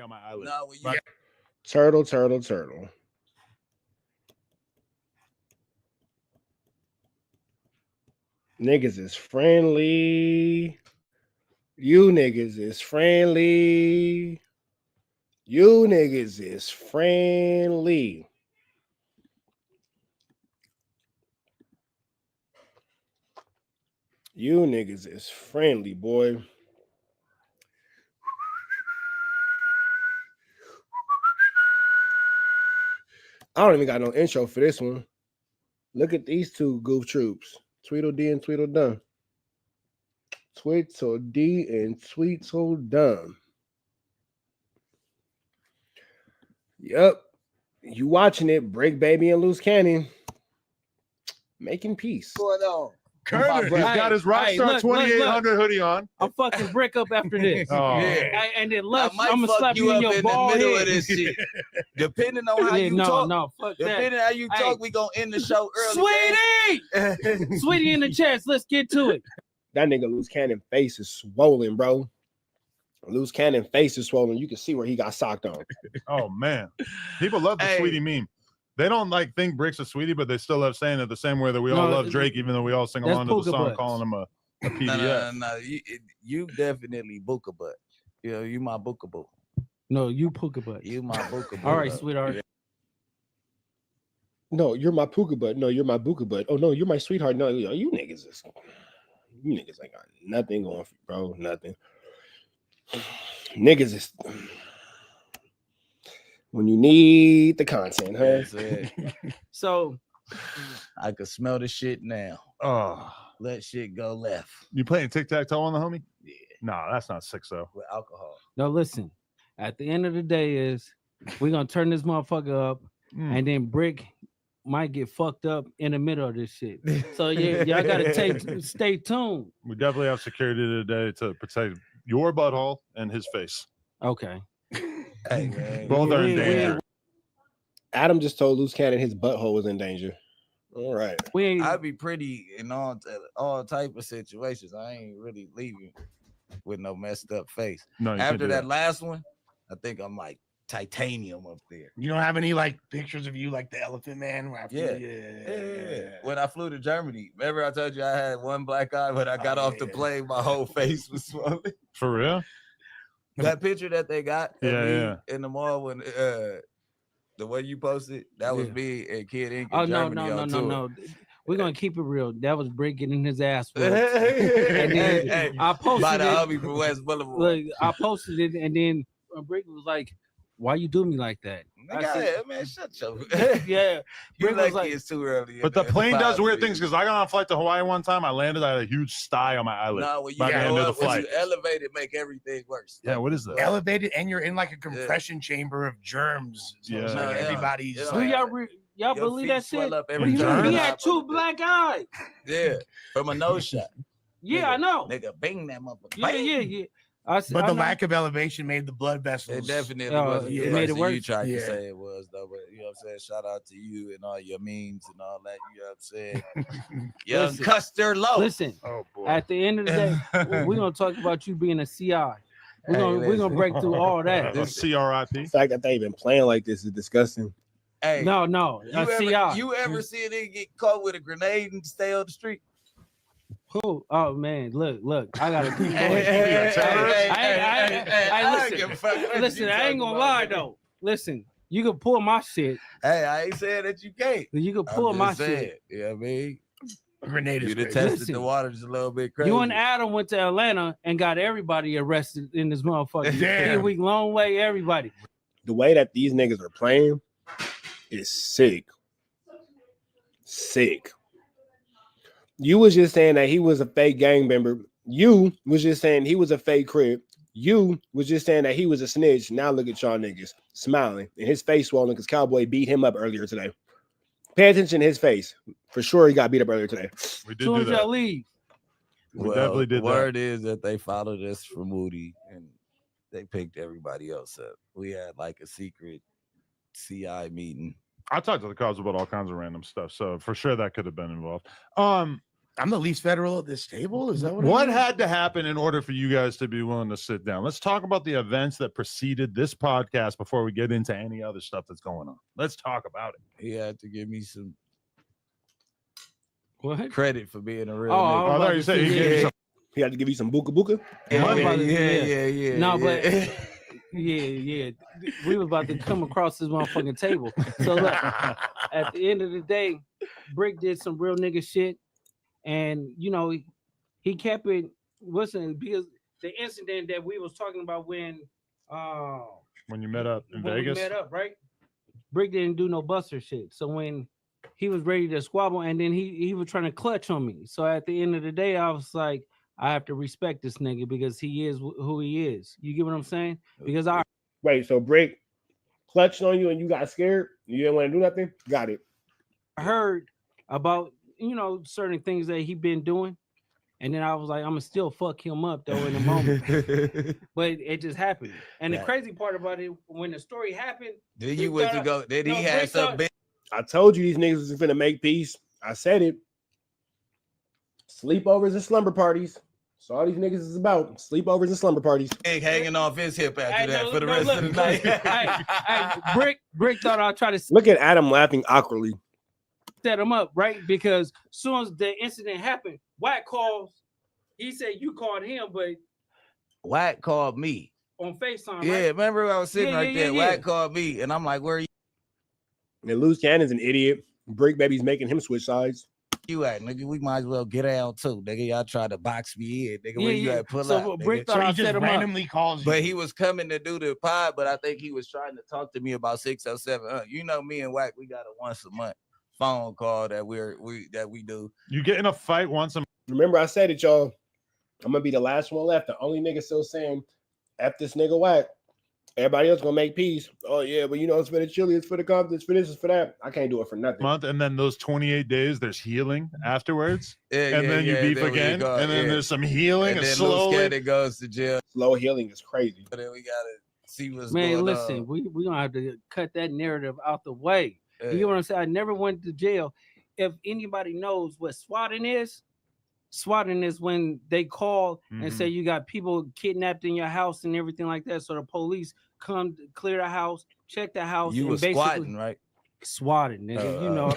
On my eyelid. No, Turtle, turtle, turtle. Niggas is friendly. You niggas is friendly. You niggas is friendly. You niggas is friendly, boy. I don't even got no intro for this one. Look at these two goof troops. Tweedledee and Tweedledum. Tweedledee and Tweedledum. Yep. You watching it, Bricc, Baby, and Luce Cannon. Making peace. what's going on? Curtis, he's got his Rockstar 2800 hoodie on. I'm fucking Bricc up after this. Oh. Yeah. And then I Luce, might I'm gonna fuck slap you you in up your in the bald middle head. of this shit. Depending on how you talk. No, fuck that. Depending on how you talk, we gonna end the show early. Sweetie! Sweetie in the chest. Let's get to it. That nigga Luce Cannon face is swollen, bro. Luce Cannon face is swollen. You can see where he got socked on. Oh man, people love the Sweetie meme. They don't like think Brick's a sweetie, but they still love saying it the same way that we all love Drake, even though we all sing along to the song, calling him a PDF. No. You definitely Booker butt. You know, you my Booker butt. No, you Puka butt. You my Booker butt. All right, sweetheart. No, you're my puka butt. No, you're my buka butt. Oh no, you're my sweetheart. No, you niggas ain't got nothing going for you, bro. Nothing. Niggas is when you need the content, huh? So I can smell the shit now. Oh, let shit go left. You playing tic-tac-toe on the homie? Yeah. No, that's not sick though. With alcohol. no, listen. At the end of the day, is we're gonna turn this motherfucker up, and then Bricc might get fucked up in the middle of this shit. So y'all gotta stay tuned. We definitely have security today to protect your butthole and his face. Okay. Hey, man. Both are in danger. Adam just told Luce Cannon his butthole was in danger. All right. I'd be pretty in all type of situations. I ain't really leaving with no messed up face. No, after that last one, I think I'm like titanium up there. You don't have any like pictures of you like the Elephant Man? Yeah. When I flew to Germany, remember I told you I had one black eye, but I got off the plane, my whole face was swollen. For real? That picture that they got in the mall when the way you posted, that was me and Kid Ink in Germany. No. We're gonna keep it real. That was Bricc getting his ass whipped. And then I posted by the it. homie from West Boulevard. Look, I posted it, and then Bricc was like, "Why you do me like that?" I said, man, shut your yeah. You like it's too early. But the plane does weird things because I got on a flight to Hawaii one time. I landed, I had a huge sty on my eyelid. No, when you by the end of the when flight. you elevate it, make everything worse. Yeah, what is that? Elevated, and you're in like a compression chamber of germs. So it's like everybody's. Do y'all believe that shit? Up What do you mean? He had two black eyes. Yeah, from a nose shot. Yeah, I know. Nigga, bang that motherfucker. Yeah. But the lack of elevation made the blood vessels. It definitely was. It made it worse. You tried to say it was though, but you know what I'm saying. Shout out to you and all your memes and all that. You know what I'm saying. Young Custer Low. Listen, at the end of the day, we're gonna talk about you being a CI. We're gonna break through all that. CRIP. The fact that they even playing like this is disgusting. Hey, no, you ever see a nigga get caught with a grenade and stay on the street? Who? Oh man, look! I gotta. Listen, I ain't gonna lie though. Listen, you can pull my shit. Hey, I ain't saying that you can't. You can pull my shit. You know what I mean? Grenade is you tested the waters a little bit crazy. You and Adam went to Atlanta and got everybody arrested in this motherfucker. 3-week long way, everybody. The way that these niggas are playing is sick. Sick. You was just saying that he was a fake gang member. You was just saying he was a fake crib. You was just saying that he was a snitch. Now look at y'all niggas smiling and his face swollen because Cowboy beat him up earlier today. Pay attention to his face. For sure he got beat up earlier today. We did do that. Leave. We definitely did that. Word is that they followed us from Moody and they picked everybody else up. We had like a secret CI meeting. I talked to the cops about all kinds of random stuff, so for sure that could have been involved. I'm the least federal at this table. Is that what had to happen in order for you guys to be willing to sit down? Let's talk about the events that preceded this podcast before we get into any other stuff that's going on. Let's talk about it. He had to give me some what? credit for being a real I nigga. thought you said he had to give you some buka buka. Yeah. No, but yeah. We was about to come across this motherfucking table. So look, at the end of the day, Bricc did some real nigga shit. And you know, he kept it because the incident that we was talking about when you met up in Vegas, we met up, right? Bricc didn't do no buster shit. So when he was ready to squabble, and then he was trying to clutch on me. So at the end of the day, I was like, I have to respect this nigga because he is who he is. You get what I'm saying? Because so Bricc clutched on you and you got scared. You didn't want to do nothing. Got it. I heard about certain things that he been doing, and then I was like, I'm gonna still fuck him up though in a moment. But it just happened. And the crazy part about it, when the story happened, then you went to go. Then he had something. I told you these niggas was finna make peace. I said it. Sleepovers and slumber parties. That's all these niggas is about. Sleepovers and slumber parties. Hanging off his hip after that for the rest of the night. Bricc thought I'd try to look at Adam laughing awkwardly. Set him up, right? Because as soon as the incident happened, WACK calls. He said you called him, but WACK called me on FaceTime. Yeah, right? remember I was sitting there. WACK called me, and I'm like, "Where are you?" And Luce Cannon's an idiot. Bricc baby's making him switch sides. You at, nigga? We might as well get out too, nigga. Y'all tried to box me in, nigga. Where you at? Pull up. Bricc thought he just randomly calls you. But he was coming to do the pod, but I think he was trying to talk to me about 607. You know, me and WACK, we got a once a month phone call that we do. You get in a fight once a month. Remember I said it, y'all. I'm gonna be the last one left. The only nigga still saying F this nigga WACK. Everybody else gonna make peace. Oh yeah, but it's for the chili, it's for the confidence, for this, it's for that. I can't do it for nothing. And then those 28 days, there's healing afterwards. And then you beef again. And then there's some healing. And then slowly it goes to jail. Slow healing is crazy. But then we gotta see what's going on. Listen, we gonna have to cut that narrative out the way. You get what I'm saying? I never went to jail. If anybody knows what swatting is when they call and say you got people kidnapped in your house and everything like that. So the police come to clear the house, check the house. You were squatting, right? Swatting, nigga.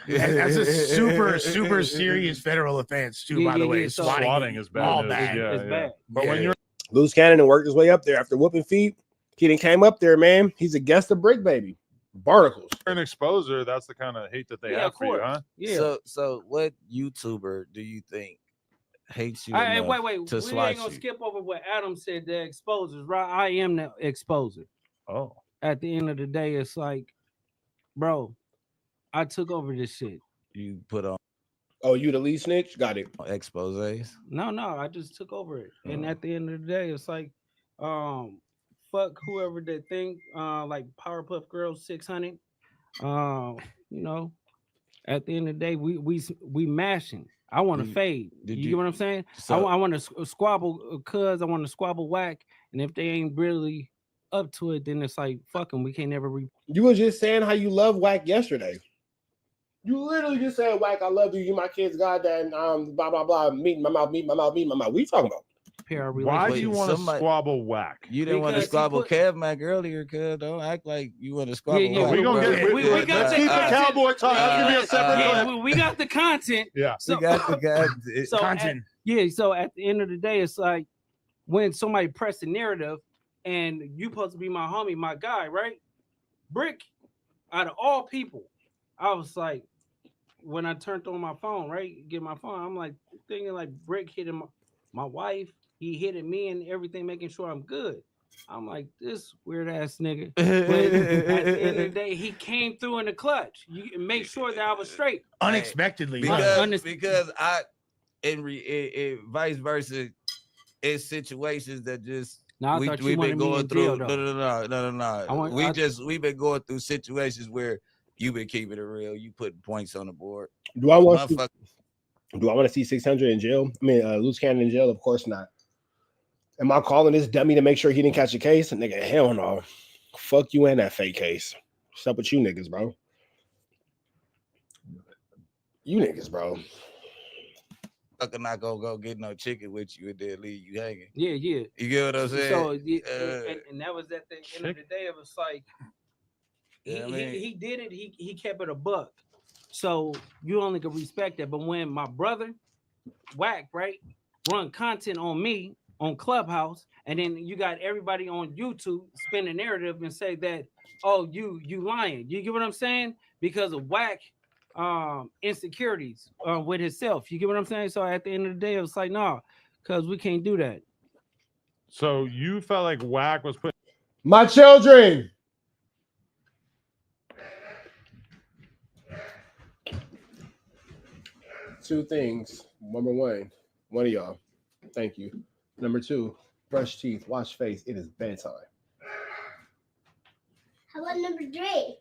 That's a super serious federal offense too. By the way, so swatting is bad. All bad. It's bad. But when you're Luce Cannon worked his way up there after whooping feet, he didn't came up there, man. He's a guest of Bricc baby. Barnacles. an exposer, that's the kind of hate that they have for you, huh? Yeah. So what YouTuber do you think hates you? Wait. To We ain't gonna skip over what Adam said. The exposers, right? I am the exposer. Oh. At the end of the day, it's like, bro, I took over this shit. You put on. Oh, you the lead snitch? Got it. Exposés? No, I just took over it. And at the end of the day, it's like, fuck whoever they think, like Powerpuff Girls 600. At the end of the day, we mashing. I want to fade. You get what I'm saying? So, I want to squabble cuz I want to squabble WACK, and if they ain't really up to it, then it's like, fuck them. We can't never You were just saying how you love WACK yesterday. You literally just said, WACK, I love you. You my kids, goddamn, blah, blah, blah. Meet my mouth. What are you talking about? Why do you want to squabble WACK? You didn't want to squabble Kev Mac earlier, cuz. Don't act like you want to squabble. Yeah, we got the cowboy talk. We got the content. Yeah. So, we got the content. So at the end of the day, it's like when somebody press the narrative and you supposed to be my homie, my guy, right? Bricc, out of all people, I was like, when I turned on my phone, right? Get my phone, I'm like thinking like Bricc hitting my wife. He hitting me and everything, making sure I'm good. I'm like, this weird ass nigga. But at the end of the day, he came through in the clutch. You make sure that I was straight. Unexpectedly. Because vice versa, it's situations that just we've been going through. No. We've been going through situations where you've been keeping it real. You putting points on the board. Do I want to see 600 in jail? I mean, Luce Cannon in jail? Of course not. Am I calling this dummy to make sure he didn't catch a case? Nigga, hell no. Fuck you and that fake case. What's up with you niggas, bro? You niggas, bro. I'm not gonna go get no chicken with you and then leave you hanging. Yeah. You get what I'm saying? So and that was at the end of the day. It was like he did it. He kept it a buck. So you only could respect that. But when my brother WACK, right, run content on me on Clubhouse, and then you got everybody on YouTube spin a narrative and say that, oh, you lying. You get what I'm saying? Because of WACK insecurities with himself. You get what I'm saying? So at the end of the day, it was like, nah, because we can't do that. So you felt like WACK was putting my children. Two things. Number one of y'all. Thank you. Number two, brush teeth, wash face. It is bedtime. How about number 3?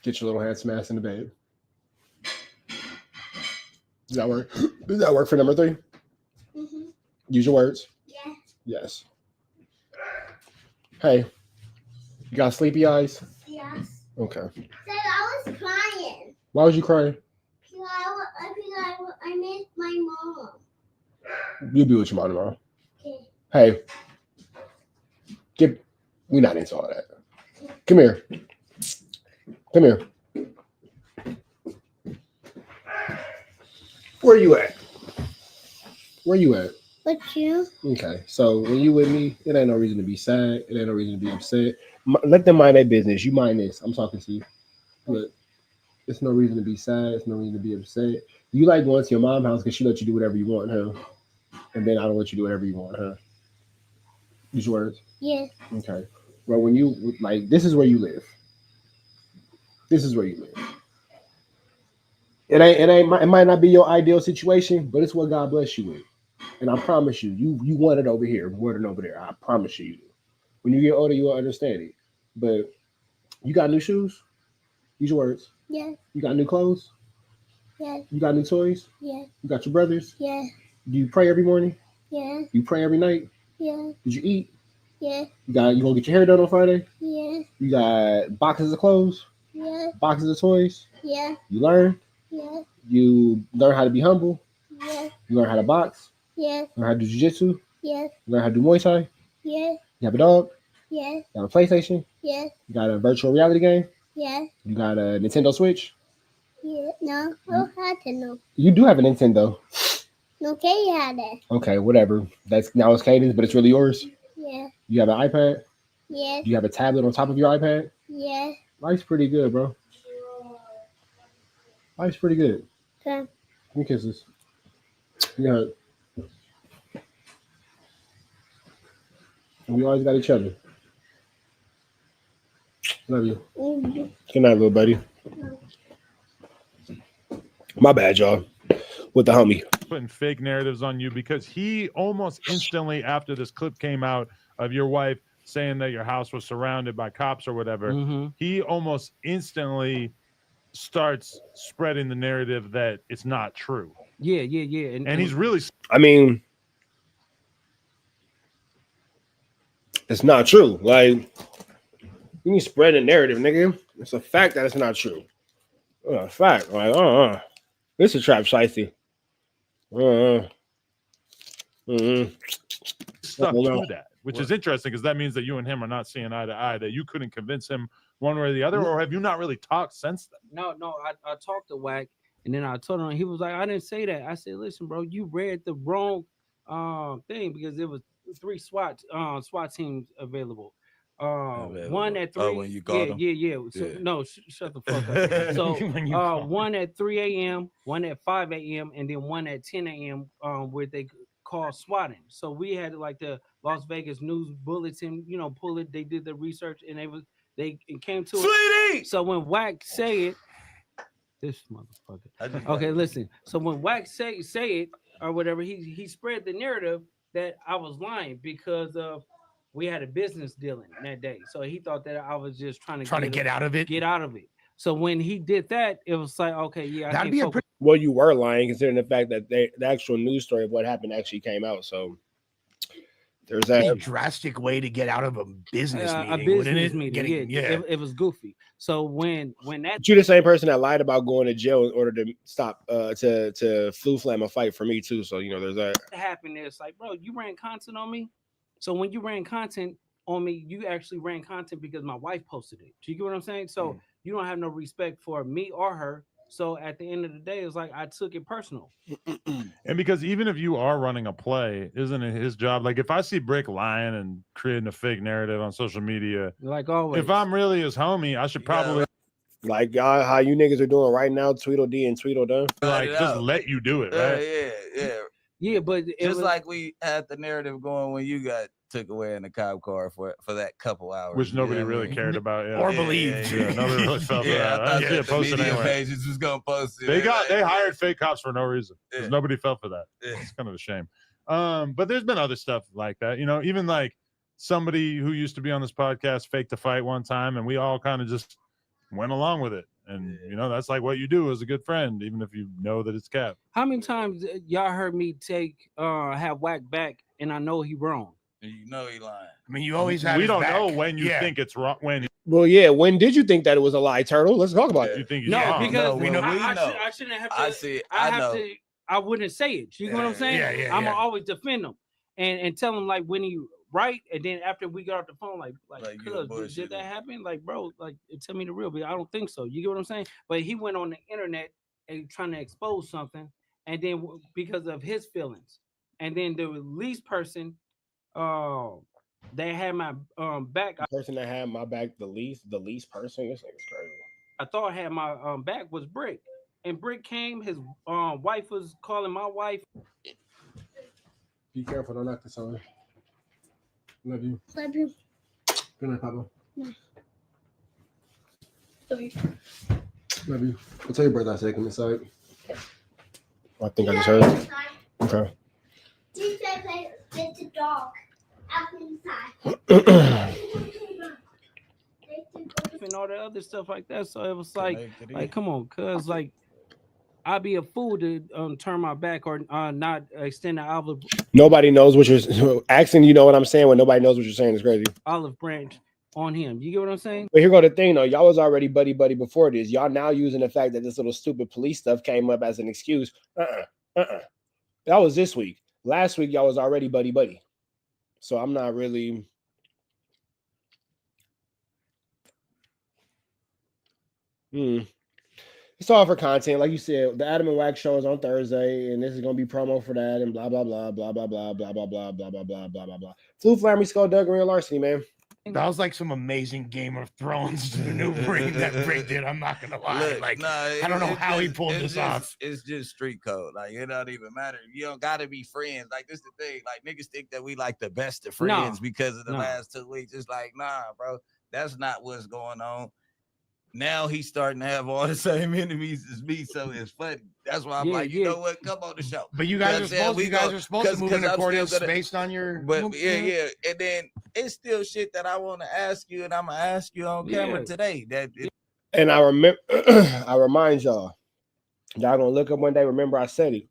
Get your little handsome ass in the bed. Does that work? Does that work for number 3? Mm-hmm. Use your words. Yeah. Yes. Hey, you got sleepy eyes? Yes. Okay. So I was crying. Why was you crying? I missed my mom. You'll be with your mom tomorrow. Okay. Hey, we're not into all that. Come here. Come here. Where you at? Where you at? With you? Okay, so when you with me, it ain't no reason to be sad. It ain't no reason to be upset. Let them mind their business. You mind this. I'm talking to you. Look, it's no reason to be sad. It's no reason to be upset. You like going to your mom's house because she lets you do whatever you want, huh? And then I don't let you do whatever you want, huh? Use your words? Yeah. Okay. Well, when you, like, this is where you live. This is where you live. It might not be your ideal situation, but it's what God bless you with. And I promise you, you want it over here more than over there. I promise you do. When you get older, you will understand it. But you got new shoes? Use your words. Yeah. You got new clothes? Yeah. You got new toys? Yeah. You got your brothers? Yeah. Do you pray every morning? Yeah. You pray every night? Yeah. Did you eat? Yeah. You gonna get your hair done on Friday? Yeah. You got boxes of clothes? Yeah. Boxes of toys? Yeah. You learn? Yeah. You learn how to be humble? Yeah. You learn how to box? Yeah. Learn how to do jiu-jitsu? Yeah. You learn how to do Muay Thai? Yeah. You have a dog? Yeah. You have a PlayStation? Yeah. You got a virtual reality game? Yeah. You got a Nintendo Switch? Yeah. No, I don't have to know. You do have a Nintendo. Okay, you had it. Okay, whatever. That's now it's Caden's, but it's really yours. Yeah. You have an iPad? Yeah. Do you have a tablet on top of your iPad? Yeah. Life's pretty good, bro. Life's pretty good. Okay. Give me kisses. Yeah. We always got each other. Love you. Mm-hmm. Good night, little buddy. My bad, y'all. With the homie. Putting fake narratives on you because he almost instantly after this clip came out of your wife saying that your house was surrounded by cops or whatever, he almost instantly starts spreading the narrative that it's not true. Yeah. And he's really... I mean, it's not true. Like, you can spread a narrative, nigga. It's a fact that it's not true. A fact. Like, this is trap shiesty. Stuck to that, which is interesting because that means that you and him are not seeing eye to eye, that you couldn't convince him one way or the other, or have you not really talked since then? No, I talked to WACK, and then I told him, he was like, I didn't say that. I said, listen, bro, you read the wrong thing because there was 3 SWAT teams available. One at 3. Oh, when you called them? Yeah. So, no, shut the fuck up. So one at 3 a.m., one at 5 a.m., and then one at 10 a.m. Where they call swatting. So we had like the Las Vegas News Bulletin, pull it. They did the research and they came to it. So when WACK say it, this motherfucker. Okay, listen. So when WACK say it or whatever, he spread the narrative that I was lying because of we had a business dealing that day. So he thought that I was just trying to get out of it. Get out of it. So when he did that, it was like, okay, yeah, that'd be well, you were lying considering the fact that the actual news story of what happened actually came out. So There's a drastic way to get out of a business meeting. A business meeting. It was goofy. So when that you're the same person that lied about going to jail in order to stop to flu flam a fight for me too. So there's that. Happened. It's like, bro, you ran content on me. So when you ran content on me, you actually ran content because my wife posted it. Do you get what I'm saying? So you don't have no respect for me or her. So at the end of the day, it's like I took it personal. And because even if you are running a play, isn't it his job? Like if I see Bricc lying and creating a fake narrative on social media, like always, if I'm really his homie, I should probably like how you niggas are doing right now, Tweedledee and Tweedledum. Like just let you do it, right? Yeah, but just like we had the narrative going when you got took away in the cop car for that couple hours, which nobody really cared about, or believed. Nobody really felt that. I didn't see it posted anyway. Pages was gonna post it. They hired fake cops for no reason because nobody felt for that. It's kind of a shame. But there's been other stuff like that. Even like somebody who used to be on this podcast faked a fight one time, and we all kind of just went along with it. And that's like what you do as a good friend, even if you know that it's cap. How many times y'all heard me have WACK back, and I know he wrong? And you know he lying. I mean, you always have. We don't know when you think it's wrong. Well, yeah. When did you think that it was a lie, Turtle? Let's talk about it. You think he's no, wrong? because we know. I shouldn't have to. I wouldn't say it. You know what I'm saying? I'm gonna always defend him and tell him like when he right, and then after we got off the phone, like did that happen? Like, bro, like tell me the real, but I don't think so. You get what I'm saying? But he went on the internet and trying to expose something, and then because of his feelings, and then the release person, they had my back. The person that had my back, the least person. This nigga's crazy. I thought had my back was Bricc, and Bricc came. His wife was calling my wife. Be careful, don't knock this on. Love you. Love you. Good night, Papa. No. Love you. I'll tell your birthday I take him inside. I think I just heard it. Okay. It's a dog. Out inside. And all the other stuff like that. So it was like come on, cuz like I'd be a fool to turn my back or not extend the olive. Nobody knows what you're asking. You know what I'm saying? When nobody knows what you're saying is crazy. Olive branch on him. You get what I'm saying? But here go the thing though. Y'all was already buddy before this. Y'all now using the fact that this little stupid police stuff came up as an excuse. That was this week. Last week y'all was already buddy. So I'm not really. It's all for content, like you said. The Adam and WACK show is on Thursday, and this is gonna be promo for that, and blah blah blah blah blah blah blah blah blah blah blah blah blah blah blah. Flu Flammy, Skullduggery, and larceny, man. That was like some amazing Game of Thrones maneuvering that Bricc did. I'm not gonna lie. Look, I don't know how he pulled this off. It's just street code. Like it don't even matter. You don't gotta be friends. Like this is the thing. Like niggas think that we like the best of friends because of the last 2 weeks. It's like, nah, bro. That's not what's going on. Now he's starting to have all the same enemies as me, so it's funny. That's why I'm you know what? Come on the show. But you guys are supposed to move in accordance based on your. But yeah, and then it's still shit that I want to ask you, and I'm gonna ask you on camera today. And I remember, I remind y'all gonna look up one day. Remember, I said it.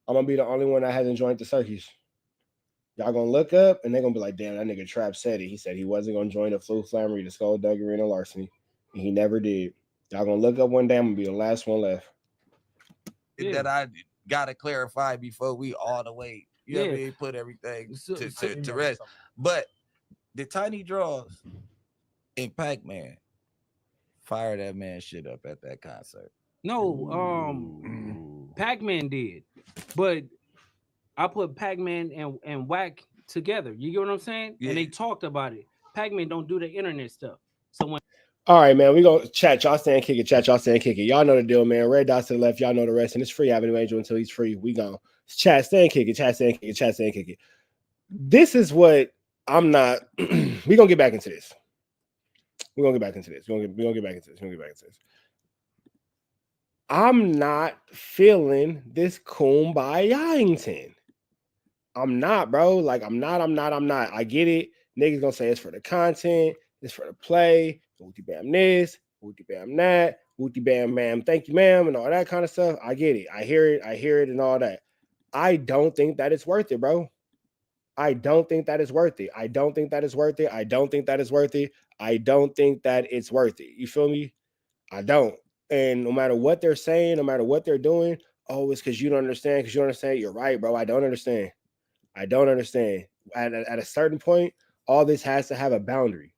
I'm gonna be the only one that hasn't joined the circus. Y'all gonna look up, and they're gonna be like, "Damn, that nigga Trap said it. He said he wasn't gonna join the Flu Flammery, the Skullduggery, and the larceny." He never did. Y'all gonna look up one day. I'm gonna be the last one left. That I gotta clarify before we all the way. You know what I mean? Put everything to rest. But the Tiny Draws and Pac-Man fire that man shit up at that concert. No, Pac-Man did, but I put Pac-Man and WACK together. You get what I'm saying? Yeah. And they talked about it. Pac-Man don't do the internet stuff. So when all right, man, we go chat. Y'all stand kick it. Chat. Y'all stand kick it. Y'all know the deal, man. Red dots to the left. Y'all know the rest. And it's free Avenue Angel until he's free. We gone. Chat. Stand kick it. Chat. Stand kick it. Chat. Stand kick it. This is what I'm not. We gonna get back into this. We're gonna get back into this. We're gonna get back into this. I'm not feeling this kumbaya-ington. I'm not, bro. Like I'm not. I get it. Niggas gonna say it's for the content. It's for the play. Wooty bam this, wooty bam that, wooty bam ma'am, thank you ma'am, and all that kind of stuff. I get it. I hear it and all that. I don't think that it's worth it, bro. I don't think that is worth it. I don't think that is worth it. I don't think that is worth it. I don't think that it's worth it. You feel me? I don't. And no matter what they're saying, no matter what they're doing, oh, it's because you don't understand. Because you don't understand. You're right, bro. I don't understand. I don't understand. At a certain point, all this has to have a boundary.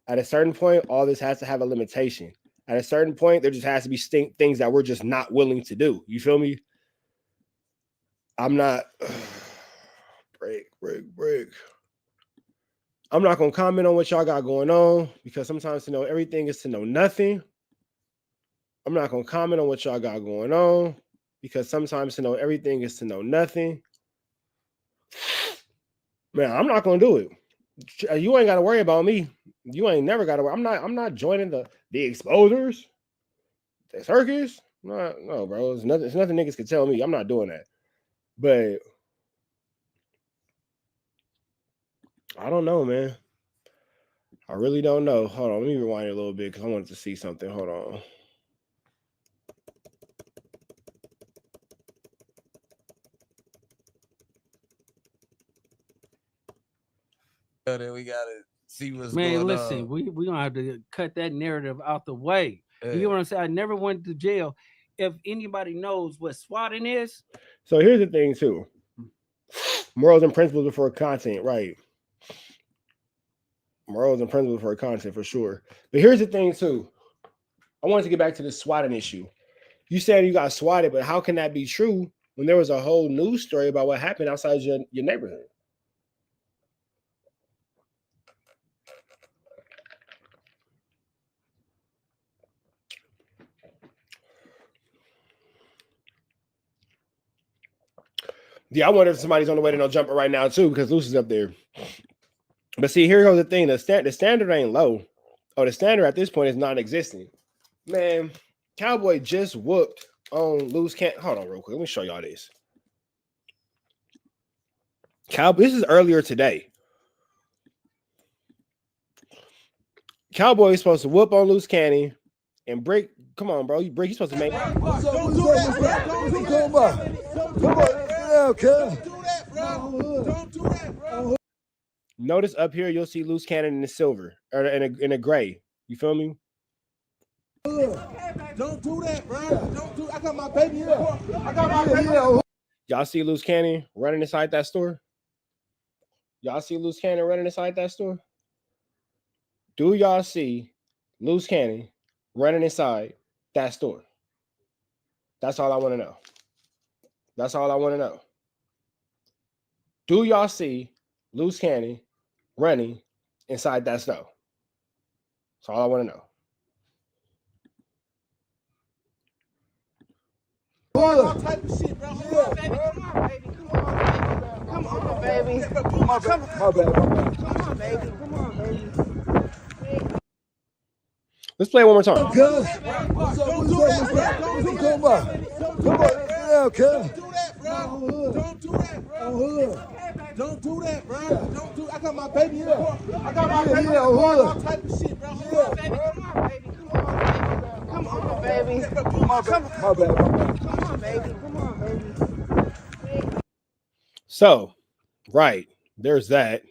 At a certain point, all this has to have a limitation. At a certain point, there just has to be things that we're just not willing to do. You feel me? I'm not. Bricc. I'm not going to comment on what y'all got going on because sometimes to know everything is to know nothing. I'm not going to comment on what y'all got going on because sometimes to know everything is to know nothing. Man, I'm not going to do it. You ain't got to worry about me. You ain't never got to worry. I'm not joining the exposers, the circus. No, bro. It's nothing niggas can tell me. I'm not doing that. But I don't know, man. I really don't know. Hold on. Let me rewind it a little bit because I wanted to see something. Hold on. Then we gotta see what's going on. Man, listen, we gonna have to cut that narrative out the way. You know what I'm saying? I never went to jail. If anybody knows what swatting is. So here's the thing, too. Morals and principles before content, right? Morals and principles before content, for sure. But here's the thing, too. I wanted to get back to the swatting issue. You said you got swatted, but how can that be true when there was a whole news story about what happened outside your neighborhood? Yeah, I wonder if somebody's on the way to no jumper right now, too, because Luce is up there. But see, here goes the thing. The standard ain't low. Oh, the standard at this point is non-existent. Man, Cowboy just whooped on Luce. Hold on real quick. Let me show y'all this. This is earlier today. Cowboy is supposed to whoop on Luce Cannon and Bricc. Come on, bro. Bricc, you supposed to make. Don't do that, bro. Notice up here, you'll see Luce Cannon in the silver or in a gray. You feel me? Don't do that, bro. Don't do. I got my baby here. I got my baby here. Y'all see Luce Cannon running inside that store? Y'all see Luce Cannon running inside that store? Do y'all see Luce Cannon running inside that store? That's all I want to know. That's all I want to know. Do y'all see Luce Cannon running inside that store? That's all I want to know. All type of shit, bro. Come on, baby. Come on, baby. Come on, baby. Come on, baby. Come on, baby. Let's play it one more time. Don't do that, bro. Don't do that, bro. Don't do that, bro. Don't do. I got my baby here. I got my baby here. All type of shit, bro. Come on, baby. Come on, baby. Come on, baby. Come on, baby. Come on, baby. So, right, there's that.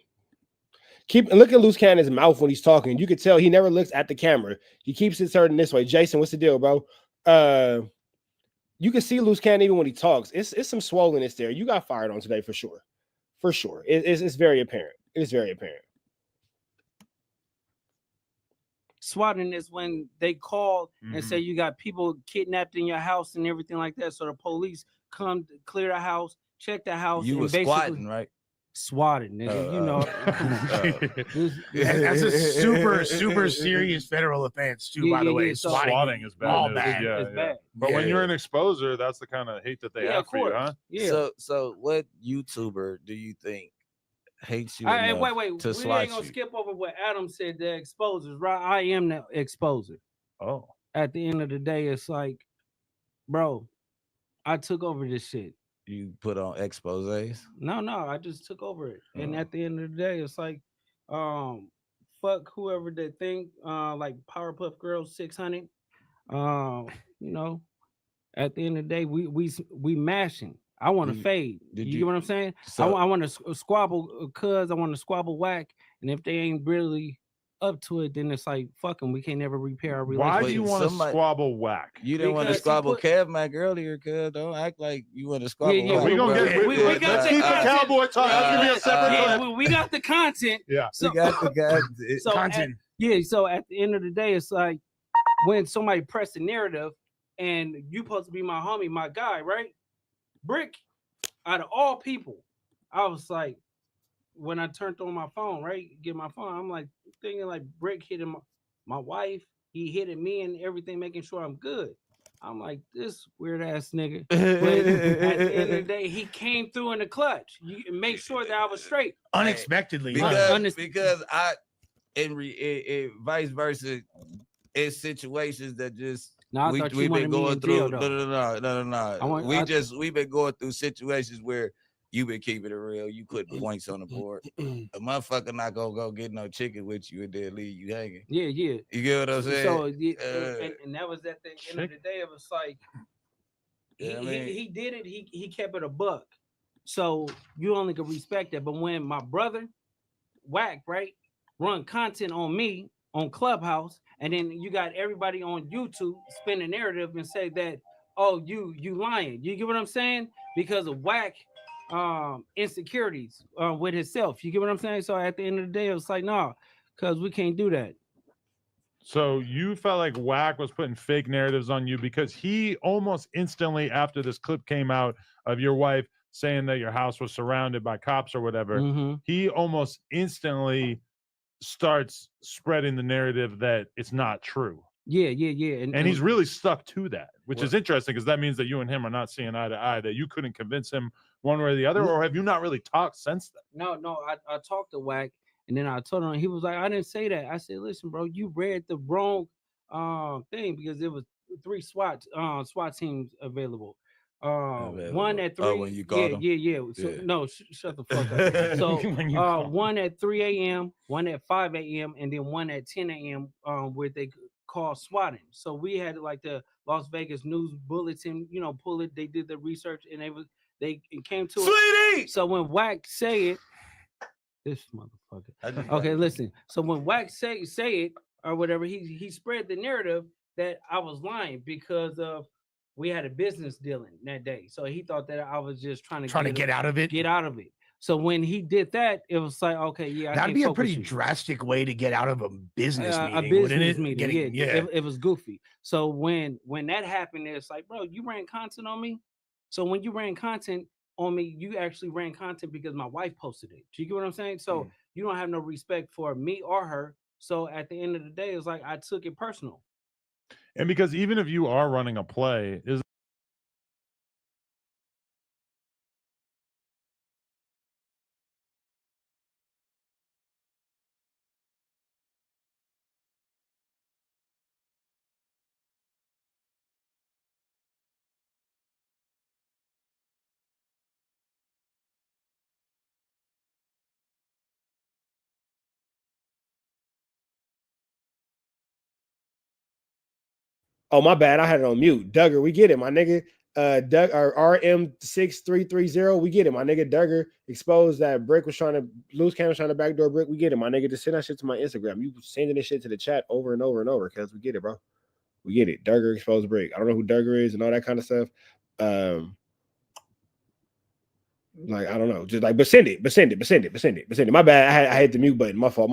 Look at Luce Cannon's mouth when he's talking. You can tell he never looks at the camera. He keeps it turning this way. Jason, what's the deal, bro? You can see Luce Cannon even when he talks. It's some swollenness there. You got fired on today for sure. For sure. It's very apparent. It's very apparent. Swatting is when they call and say you got people kidnapped in your house and everything like that. So the police come to clear the house, check the house. You were squatting, right? Swatting, nigga. You know, that's a super serious federal offense too. By the way, swatting is bad. All news. bad. Yeah. Bad. But when you're an exposer, that's the kind of hate that they have for you, huh? Yeah. So what YouTuber do you think hates you wait. to We ain't swat gonna you? skip over what Adam said. The exposers, right? I am the exposer. Oh. At the end of the day, it's like, bro, I took over this shit. You put on exposés? No, I just took over it. And at the end of the day, it's like, fuck whoever they think, like Powerpuff Girls 600. You know, at the end of the day, we mashing. I want to fade. You get what I'm saying? So, I want to squabble cuz I want to squabble WACK, and if they ain't really up to it, then it's like fuck them. We can't never repair our relationship. Why do you want to squabble WACK? You didn't want to squabble Kev Mac earlier, cuz don't act like you want to squabble. Yeah, we gonna get let's keep the cowboy talk. That's gonna be a separate clip. We got the content. Yeah, so, we got the content. So at the end of the day, it's like when somebody press the narrative, and you supposed to be my homie, my guy, right? Bricc, out of all people, I was like, when I turned on my phone, right, get my phone, I'm like thinking like Bricc hitting my wife, he hitting me and everything, making sure I'm good. I'm like, this weird ass nigga. But at the end of the day, he came through in the clutch. You make sure that I was straight. Unexpectedly. Because I, in vice versa, it's situations that just we've been going through. No. We've been going through situations where you've been keeping it real. You putting points on the board. A motherfucker not gonna go get no chicken with you and then leave you hanging. Yeah. You get what I'm saying? So and that was at the end of the day. It was like he did it. He kept it a buck. So you only could respect that. But when my brother WACK, right, run content on me on Clubhouse, and then you got everybody on YouTube spin a narrative and say that, oh, you lying. You get what I'm saying? Because of WACK insecurities with himself. You get what I'm saying? So at the end of the day, it was like, no, because we can't do that. So you felt like WACK was putting fake narratives on you because he almost instantly after this clip came out of your wife saying that your house was surrounded by cops or whatever, he almost instantly starts spreading the narrative that it's not true. Yeah. And he's really stuck to that, which is interesting because that means that you and him are not seeing eye to eye, that you couldn't convince him one way or the other, or have you not really talked since then? No, I talked to WACK, and then I told him, he was like, I didn't say that. I said, listen, bro, you read the wrong thing because it was 3 SWAT teams available. One at 3. Oh, when you called them? Yeah. So, no, shut the fuck up. So one at 3 a.m., one at 5 a.m., and then one at 10 a.m. Where they call swatting. So we had like the Las Vegas News Bulletin, pull it. They did the research and they came to it. So when WACK say it, this motherfucker. Okay, listen. So when WACK say it or whatever, he spread the narrative that I was lying because of we had a business dealing that day. So he thought that I was just trying to get out of it. Get out of it. So when he did that, it was like, okay, yeah, that'd be a pretty drastic way to get out of a business meeting. A business meeting, it was goofy. So when that happened, it's like, bro, you ran content on me. So when you ran content on me, you actually ran content because my wife posted it. Do you get what I'm saying? So you don't have no respect for me or her. So at the end of the day, it's like I took it personal. And because even if you are running a play, Oh, my bad. I had it on mute. Duggar, we get it, my nigga. Doug or RM6330, we get it, my nigga. Duggar exposed that Bricc was Luce was trying to backdoor Bricc. We get it, my nigga. Just send that shit to my Instagram. You sending this shit to the chat over and over and over because we get it, bro. We get it. Duggar exposed Bricc. I don't know who Duggar is and all that kind of stuff. Like I don't know, just like but send it. My bad. I hit the mute button. My fault.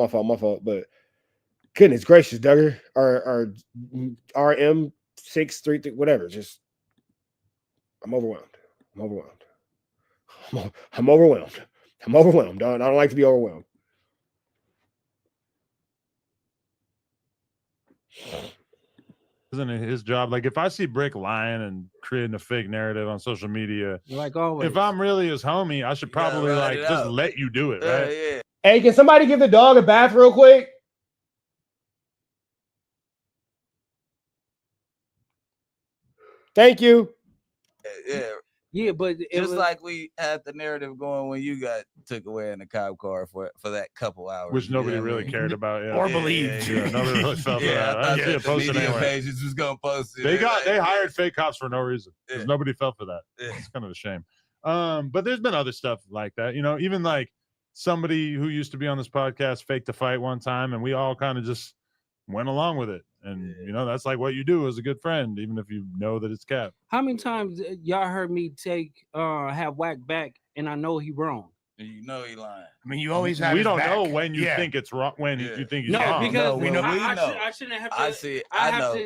But goodness gracious, Duggar or RM633, whatever. Just I'm overwhelmed. I'm overwhelmed, dog. I don't like to be overwhelmed. Isn't it his job? Like if I see Bricc lying and creating a fake narrative on social media, like always, if I'm really his homie, I should probably just let you do it, right? Yeah. Hey, can somebody give the dog a bath real quick? Thank you. Yeah, but just like we had the narrative going when you got took away in the cop car for that couple hours, which nobody really cared about, or believed. Nobody really felt that. I didn't see it posted anyway. Pages was gonna post it. They hired fake cops for no reason because nobody fell for that. It's kind of a shame. But there's been other stuff like that, you know, even like somebody who used to be on this podcast faked a fight one time, and we all kind of just went along with it. And you know, that's like what you do as a good friend, even if you know that it's cap. How many times y'all heard me have WACK back and I know he wrong? You know he lying. I mean, you always have. We don't back. know when you think it's wrong, when you think he's wrong. Because we know. I shouldn't have to. I see. I know.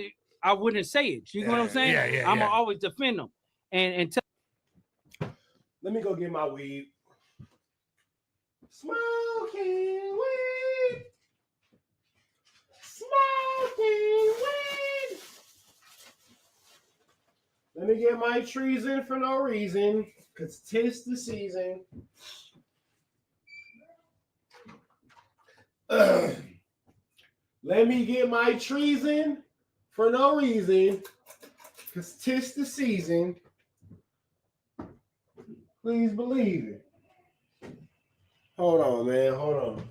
I wouldn't say it. You know what I'm saying? Yeah. I'm gonna always defend him. And let me go get my weed. Smoking weed. Smoking weed. Let me get my treason for no reason, cause 'tis the season. Let me get my treason for no reason, cause 'tis the season. Please believe it. Hold on, man. Hold on.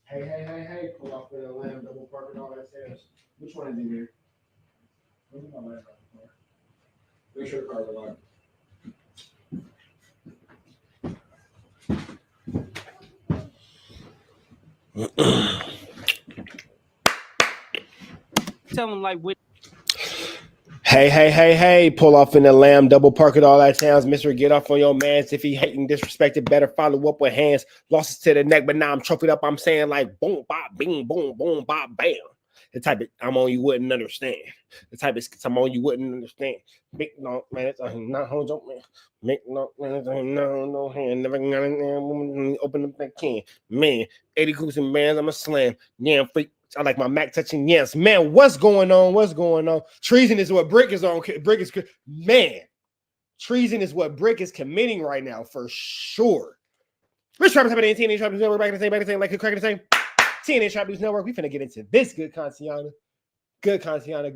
Hey. Pull off in the lamb, double park and all that stuff. Which one is it here? Make sure the car's locked. tell him like with. Hey, pull off in the lamb, double park it all that sounds. Mister, get off on your mans. If he hating, disrespected, better follow up with hands. Losses to the neck, but now I'm trophied up. I'm saying like boom, bop, bing, boom, boom, bop, bam. The type of I'm on you wouldn't understand. The type of I'm on you wouldn't understand. Big no man, it's not hold up, man. Make no hand, never gonna open up that can. Man, 80 coops and bands, I'm a slam. Yeah, freak. I like my Mac touching. Yes, man. What's going on? What's going on? Treason is what Bricc is on. Bricc is man. Treason is what Bricc is committing right now for sure. Rich Trappers happening in TNA Trap News Network. Back in the same, like a crack in the same. TNA Trap News Network. We finna get into this good Contiana. Good Contiana.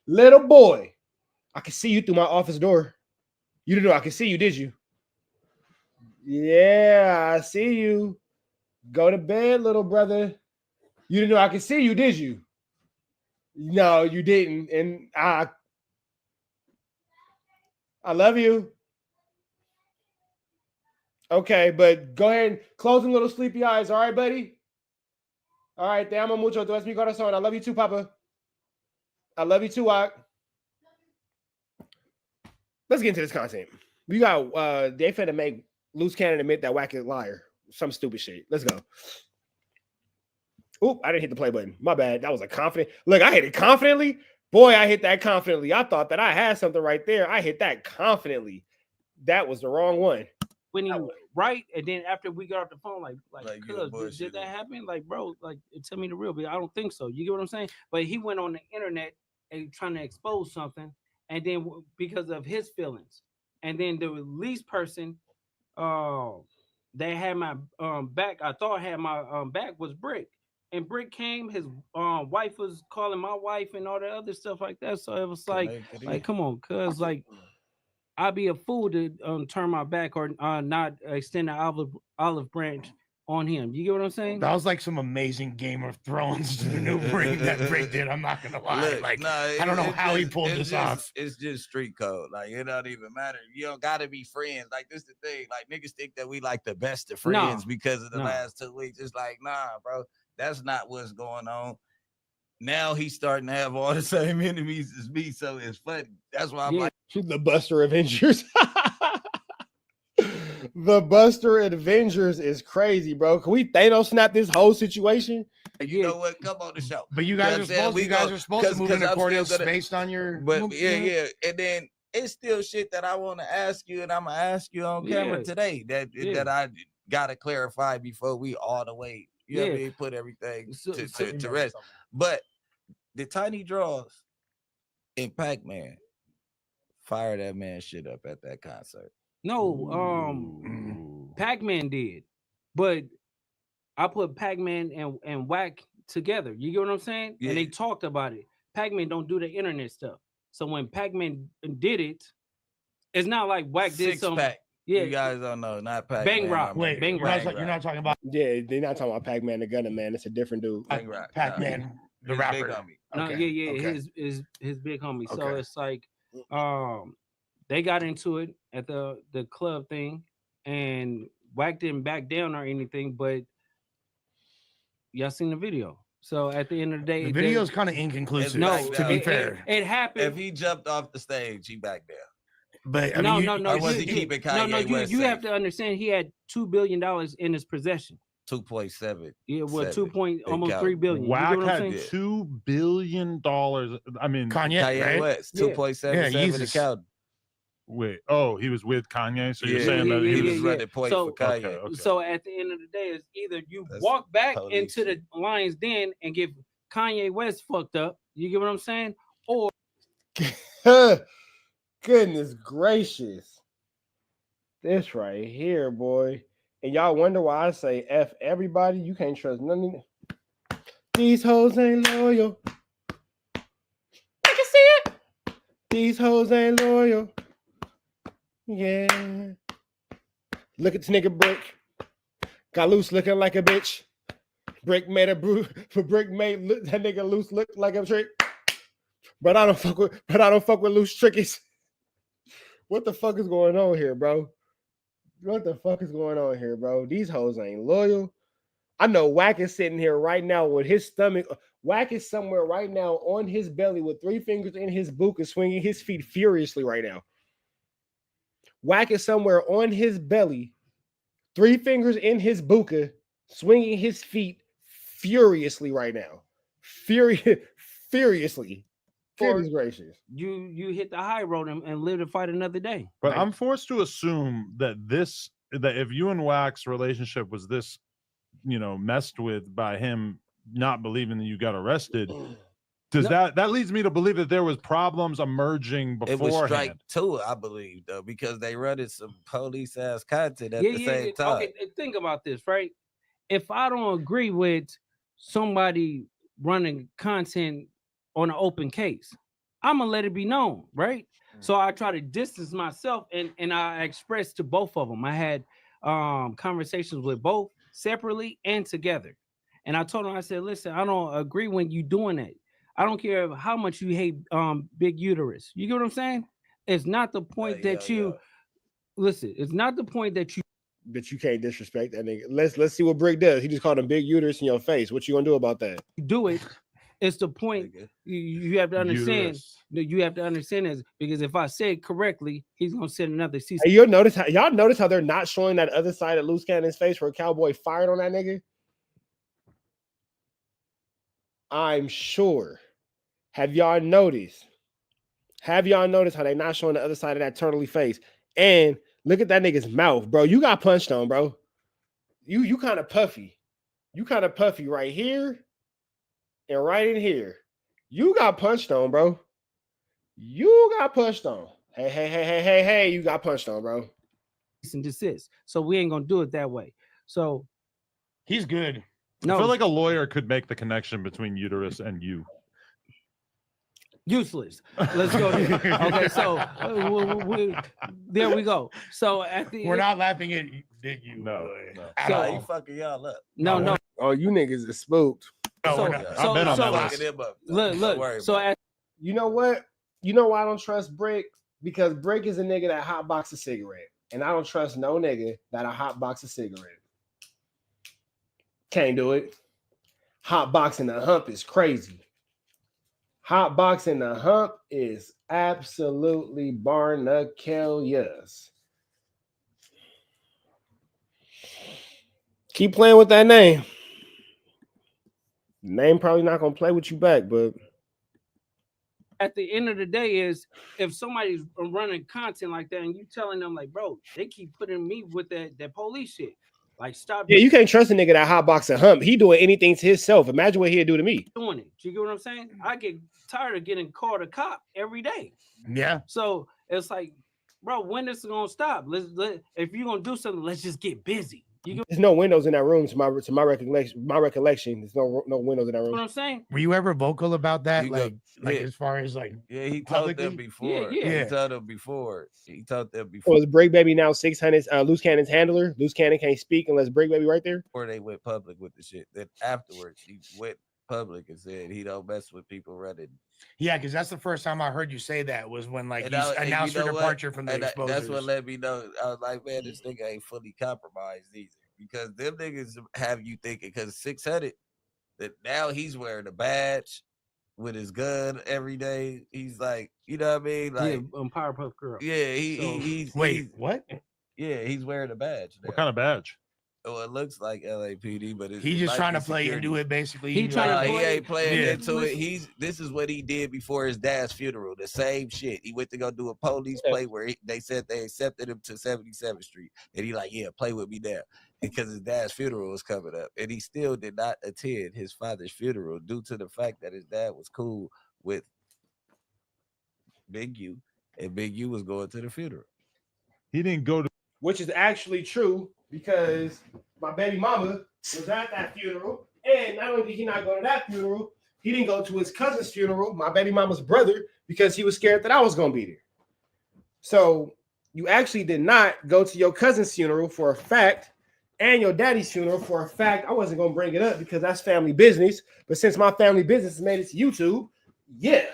Little boy, I can see you through my office door. You didn't know I could see you, did you? Yeah, I see you. Go to bed, little brother. You didn't know I could see you, did you? No, you didn't. And I love you. Okay, but go ahead and close them little sleepy eyes. All right, buddy? All right, te amo mucho. Te vas mi corazón. I love you too, Papa. I love you too, Wak. Let's get into this content. We got, they finna make Luce Cannon admit that WACK is a liar. Some stupid shit. Let's go. Oop, I didn't hit the play button. My bad. That was a confident. Look, I hit it confidently. Boy, I hit that confidently. I thought that I had something right there. I hit that confidently. That was the wrong one. When he right, and then after we got off the phone, like did that happen? Like, bro, like tell me the real, but I don't think so. You get what I'm saying? But he went on the internet and trying to expose something, and then because of his feelings, and then the release person, they had my back. I thought had my back was Bricc, and Bricc came. His wife was calling my wife and all that other stuff like that. So it was like come on, cuz like I'd be a fool to turn my back or not extend the olive branch on him. You get what I'm saying? That was like some amazing Game of Thrones maneuvering that Bricc did. I'm not gonna lie. Look, like, I don't know how he pulled this off. It's just street code. Like, it don't even matter. You don't gotta be friends. Like, this the thing. Like, niggas think that we like the best of friends because of the last 2 weeks. It's like, nah, bro. That's not what's going on. Now he's starting to have all the same enemies as me, so it's funny. That's why I'm like the Buster Avengers. The Buster Avengers is crazy, bro. Can we Thanos snap this whole situation? You know what? Come on the show. But you guys are supposed to move in accordance based on your. But yeah. And then it's still shit that I want to ask you, and I'm gonna ask you on camera today that I gotta clarify before we all the way. You know what I mean? Put everything to rest. But the tiny draws in Pac-Man fire that man shit up at that concert. No, Pac-Man did, but I put Pac-Man and WACK together. You get what I'm saying? Yeah. And they talked about it. Pac-Man don't do the internet stuff. So when Pac-Man did it, it's not like WACK did something. Yeah, you guys don't know, not Pac-Man. Bang Rock. Wait, Bang Rock. You're not talking about. Yeah, they're not talking about Pac-Man the Gunner, man. It's a different dude. Bang Rock. Pac-Man, the rapper. No, okay. his big homie. Okay. So it's like They got into it at the club thing, and WACK didn't back down or anything, but y'all seen the video. So at the end of the day, the video is kind of inconclusive. No, to be fair, it happened. If he jumped off the stage, he backed down. But I no, mean, or was he keeping Kanye West you safe? have to understand he had $2 billion in his possession. 2.7. Yeah, well, almost 3 billion. WACK you know had $2 billion. I mean, Kanye right? West 2.77 account. Wait, he was with Kanye, so you're Yeah, saying that he was running point for Kanye. Okay. So at the end of the day, it's either you walk back into the lion's den and get Kanye West fucked up. You get what I'm saying? Or goodness gracious, this right here, boy. And y'all wonder why I say F everybody. You can't trust none of these hoes ain't loyal. I can see it. These hoes ain't loyal. Yeah. Look at this nigga Bricc. Got Luce looking like a bitch. Bricc made that nigga Luce look like a trick. But I don't fuck with Luce trickies. What the fuck is going on here, bro? What the fuck is going on here, bro? These hoes ain't loyal. I know WACK is sitting here right now with his stomach. WACK is somewhere right now on his belly with 3 fingers in his buka, swinging his feet furiously right now. WACK is somewhere on his belly, 3 fingers in his buka, swinging his feet furiously right now. Furiously. Goodness gracious. You hit the high road and live to fight another day. But right? I'm forced to assume that if you and WACK's relationship was this, messed with by him not believing that you got arrested, that leads me to believe that there was problems emerging beforehand. It was strike 2, I believe, though, because they running some police ass content at the same time. Okay, think about this, right? If I don't agree with somebody running content on an open case, I'm gonna let it be known, right? So I try to distance myself, and I expressed to both of them. I had conversations with both separately and together, and I told them, I said, listen, I don't agree when you doing that. I don't care how much you hate big uterus. You get what I'm saying? It's not the point listen. It's not the point that you can't disrespect that nigga. Let's see what Bricc does. He just called him big uterus in your face. What you gonna do about that? Do it. It's the point you have to understand. You have to understand this, because if I say it correctly, he's gonna send another cease. Hey, y'all notice how they're not showing that other side of Luce Cannon's face where a cowboy fired on that nigga? I'm sure. Have y'all noticed how they not showing the other side of that turtley face? And look at that nigga's mouth, bro. You got punched on, bro. You kind of puffy. You kind of puffy right here. And right in here, you got punched on, bro. You got punched on. Hey, you got punched on, bro. And desist. So we ain't gonna do it that way. So he's good. No, I feel like a lawyer could make the connection between uterus and you. Useless. Let's go there. Okay, so there we go. So we're not laughing at you. No. So you fucking y'all up. No. Oh, you niggas are spooked. Look. So you know what? You know why I don't trust Bricc? Because Bricc is a nigga that hotbox a cigarette, and I don't trust no nigga that a hotbox a cigarette. Can't do it. Hotboxing the hump is crazy. Hotboxing the hump is absolutely barnaculious. Keep playing with that name. Name probably not gonna play with you back, but at the end of the day, is if somebody's running content like that and you telling them like, bro, they keep putting me with that police shit. Like, stop. Yeah, you can't trust a nigga that hotbox a hump. He doing anything to himself. Imagine what he'd do to me. Doing it. You get what I'm saying? I get tired of getting called a cop every day. Yeah. So it's like, bro, when this is gonna stop? If you're gonna do something, let's just get busy. There's no windows in that room to my recollection. There's no windows in that room. What I'm saying? Were you ever vocal about that? As far as he told them before. Yeah. He told them before. So is Bricc Baby now 600 Luce Cannon's handler? Luce Cannon can't speak unless Bricc Baby right there. Or they went public with the shit. Then afterwards he went public and said he don't mess with people running. Yeah, because that's the first time I heard you say that was when like you announced your departure from the exposures. That's what let me know. I was like, man, this nigga ain't fully compromised either, because them niggas have you thinking, because 600 that now he's wearing a badge with his gun every day. He's like, you know what I mean? Like, yeah, Powerpuff Girl. Yeah, he's what? Yeah, he's wearing a badge now. What kind of badge? Oh, it looks like LAPD, but he's just trying to play into it. Basically, he ain't playing into it. This is what he did before his dad's funeral. The same shit. He went to go do a police play where they said they accepted him to 77th Street, and he like, yeah, play with me now, because his dad's funeral was coming up, and he still did not attend his father's funeral due to the fact that his dad was cool with Big U, and Big U was going to the funeral. He didn't go to, which is actually true, because my baby mama was at that funeral, and not only did he not go to that funeral, he didn't go to his cousin's funeral, my baby mama's brother, because he was scared that I was going to be there. So you actually did not go to your cousin's funeral for a fact, and your daddy's funeral for a fact. I wasn't going to bring it up because that's family business, but since my family business made it to YouTube, yeah,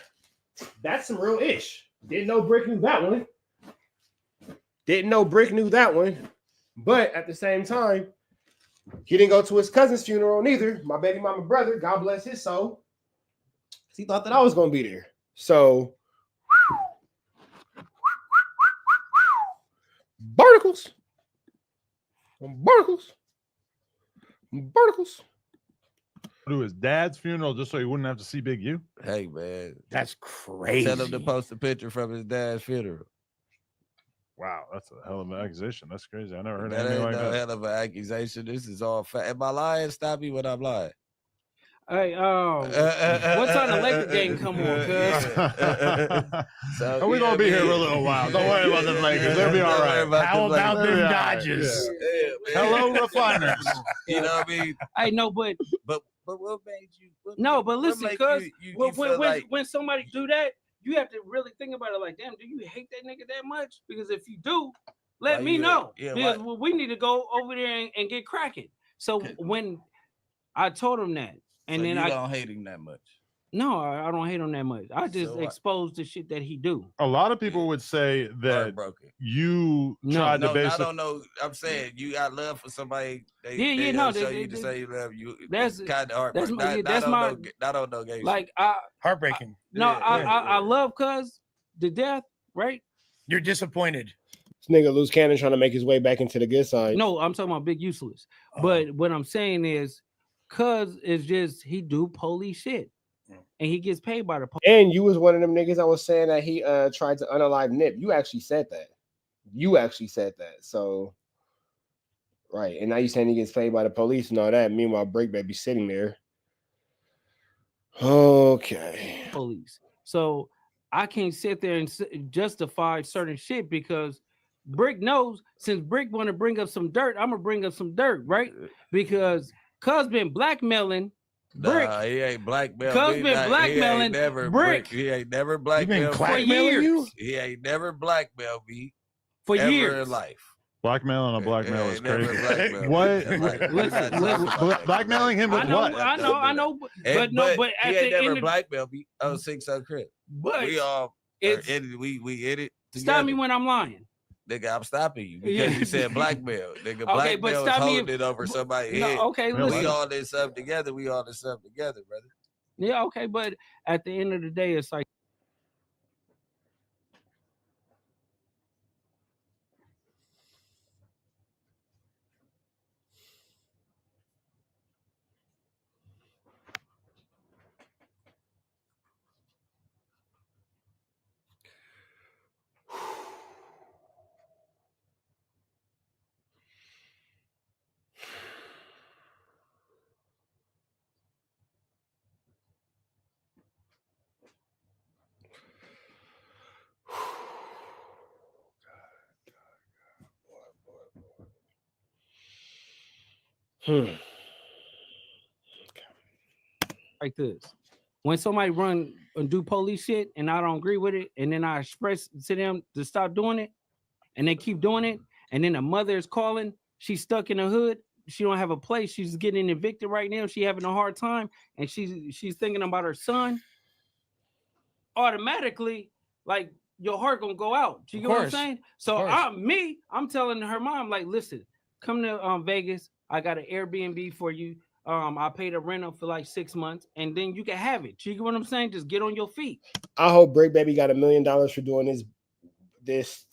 that's some real ish. Didn't know Bricc knew that one. Didn't know Bricc knew that one. But at the same time, he didn't go to his cousin's funeral neither. My baby mama brother, God bless his soul. He thought that I was going to be there. So, barnacles. to his dad's funeral just so he wouldn't have to see Big U. Hey, man. That's crazy. Tell him to post a picture from his dad's funeral. Wow, that's a hell of an accusation. That's crazy. I never heard that anything like no that. Hell of an accusation. This is all fact. Am I lying? Stop me when I'm lying. Hey, what time the Laker game come on, cuz? So we're gonna be here for a little while. Don't worry about the Lakers. They'll be all right. How about them Dodgers? Yeah, hello, refiners. You know what I mean? I know, but what made you? But listen, cuz when when somebody do that, you have to really think about it. Like, damn, do you hate that nigga that much? Because if you do, let me know. Because we need to go over there and get cracking. So when I told him that, and then I don't hate him that much. No, I don't hate him that much. I just exposed the shit that he do. A lot of people would say that you tried to basically. I don't know. I'm saying you got love for somebody. They show you to say you love you. That's kind of heartbreaking. I don't know. Like heartbreaking. I love cuz to death, right? You're disappointed. This nigga Luce Cannon trying to make his way back into the good side. No, I'm talking about Big Useless. But what I'm saying is, cuz is just he do police shit. And he gets paid by the police. And you was one of them niggas that was saying that he tried to unalive Nip. You actually said that. So right. And now you saying he gets paid by the police and all that. Meanwhile, Bricc baby sitting there. Okay. Police. So I can't sit there and justify certain shit because Bricc knows since Bricc want to bring up some dirt, I'm gonna bring up some dirt, right? Because cuz been blackmailing Bricc. Nah, he ain't blackmailing. Cuz been blackmailing Bricc. He ain't never blackmailed for years. He ain't never blackmailed me for ever years in life. Blackmailing a blackmail is crazy. What? Blackmailing him with what? I know. But he ain't never blackmailed me. Oh, 6 crib. But we all we in it. Stop me when I'm lying. Nigga, I'm stopping you because you said blackmail. Nigga, blackmail is holding it over somebody's head. Okay, listen. We all this up together. Brother. Yeah, okay, but at the end of the day, it's like. Like this. When somebody run and do police shit and I don't agree with it, and then I express to them to stop doing it, and they keep doing it, and then the mother is calling, she's stuck in the hood, she don't have a place. She's getting evicted right now. She having a hard time, and she's thinking about her son. Automatically, like your heart gonna go out. You get what I'm saying? So I'm telling her mom, like, listen, come to Vegas. I got an Airbnb for you. I paid a rental for like 6 months, and then you can have it. You get what I'm saying? Just get on your feet. I hope Bricc Baby got $1 million for doing this.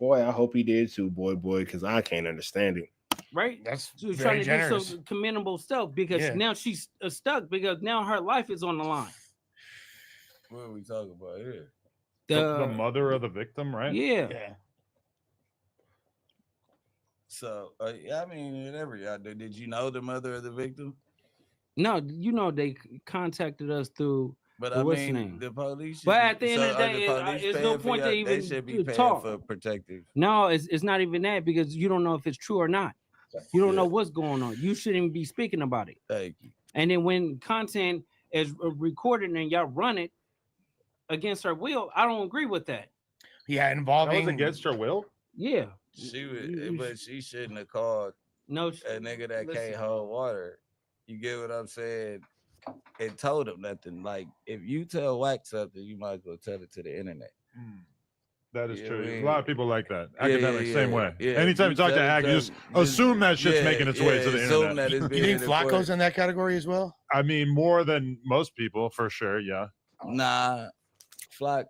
Boy, I hope he did too, boy, because I can't understand it. Right? That's she's very trying to generous. do some commendable stuff because now she's stuck because now her life is on the line. What are we talking about here? The mother of the victim, right? Yeah. So, I mean, whatever y'all do. Did you know the mother of the victim? No, you know they contacted us through. But I mean, the police. But at the end of the day, there's no point to even they should be paying talk for protective. No, it's not even that because you don't know if it's true or not. You don't know what's going on. You shouldn't be speaking about it. Thank you. And then when content is recorded and y'all run it against her will, I don't agree with that. Yeah, involving that was against her will. Yeah, she would, but she shouldn't have called a nigga that can't hold water. You get what I'm saying? And told him nothing. Like if you tell WACK something, you might as well tell it to the internet. That is true. A lot of people like that. Academics, same way. Anytime you talk to Ack, you just assume that shit's making its way to the internet. You think FLAKKO's in that category as well? I mean, more than most people, for sure. Yeah. Nah, Flack,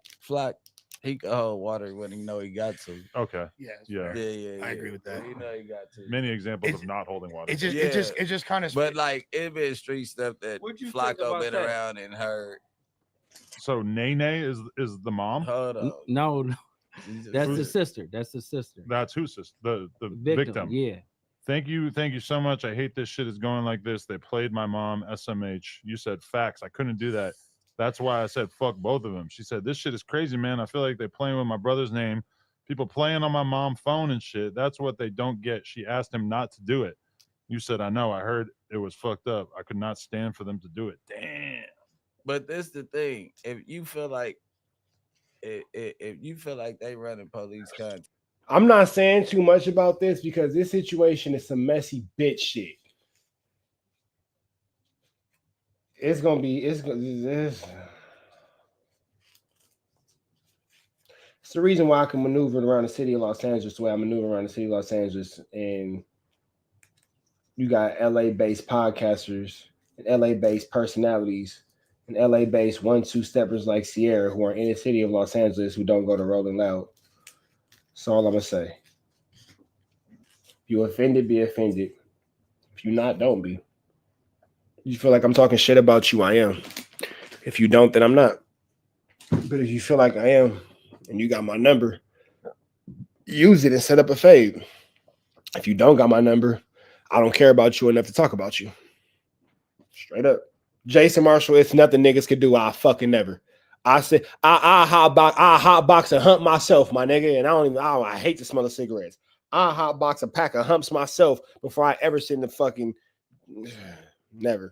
he can hold water when he know he got to. Okay. Yeah. I agree with that. You know he got to. Many examples of not holding water. It just kind of. But like it been street stuff that FLAKKO been around and heard. So Nene is the mom? Hold on. No. That's the sister. That's the sister. That's who's the victim. Yeah. Thank you so much. I hate this shit is going like this. They played my mom, SMH. You said facts. I couldn't do that. That's why I said fuck both of them. She said this shit is crazy, man. I feel like they're playing with my brother's name. People playing on my mom's phone and shit. That's what they don't get. She asked him not to do it. You said I know. I heard it was fucked up. I could not stand for them to do it. Damn. But this the thing. If you feel like they running police contact. I'm not saying too much about this because this situation is some messy bitch shit. It's the reason why I can maneuver around the city of Los Angeles the way I maneuver around the city of Los Angeles. And you got LA-based podcasters and LA-based personalities and LA-based 1-2 steppers like Sierra who are in the city of Los Angeles who don't go to Rolling Loud. That's all I'm gonna say. If you offended, be offended. If you're not, don't be. You feel like I'm talking shit about you, I am. If you don't, then I'm not. But if you feel like I am and you got my number, use it and set up a fade. If you don't got my number, I don't care about you enough to talk about you. Straight up. Jason Marshall, it's nothing niggas could do. I fucking never. I said I hotbox and hump myself, my nigga, and I hate the smell of cigarettes. I hotbox a pack of humps myself before I ever sit in the fucking never.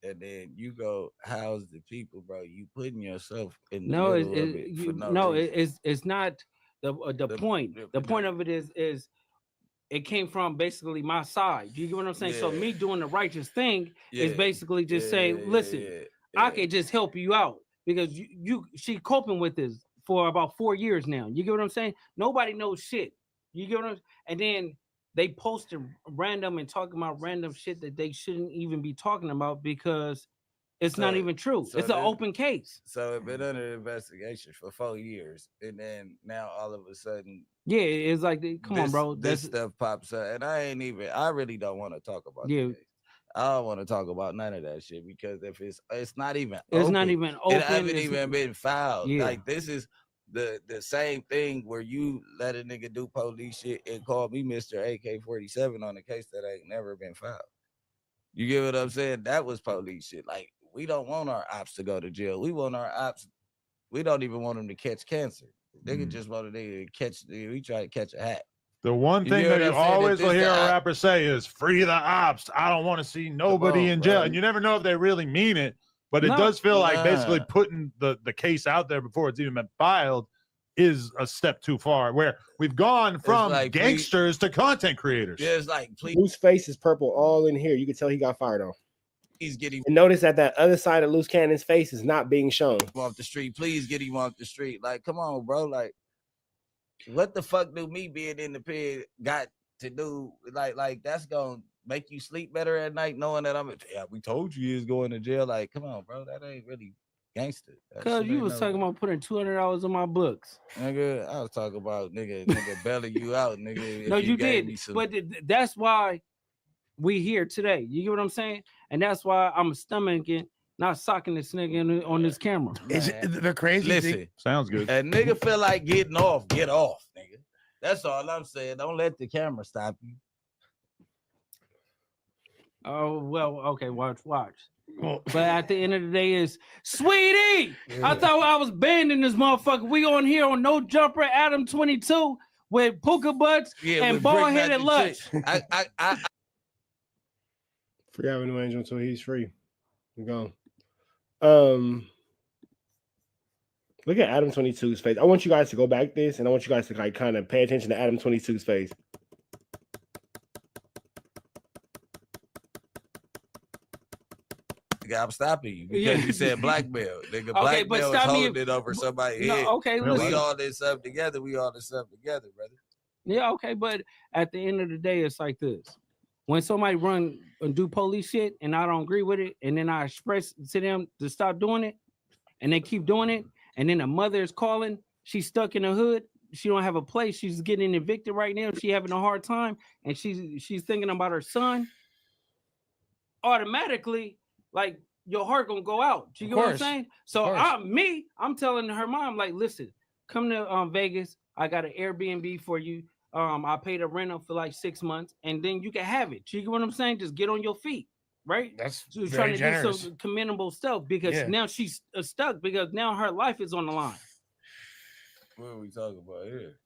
And then you go house the people, bro. You putting yourself in the middle of it. It's not the point. The point of it is it came from basically my side. You get what I'm saying? So me doing the righteous thing is basically just saying, listen, I can just help you out because she coping with this for about 4 years now. You get what I'm saying? Nobody knows shit. You get what I'm saying? And then they posted random and talking about random shit that they shouldn't even be talking about because it's not even true. It's an open case. So it's been under investigation for 4 years, and then now all of a sudden, it's like, come on, bro. This stuff pops up, and I really don't want to talk about it. I don't want to talk about none of that shit because if it's not even open. It haven't even been filed. Like this is the same thing where you let a nigga do police shit and call me Mr. AK-47 on a case that ain't never been filed. You get what I'm saying? That was police shit. Like, we don't want our ops to go to jail. We want our ops. We don't even want them to catch cancer. They can just want to catch. We try to catch a hat. The one thing that you always will hear a rapper say is "free the ops." I don't want to see nobody in jail, and you never know if they really mean it. But it does feel like basically putting the case out there before it's even been filed is a step too far. Where we've gone from like, gangsters to content creators. Yeah, it's like Luce's face is purple all in here. You can tell he got fired on. He's getting. And notice that other side of Luce Cannon's face is not being shown. Off the street, please get him off the street. Like, come on, bro. Like, what the fuck do me being in the pit got to do? Like that's gonna make you sleep better at night, knowing that we told you he was going to jail. Like, come on, bro. That ain't really gangster. Cause you was talking about putting $200 on my books. Nigga, I was talking about nigga belly you out, nigga. No, you did. But that's why we here today. You get what I'm saying? And that's why I'm stomaching, not socking this nigga on this camera. Is it the crazy? Listen, sounds good. A nigga feel like getting off, get off, nigga. That's all I'm saying. Don't let the camera stop you. Oh, well, okay, watch. But at the end of the day is Sweetie. Yeah. I thought I was banning this motherfucker. We on here on No Jumper Adam 22 with puka butts and bald-headed Luce. I Free Avenue Angel until he's free. We're gone. Look at Adam 22's face. I want you guys to go back this, and I want you guys to like kind of pay attention to Adam 22's face. I'm stopping you because you said blackmail. Nigga, okay, blackmail is holding it over somebody's head. Okay, we all this up together. Brother. Yeah, okay, but at the end of the day, it's like this. When somebody run and do police shit and I don't agree with it, and then I express to them to stop doing it, and they keep doing it, and then a mother is calling, she's stuck in the hood, she don't have a place, she's getting evicted right now, she having a hard time, and she's thinking about her son, automatically, like, your heart gonna go out. You get what I'm saying? So I'm telling her mom, like, listen, come to Vegas. I got an Airbnb for you. I paid a rental for like 6 months, and then you can have it. You get what I'm saying? Just get on your feet, right? That's so trying to do some commendable stuff because now she's stuck because now her life is on the line. What are we talking about here?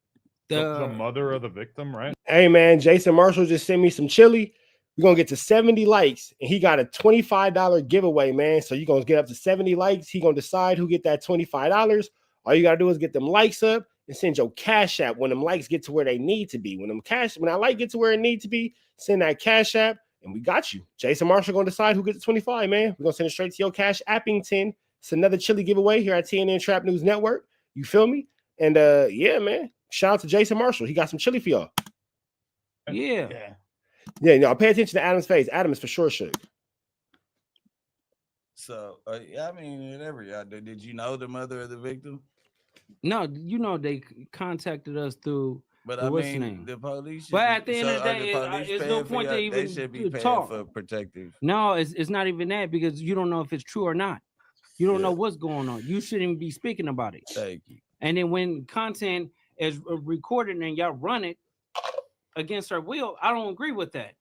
The mother of the victim, right? Hey man, Jason Marshall just sent me some chili. We're gonna get to 70 likes, and he got a $25 giveaway, man. So you're gonna get up to 70 likes. He gonna decide who get that $25. All you gotta do is get them likes up and send your Cash App when them likes get to where they need to be. When that like get to where it need to be, send that Cash App, and we got you. Jason Marshall gonna decide who gets the 25, man. We're gonna send it straight to your Cash Appington. It's another chili giveaway here at TNN Trap News Network. You feel me? And yeah, man. Shout out to Jason Marshall. He got some chili for y'all. Yeah. Yeah, pay attention to Adam's face. Adam is for sure shook. So, I mean, whatever y'all do. Did you know the mother of the victim? No, you know they contacted us through. But I mean, the police. But at the end of the day, it's no point to even should be paying talk for protective. No, it's not even that because you don't know if it's true or not. You don't know what's going on. You shouldn't be speaking about it. Thank you. And then when content is recorded and y'all run it against her will, I don't agree with that.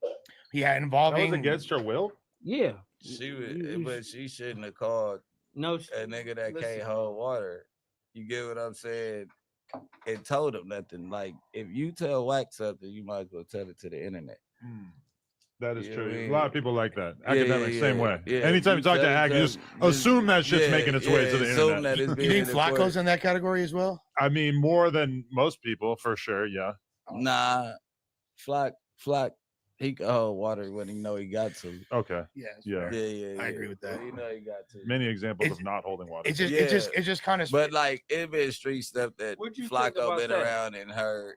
Yeah, involving that was against her will. Yeah, but she shouldn't have called a nigga that can't hold water. You get what I'm saying? And told him nothing. Like if you tell WACK something, you might as well tell it to the internet. That is true. A lot of people like that. Academics, same way. Anytime you talk to Ack, you just assume that shit's making its way to the internet. You think FLAKKO's in that category as well? I mean, more than most people, for sure, yeah. Nah, Flack, he could hold water when he know he got to. Okay. Yeah. I agree with that. You know he got to. Many examples of not holding water. It just kind of. But like it been street stuff that FLAKKO been around and heard.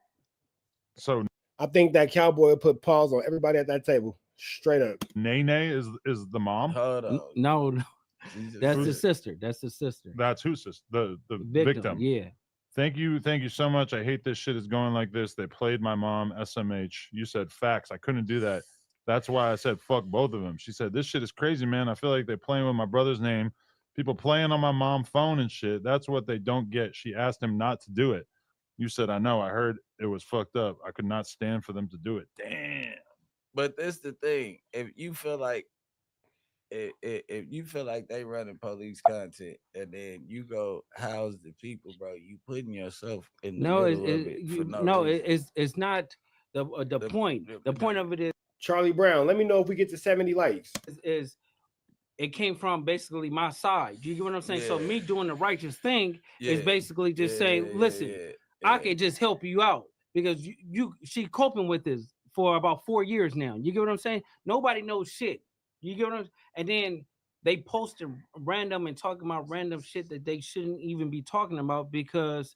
So I think that cowboy will put paws on everybody at that table. Straight up. Nene is the mom. Hold on. No. That's the sister. That's the sister. That's whose sister? The victim. Yeah. Thank you so much. I hate this shit is going like this. They played my mom, SMH. You said facts. I couldn't do that. That's why I said fuck both of them. She said, this shit is crazy, man. I feel like they're playing with my brother's name. People playing on my mom's phone and shit. That's what they don't get. She asked him not to do it. You said, I know. I heard it was fucked up. I could not stand for them to do it. Damn. But that's the thing. If you feel like they running police content and then you go house the people, bro, you putting yourself in the middle of it for no reason. It's not the point. The point of it is Charlie Brown. Let me know if we get to 70 likes. Is it came from basically my side. You get what I'm saying? So me doing the righteous thing is basically just saying, listen, I can just help you out because she coping with this for about 4 years now. You get what I'm saying? Nobody knows shit. You get what I'm saying? And then they posted random and talking about random shit that they shouldn't even be talking about because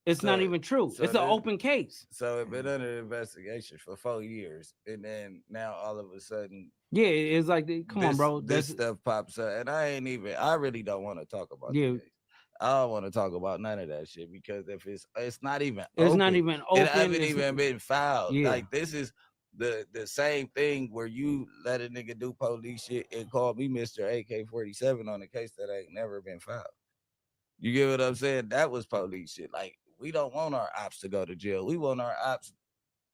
it's not even true. So it's an open case. So it's been under investigation for 4 years, and then now all of a sudden, it's like, come on, bro. This stuff pops up, and I really don't want to talk about the case. I don't want to talk about none of that shit because if it's not even open. It haven't even been filed. Like this is the same thing where you let a nigga do police shit and call me Mr. AK-47 on a case that ain't never been filed. You get what I'm saying? That was police shit. Like, we don't want our ops to go to jail. We want our ops.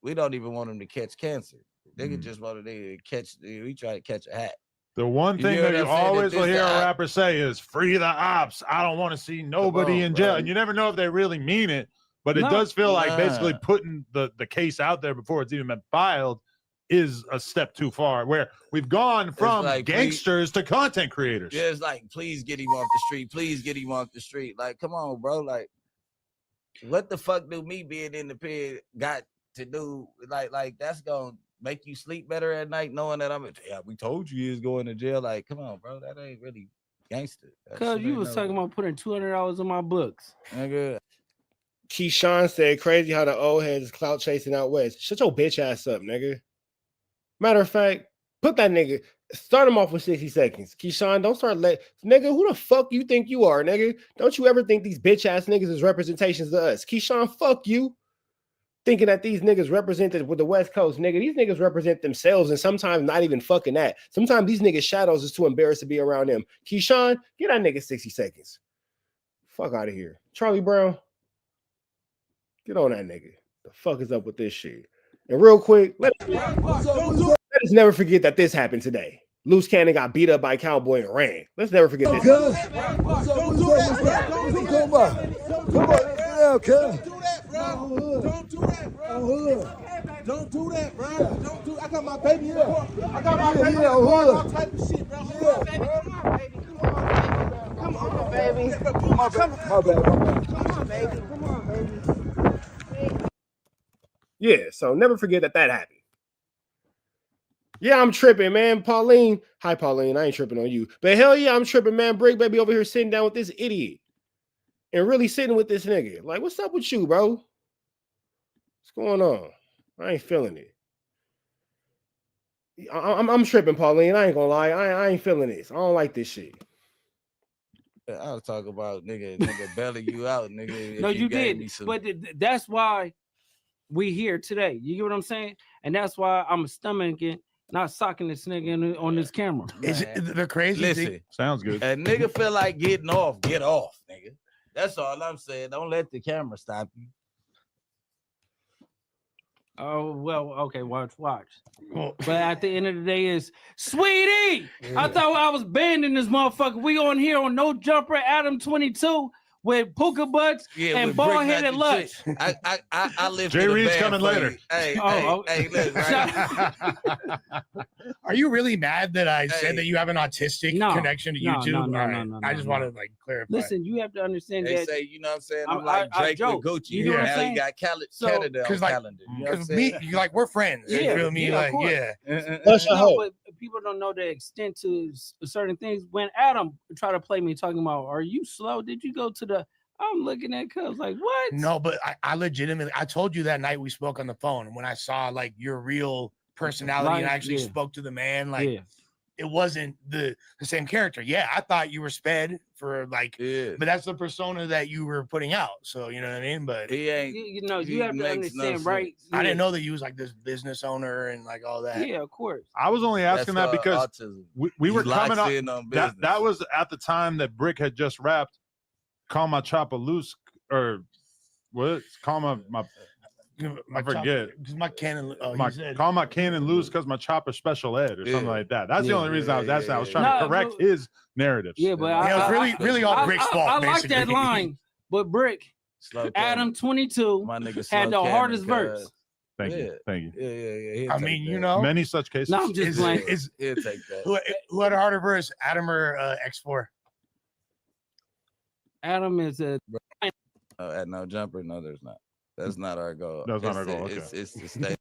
We don't even want them to catch cancer. They could just want to catch. We try to catch a hat. The one thing that you always will hear a rapper say is "free the ops." I don't want to see nobody in jail, and you never know if they really mean it. But it does feel like basically putting the case out there before it's even been filed is a step too far. Where we've gone from like, gangsters to content creators. Yeah, it's like, please get him off the street. Please get him off the street. Like, come on, bro. Like, what the fuck do me being in the pen got to do? Like that's gonna make you sleep better at night knowing that we told you he was going to jail. Like, come on, bro. That ain't really gangster. Cause you was talking about putting $200 in my books. Nigga. Keyshawn said, crazy how the old heads is clout chasing out west. Shut your bitch ass up, nigga. Matter of fact, put that nigga, start him off with 60 seconds. Keyshawn, don't start nigga, who the fuck you think you are, nigga? Don't you ever think these bitch ass niggas is representations of us. Keyshawn, fuck you. Thinking that these niggas represented with the West Coast, nigga. These niggas represent themselves and sometimes not even fucking that. Sometimes these niggas' shadows is too embarrassed to be around them. Keyshawn, get that nigga 60 seconds. Fuck out of here. Charlie Brown, get on that nigga. The fuck is up with this shit? And real quick, let us never forget that this happened today. Luce Cannon got beat up by a cowboy and ran. Let's never forget this. Come on, Don't do that, bro. Don't do that, bro. Don't do. I got my baby here. I got my baby here. All type of shit, bro. Come on, baby. Come on, baby. Come on, baby. Come on, baby. Yeah, so never forget that happened. Yeah, I'm tripping, man. Pauline. Hi, Pauline. I ain't tripping on you. But hell yeah, I'm tripping, man. Bricc baby over here sitting down with this idiot. And really sitting with this nigga. Like, what's up with you, bro? What's going on? I ain't feeling it. I'm tripping, Pauline. I ain't gonna lie. I ain't feeling this. I don't like this shit. I was talking about nigga belly you out, nigga. No, you did. But that's why we here today. You get what I'm saying? And that's why I'm stomaching, not socking this nigga on this camera. Is it the crazy Listen, thing? Sounds good. A nigga feel like getting off, get off, nigga. That's all I'm saying. Don't let the camera stop you. Oh, well, okay, watch. But at the end of the day is, sweetie, I thought I was banning this motherfucker. We on here on No Jumper, Adam 22 with puka butts and bald-headed Luce. I live. Jay Reed's coming later. Hey, look, right? Are you really mad that I said that you have an autistic connection to YouTube? No. I just want to clarify. Listen, you have to understand they that. Say, you know what I'm saying? I'm like Drake with Gucci. You know what I'm saying? He got Canada on calendar. Because we're friends. You feel me? But people don't know the extent to certain things. When Adam tried to play me talking about, are you slow? Did you go to the? I'm looking at Cubs like, what? No, but I legitimately, I told you that night we spoke on the phone when I saw your real personality and I actually spoke to the man. It wasn't the same character. Yeah, I thought you were sped for but that's the persona that you were putting out. So you know what I mean? But he ain't. You have to understand, right? I didn't know that you was this business owner and all that. Yeah, of course. I was only asking that because we were coming up. That was at the time that Bricc had just rapped "Call My Chopper Luce" or what? Call my I forget. Because my cannon. Call my cannon loose because my chopper special ed or something like that. That's the only reason I was asking. I was trying to correct his narratives. Yeah, but it was really all Brick's fault. I like that line, but Bricc, Adam 22 had the hardest verse. Thank you. Thank you. Yeah. I mean, you know, many such cases. No, I'm just playing. He'll take that. Who had a harder verse, Adam or X4? Adam is a. At no jumper, no, there's not. That's not our goal. That's not our goal. Okay. It's the state.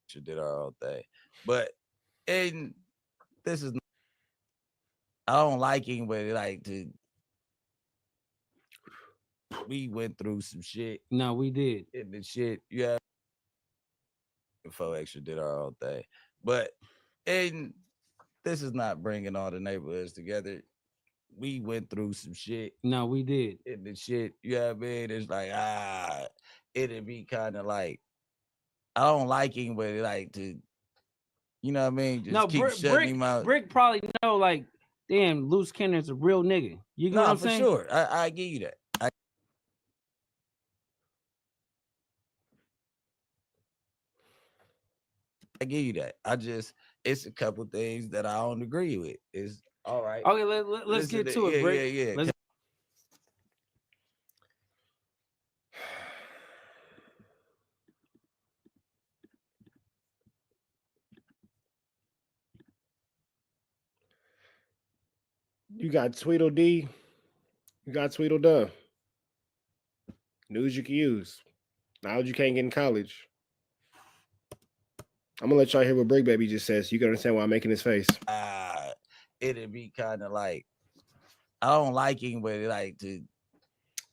She did our own thing, but and this is. I don't like anybody like to. We went through some shit. No, we did. And the shit, yeah. Before extra did our own thing, but and this is not bringing all the neighborhoods together. We went through some shit. No, we did. And the shit, you know what I mean? It's like, it'd be kind of like, I don't like anybody like to, you know what I mean? Just keep shutting him out. Bricc probably know, like, damn, Luce Kenner's a real nigga. You know what I'm saying? Sure. I give you that. I give you that. It's a couple things that I don't agree with. It's all right. Okay, let's get to it, Bricc. Yeah. You got Tweedledee. You got Tweedledum. News you can use. Knowledge you can't get in college. I'm gonna let y'all hear what Bricc Baby just says. So you can understand why I'm making his face. It'd be kind of like, I don't like anybody like to,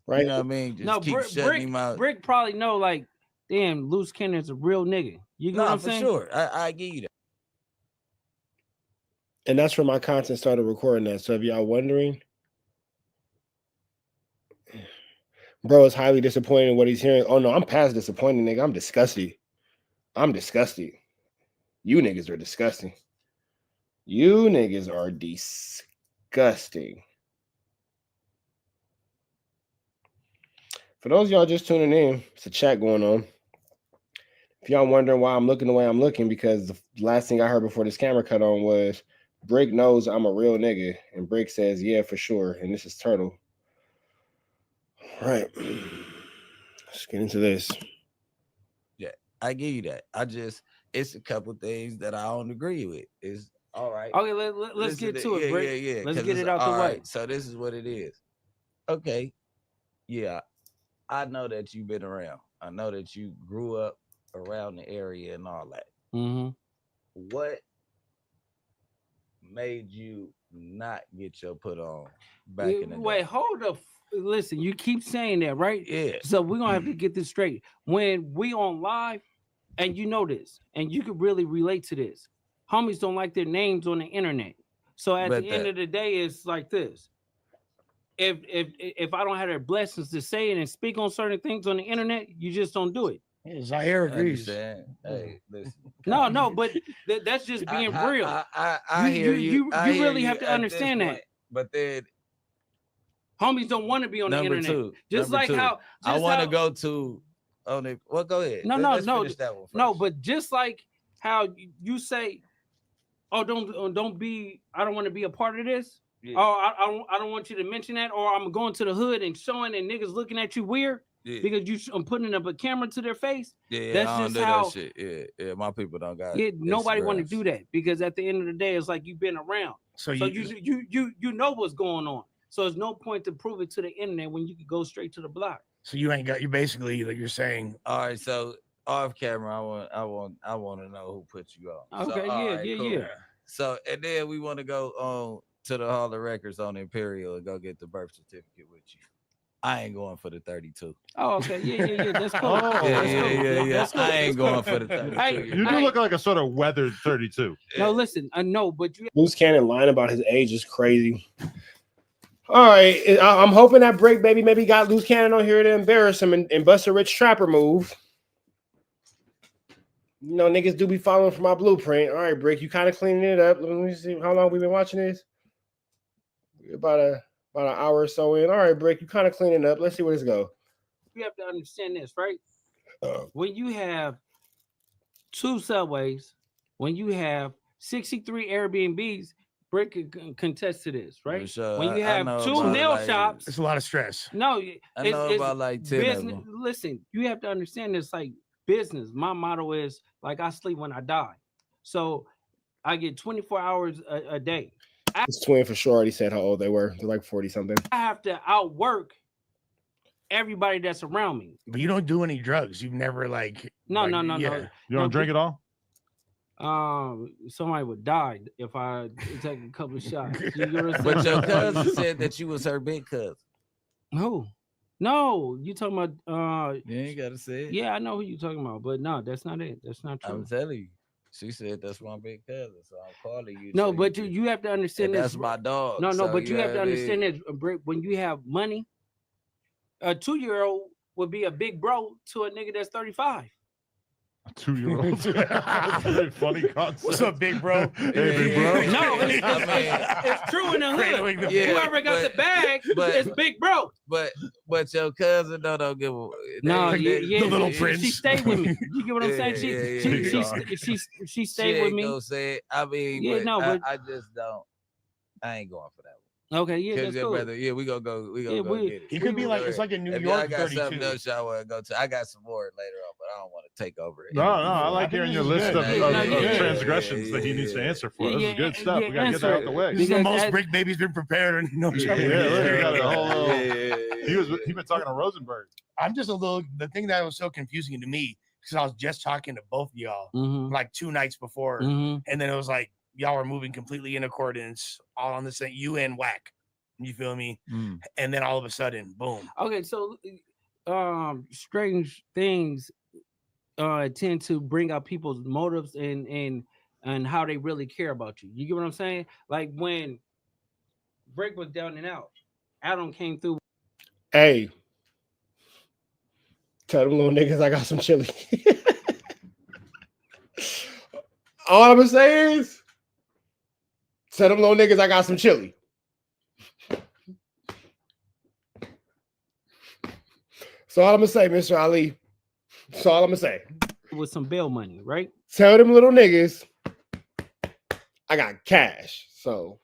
right? You know what I mean? Just keep shutting him out. Bricc probably know, like, damn, Luce Kenner's a real nigga. You know what I'm saying? Sure. I give you that. And that's where my content started recording that. So if y'all wondering, bro is highly disappointed in what he's hearing. Oh no, I'm past disappointed, nigga. I'm disgusted. You niggas are disgusting. You niggas are disgusting. For those of y'all just tuning in, it's a chat going on. If y'all wondering why I'm looking the way I'm looking, because the last thing I heard before this camera cut on was Bricc knows I'm a real nigga. And Bricc says, yeah, for sure. And this is Turtle. All right. Let's get into this. Yeah, I give you that. It's a couple things that I don't agree with. It's all right. Okay, let's get to it, Bricc. Yeah. Let's get it out the way. Right, so this is what it is. Okay. Yeah. I know that you've been around. I know that you grew up around the area and all that. Mm-hmm. What made you not get your put on back in the day? Wait, hold up. Listen, you keep saying that, right? Yeah. So we're gonna have to get this straight. When we on live, and you know this, and you could really relate to this, homies don't like their names on the internet. So at the end of the day, it's like this. If I don't have their blessings to say it and speak on certain things on the internet, you just don't do it. Yeah, Zaire agrees. Hey, listen. No, but that's just being real. I hear you. You really have to understand that. But then homies don't want to be on the internet. Just like how I want to go to on it. Well, go ahead. Let's finish that one first. No, but just like how you say, oh, don't be. I don't want to be a part of this. Yeah. Oh, I don't want you to mention that. Or I'm going to the hood and showing and niggas looking at you weird because I'm putting up a camera to their face. Yeah, that's just how. That shit. Yeah. My people don't got. Yeah, nobody want to do that because at the end of the day, it's like you've been around. So you know what's going on. So there's no point to prove it to the internet when you could go straight to the block. So you basically like you're saying. All right, so off camera, I want to know who put you on. Okay, so, yeah. So and then we want to go on to the Hall of Records on Imperial and go get the birth certificate with you. I ain't going for the 32. Oh, okay, yeah. That's cool. Yeah. I ain't going for the 32. Hey, you do look like a sort of weathered 32. No, listen, I know, but you. Luce Cannon lying about his age is crazy. All right, I'm hoping that Bricc Baby maybe got Luce Cannon on here to embarrass him and bust a Rich Trapper move. You know, niggas do be following for my blueprint. All right, Bricc, you kind of cleaning it up. Let me see how long we've been watching this. About an hour or so in. All right, Bricc, you kind of cleaning up. Let's see where this go. You have to understand this, right? When you have 2 subways, when you have 63 Airbnbs, Bricc can contest to this, right? Sure. When you have 2 nail shops, it's a lot of stress. No, I know about like 10 business. Listen, you have to understand this. Like business, my motto is like I sleep when I die. So I get 24 hours a day. His twin for sure already said how old they were. They're like 40 something. I have to outwork everybody that's around me. But you don't do any drugs. You've never like no. You don't drink at all? Somebody would die if I take a couple of shots. But your cousin said that you was her big cousin. Who? No, you talking about you ain't gotta say it. Yeah, I know who you talking about, but no, that's not it. That's not true. I'm telling you. She said that's my big cousin, so I'm calling you. No, but you have to understand this. That's my dog. No, but you have to understand this. When you have money, a 2-year-old would be a big bro to a nigga that's 35. A 2-year-old. That's a very funny concept. What's up, big bro? Hey, big bro. No, it's true in the hood. Yeah, whoever got the bag is big bro. But your cousin don't give a the little prince. She stayed with me. You get what I'm saying? She stayed with me. Go say it. I mean, yeah, no, but I just don't. I ain't going for that one. Okay, yeah, that's cool. Brother, yeah, we gonna go get it. He could be like, it's like a New York 32. I got something else I want to go to. I got some more later on, but I don't want to take over it. No, I like hearing your list of transgressions that he needs to answer for. This is good stuff. We gotta get that out the way. This is the most Bricc baby's been prepared. He been talking to Rosenberg. I'm just the thing that was so confusing to me, because I was just talking to both of y'all like 2 nights before, and then it was like y'all were moving completely in accordance, all on the same, you and WACK. You feel me? And then all of a sudden, boom. Okay, so strange things tend to bring out people's motives and how they really care about you. You get what I'm saying? Like when Bricc was down and out, Adam came through. Hey, tell them little niggas I got some chili. All I'm gonna say is, tell them little niggas I got some chili. So all I'm gonna say, Mr. Ali. So all I'm gonna say. With some bail money, right? Tell them little niggas I got cash. So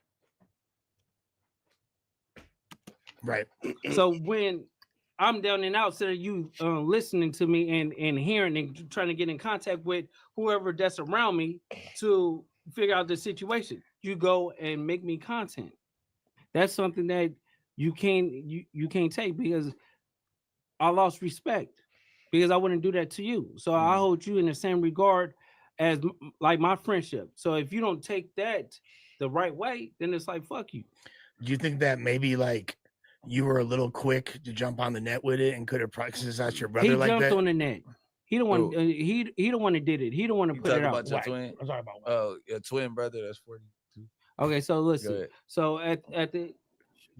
right. So when I'm down and out, instead of you listening to me and hearing and trying to get in contact with whoever that's around me to figure out the situation, you go and make me content. That's something that you can't take, because I lost respect, because I wouldn't do that to you. So I hold you in the same regard as like my friendship. So if you don't take that the right way, then it's like, fuck you. Do you think that maybe like you were a little quick to jump on the net with it and could have practiced that's your brother like that? He jumped on the net. He don't want. He don't want to did it. He don't want to put it out. About your twin? I'm talking about. Oh, your twin brother. That's 42. Okay, so listen. So at the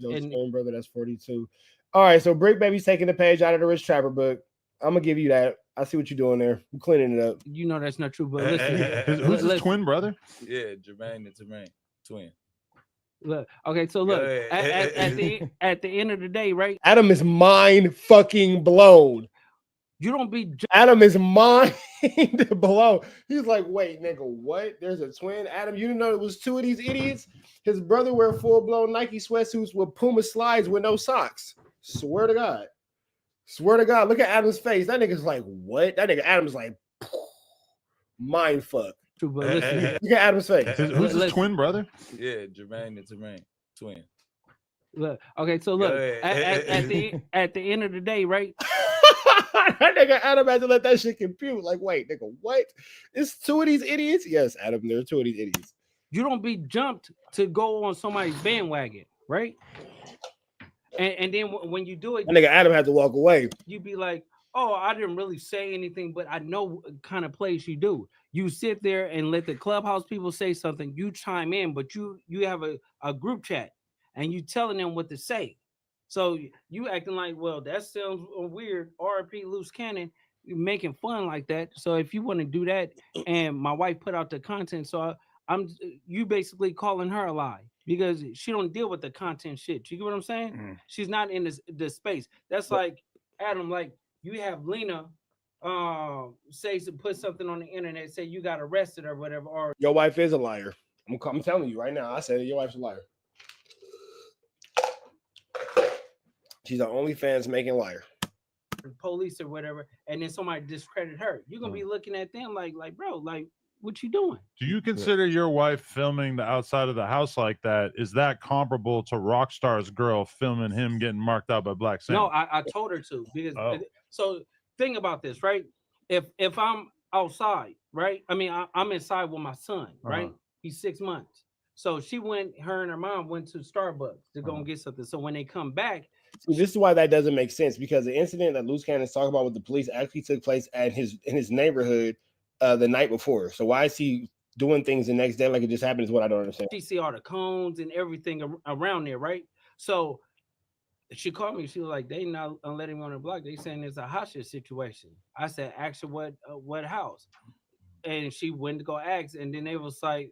twin brother, that's 42. All right, so Bricc baby's taking the page out of the Rich Trapper book. I'm gonna give you that. I see what you're doing there. I'm cleaning it up. You know that's not true, but listen. Who's his twin brother? Yeah, Jermaine and Jermaine, twin. Look, okay, so look, at the end of the day, right? Adam is mind fucking blown. You don't be. Adam is mind blown. He's like, wait, nigga, what? There's a twin. Adam, you didn't know it was 2 of these idiots? His brother wear full blown Nike sweatsuits with Puma slides with no socks. Swear to God. Swear to God. Look at Adam's face. That nigga's like, what? That nigga Adam's like, mind fuck. Look at Adam's face. Who's his twin brother? Yeah, Jermaine and Jermaine, twin. Look, okay, so look, at the end of the day, right? That nigga Adam had to let that shit compute. Like, wait, nigga, what? It's 2 of these idiots? Yes, Adam, there are 2 of these idiots. You don't be jumped to go on somebody's bandwagon, right? And then when you do it, that nigga Adam had to walk away. You be like, oh, I didn't really say anything, but I know what kind of plays you do. You sit there and let the clubhouse people say something, you chime in, but you have a group chat and you telling them what to say. So you acting like, well, that sounds weird. RP Luce Cannon, making fun like that. So if you want to do that, and my wife put out the content, so you basically calling her a lie, because she don't deal with the content shit. You get what I'm saying? She's not in this space. That's like Adam, like you have Lena put something on the internet, say you got arrested or whatever, or your wife is a liar. I'm telling you right now. I said it, your wife's a liar. She's the OnlyFans making liar. police or whatever, and then somebody discredit her. You're gonna be looking at them like bro, like what you doing? Do you consider your wife filming the outside of the house like that? Is that comparable to Rockstar's girl filming him getting marked out by Black Sam? No, I told her to because so think about this, right? If I'm outside, right? I mean, I'm inside with my son, right? He's 6 months. So her and her mom went to Starbucks to go and get something. So when they come back, this is why that doesn't make sense, because the incident that Luce Cannon is talking about with the police actually took place in his neighborhood the night before. So why is he doing things the next day like it just happened is what I don't understand. She see all the cones and everything around there, right? So she called me. She was like, "They not letting me on the block. They saying it's a hostage situation." I said, "Ask her what house," and she went to go ask, and then they was like,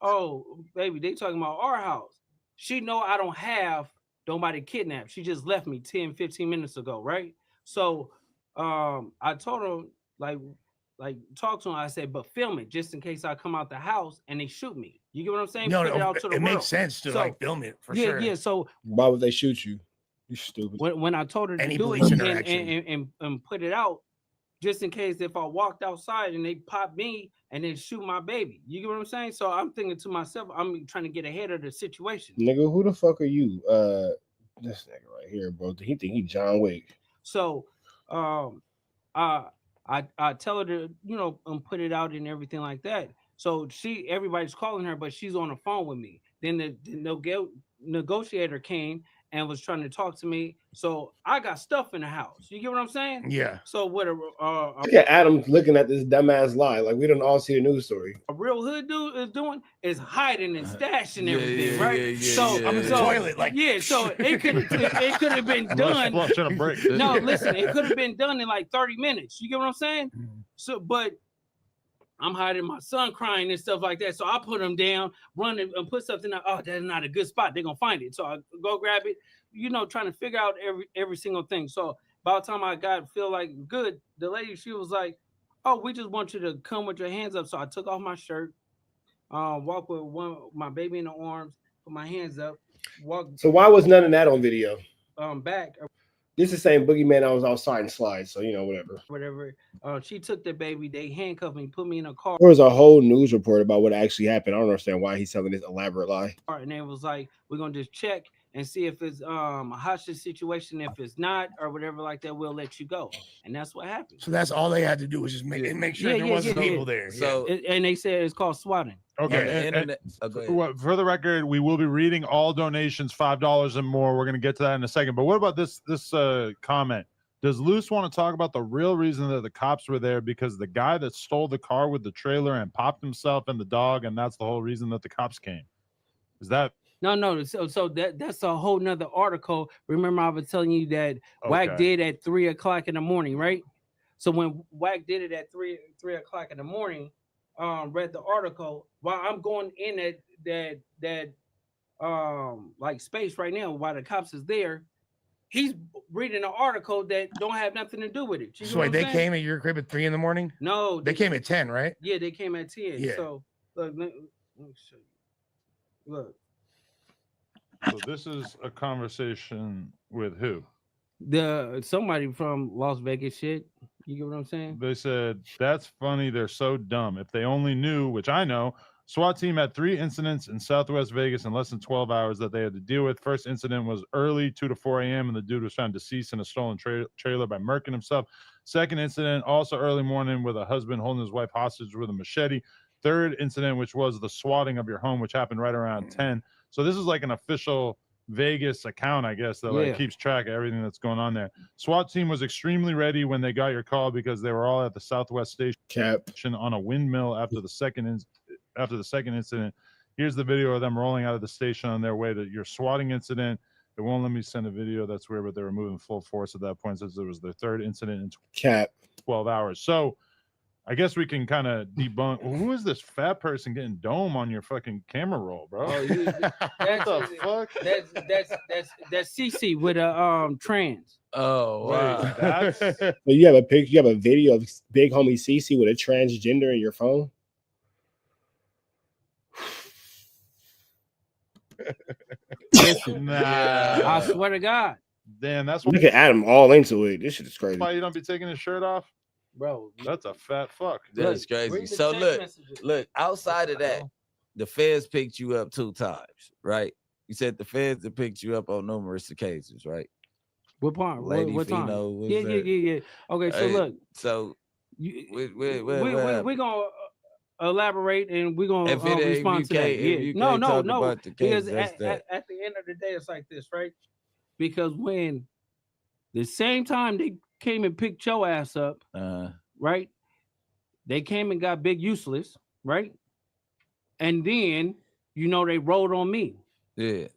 "Oh, baby, they talking about our house." She know I don't have nobody kidnapped. She just left me 10-15 minutes ago, right? So I told her like talk to him. I said, but film it just in case I come out the house and they shoot me. You get what I'm saying? No, Put it out to the it world. makes sense to like film it for sure. Yeah. So why would they shoot you? You stupid. When I told her to Any do police it interaction and put it out, just in case if I walked outside and they pop me and then shoot my baby. You get what I'm saying? So I'm thinking to myself, I'm trying to get ahead of the situation. Nigga, who the fuck are you? This nigga right here, bro. He think he John Wick. So I tell her to, put it out and everything like that. So everybody's calling her, but she's on the phone with me. Then the negotiator came and was trying to talk to me. So I got stuff in the house. You get what I'm saying? Yeah. So what look at Adam looking at this dumbass lie. Like we don't all see the news story. A real hood dude is doing is hiding and stashing everything, right? I'm in the toilet, like so it could have been done. No, listen, it could have been done in like 30 minutes. You get what I'm saying? So, but I'm hiding my son crying and stuff like that. So I put him down, run and put something out. Oh, that's not a good spot. They're gonna find it. So I go grab it, trying to figure out every single thing. So by the time I feel like good, the lady, she was like, "Oh, we just want you to come with your hands up." So I took off my shirt, walk with my baby in the arms, put my hands up, walk. So why was none of that on video? Back. This is the same boogeyman I was outside and slide, so whatever. She took the baby, they handcuffed me, put me in a car. There was a whole news report about what actually happened. I don't understand why he's telling this elaborate lie. And it was like, we're gonna just check and see if it's a hostage situation. If it's not or whatever like that, we'll let you go. And that's what happened. So that's all they had to do was just make sure there wasn't people there. So and they said it's called swatting. Okay. For the record, we will be reading all donations, $5 and more. We're going to get to that in a second. But what about this comment? Does Luce want to talk about the real reason that the cops were there? Because the guy that stole the car with the trailer and popped himself and the dog, and that's the whole reason that the cops came. Is that? No. So that's a whole nother article. Remember, I was telling you that WACK did at 3 o'clock in the morning, right? So when WACK did it at 3 o'clock in the morning, read the article while I'm going in that like space right now while the cops is there. He's reading an article that don't have nothing to do with it. So wait, they came at your crib at 3 a.m? No, they came at 10, right? Yeah, they came at 10. Yeah. So look, let me show you. Look. So this is a conversation with who? Somebody from Las Vegas shit. You get what I'm saying? They said, that's funny. They're so dumb. If they only knew, which I know, SWAT team had 3 incidents in Southwest Vegas in less than 12 hours that they had to deal with. First incident was early, 2 to 4 a.m., and the dude was found deceased in a stolen trailer by murking himself. Second incident, also early morning, with a husband holding his wife hostage with a machete. Third incident, which was the swatting of your home, which happened right around 10. So this is like an official Vegas account, I guess, that like keeps track of everything that's going on there. SWAT team was extremely ready when they got your call because they were all at the Southwest Station on a windmill after the second incident. Here's the video of them rolling out of the station on their way to your swatting incident. It won't let me send a video. That's weird, but they were moving full force at that point since it was their third incident in 12 hours. So I guess we can kind of debunk. Who is this fat person getting dome on your fucking camera roll, bro? What the fuck? That's CC with a trans. Oh wow. So you have a picture, you have a video of big homie CC with a transgender in your phone. Nah. I swear to God. Damn, that's why. Look at Adam all into it. This shit is crazy. That's why you don't be taking his shirt off, bro. That's a fat fuck. That's crazy. So look. Outside of that, the feds picked you up 2 times, right? You said the feds have picked you up on numerous occasions, right? What part? Lady what time? Fino, Yeah. Okay, so look. So we're gonna elaborate and we're gonna respond to that. Yeah. No. Because at the end of the day, it's like this, right? Because when the same time they came and picked your ass up, right? They came and got Big Useless, right? And then they rolled on me. Yeah.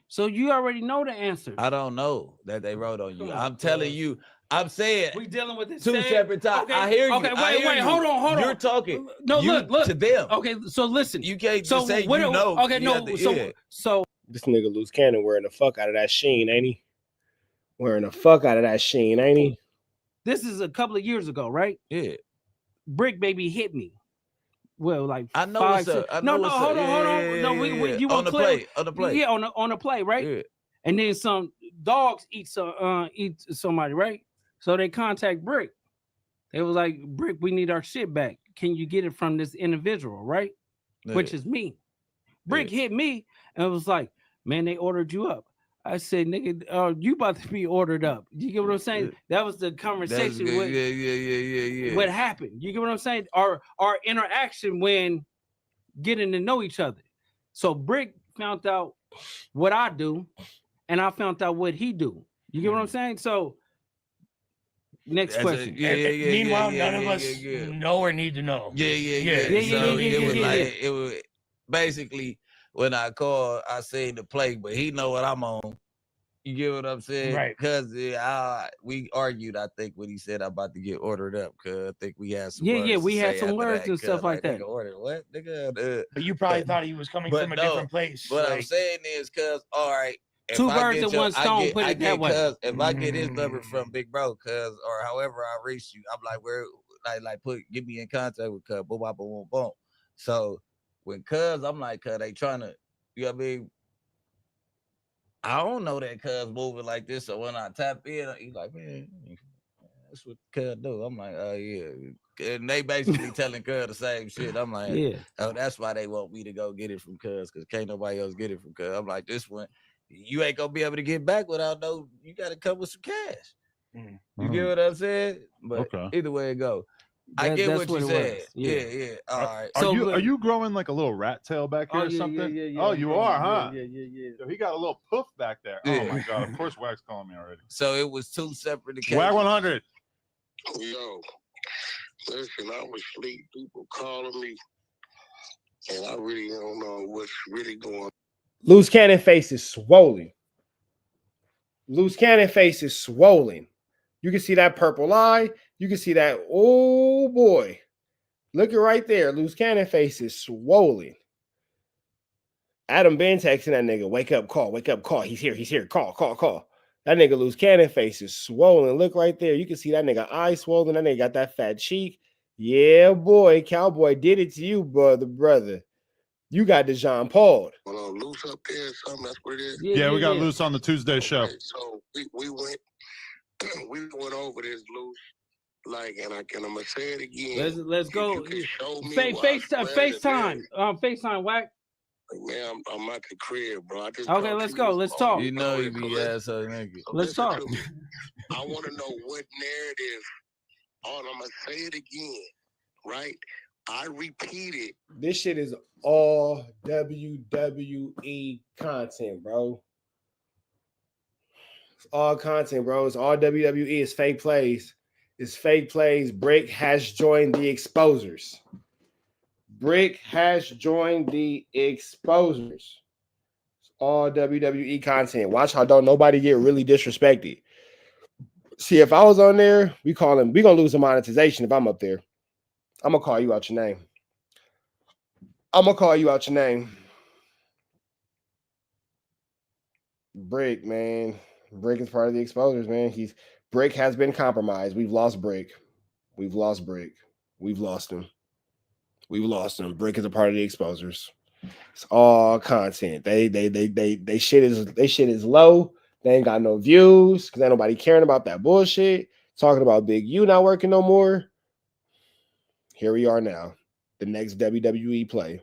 So you already know the answer. I don't know that they wrote on you. I'm telling you. I'm saying we dealing with this 2 separate times. Okay, I hear you. Okay, wait. Hold on. You're talking. No, look to them. Okay, so listen. You can't just say you know. Okay, no. So this nigga Luce Cannon wearing the fuck out of that sheen, ain't he? Wearing the fuck out of that sheen, ain't he? This is a couple of years ago, right? Yeah. Bricc baby hit me. Well, like I know 5, what's up. 6. No, hold on. No, you want to play on the play? Yeah, on the play, right? Yeah. And then some dogs eat somebody, right? So they contact Bricc. They was like, Bricc, we need our shit back. Can you get it from this individual, right? Yeah. Which is me. Bricc hit me and was like, man, they ordered you up. I said, nigga, you about to be ordered up. You get what I'm saying? That was the conversation. Yeah. What happened? You get what I'm saying? Our interaction when getting to know each other. So Bricc found out what I do, and I found out what he do. You get what I'm saying? So next question. Meanwhile, none of us know or need to know. Yeah. It was basically. When I called, I seen the play, but he know what I'm on. You get what I'm saying? Right. Because we argued, I think, when he said I'm about to get ordered up, because I think we had some words. Yeah, we had some words and stuff like that. Nigga ordered what? Nigga, but you probably thought he was coming from a different place. What I'm saying is, because, all right. 2 birds in 1 stone, put it that way. If I get his number from Big Bro, or however I reach you, I'm like, get me in contact with cuz, boom, boom, boom, boom. So, when cuz, I'm like, cuz, they trying to, you know what I mean? I don't know that cuz moving like this. So when I tap in, he's like, man, that's what cuz do. I'm like, oh, yeah. And they basically telling cuz the same shit. I'm like, yeah. Oh, that's why they want me to go get it from cuz, because can't nobody else get it from cuz. I'm like, this one, you ain't going to be able to get back without you got to come with some cash. You get what I'm saying? But either way it go. I get what you said. Yeah. All right. Are you growing like a little rat tail back here or something? Yeah. Oh, you are, huh? Yeah. So he got a little poof back there. Yeah. Oh my god! Of course, WACK's calling me already. So it was 2 separate occasions. WACK 100. Yo, listen, I was asleep. People calling me, and I really don't know what's really going on. Luce Cannon face is swollen. Luce Cannon face is swollen. You can see that purple eye. You can see that. Oh boy, look at right there. Luce Cannon face is swollen. Adam been texting that nigga. Wake up, call. He's here. Call. That nigga Luce Cannon face is swollen. Look right there. You can see that nigga eye swollen. That nigga got that fat cheek. Yeah, boy, Cowboy did it to you, brother. You got the Jean Paul. Well, Luce up there or something. That's what it is. Yeah, we got Luce on the Tuesday show. So we went. We went over this, Luce. Like, and I'm gonna say it again. Let's go. FaceTime. FaceTime, WACK. Man, I'm at the crib, bro. Okay, let's go. Let's talk. You know you be asshole nigga. Let's talk. I want to know what narrative. I'm gonna say it again, right? I repeat it. This shit is all WWE content, bro. It's all content, bro. It's all WWE. It's fake plays. Bricc has joined the exposers. It's all WWE content. Watch how don't nobody get really disrespected. See, if I was on there, we gonna lose the monetization if I'm up there. I'm gonna call you out your name. Bricc, man. Bricc is part of the exposers, man. Bricc has been compromised. We've lost Bricc. We've lost him. Bricc is a part of the exposers. It's all content. They shit is low. They ain't got no views because ain't nobody caring about that bullshit. Talking about Big U not working no more. Here we are now. The next WWE play.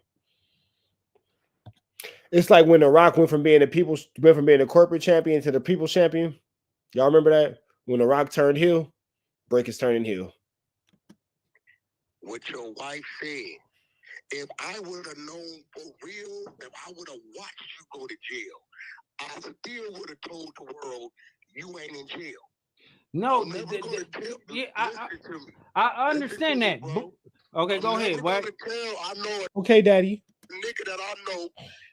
It's like when The Rock went from being a corporate champion to the people champion. Y'all remember that? When The Rock turned heel, Bricc is turning heel. What your wife said. If I would have known for real, if I would have watched you go to jail, I still would have told the world you ain't in jail. No, I understand that. Okay, go ahead. What? I know okay, Daddy. Nigga that I know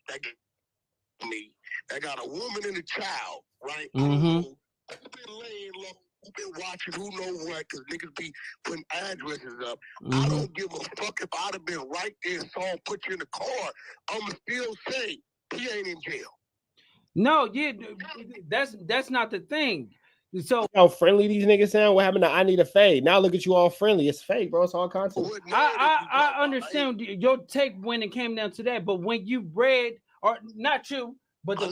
that got a woman and a child, right? Mm-hmm. Been laying low. Who been watching? Who know what? Because niggas be putting addresses up. Mm-hmm. I don't give a fuck if I'd have been right there, saw him put you in the car. I'ma still say he ain't in jail. No, yeah, that's not the thing. So how friendly these niggas sound. What happened to I need a fade? Now look at you all friendly. It's fake, bro. It's all content. I understand your take when it came down to that, but when you read, or not you, but the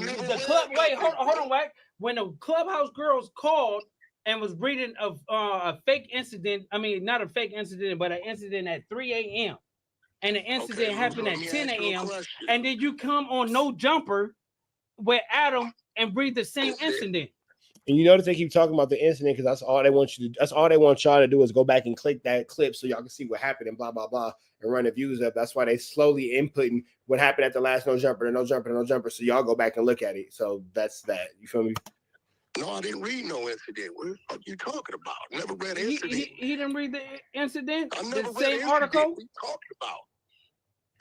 club. Wait, hold on, Wack. When the Clubhouse girls called and was reading of a fake incident. I mean, not a fake incident, but an incident at 3 a.m. and the incident happened at 10 a.m. And then you come on No Jumper with Adam and read the same incident. And you notice they keep talking about the incident because that's all they want you to. That's all they want y'all to do is go back and click that clip so y'all can see what happened and blah blah blah and run the views up. That's why they slowly inputting what happened at the last No Jumper and No Jumper and No Jumper. So y'all go back and look at it. So that's that. You feel me? No, I didn't read no incident. What the fuck you talking about? Never read an incident. He didn't read the incident? I never the same article? We talking about.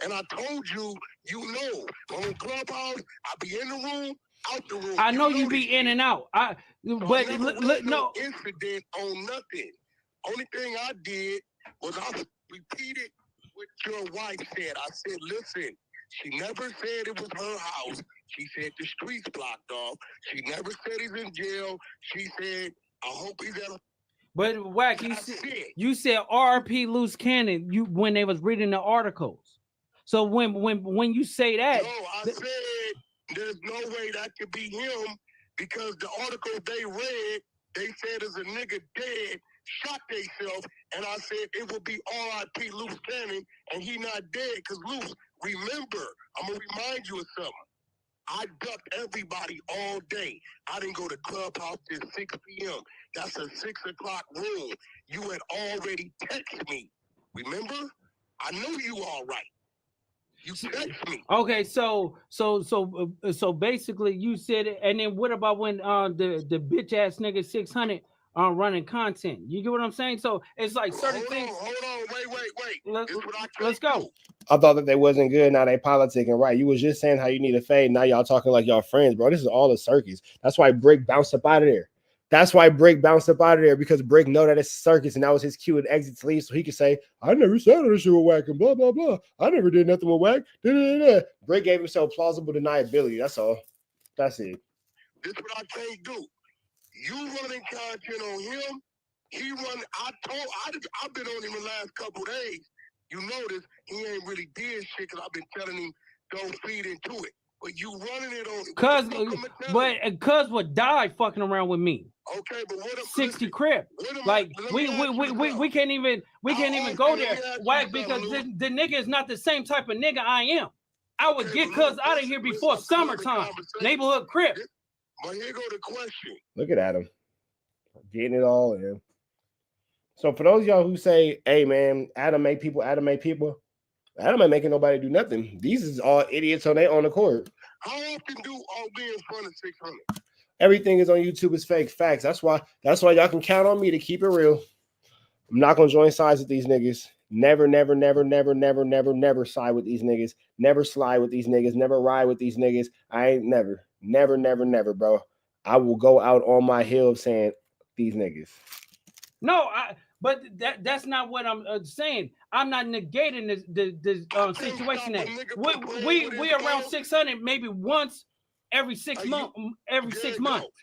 And I told you, you know, on Clubhouse, I be in the room, out the room. I know you be in and out. But no incident on nothing. Only thing I did was I repeated what your wife said. I said, listen, she never said it was her house. She said the streets blocked off. She never said he's in jail. She said, I hope he's at a... But Wack, you said RP Luce Cannon when they was reading the articles. So when you say that, no, I said there's no way that could be him because the article they read, they said there's a nigga dead, shot themselves, and I said it would be RIP Luce Cannon, and he not dead because Luce, remember, I'm gonna remind you of something. I ducked everybody all day. I didn't go to Clubhouse till 6 p.m. That's a 6 o'clock room. You had already texted me. Remember? I knew you all right. You text me. Okay, so basically you said it, and then what about when the bitch ass nigga 600 running content? You get what I'm saying? So it's like certain things. Hold on, wait. Let's go. I thought that they wasn't good. Now they politicking, right? You was just saying how you need a fade. Now y'all talking like y'all friends, bro. This is all a circus. That's why Bricc bounced up out of there. Because Bricc know that it's a circus, and that was his cue and exit to leave, so he could say, "I never said this shit with WACK and blah blah blah. I never did nothing with WACK." Bricc gave himself plausible deniability. That's all. That's it. This is what I can't do. You running content on him. He run. I've been on him the last couple of days. You notice he ain't really did shit because I've been telling him don't feed into it. But you running it on Cuz would die fucking around with me. Okay, but what 60 crib. Like we can't even go there. Why? Because the nigga is not the same type of nigga I am. I would get cuz out of here before summertime. Neighborhood crib. But here go the question. Look at Adam. Getting it all in. So for those of y'all who say, hey man, Adam ain't Adam ain't making nobody do nothing. These is all idiots on their own accord. How often do all be in front of 600? Everything is on YouTube is fake facts. That's why y'all can count on me to keep it real. I'm not gonna join sides with these niggas. Never side with these niggas. Never slide with these niggas. Never ride with these niggas. I ain't never, bro. I will go out on my hill saying these niggas. No, but that's not what I'm saying. I'm not negating this situation. That we around 600 maybe once every 6 months.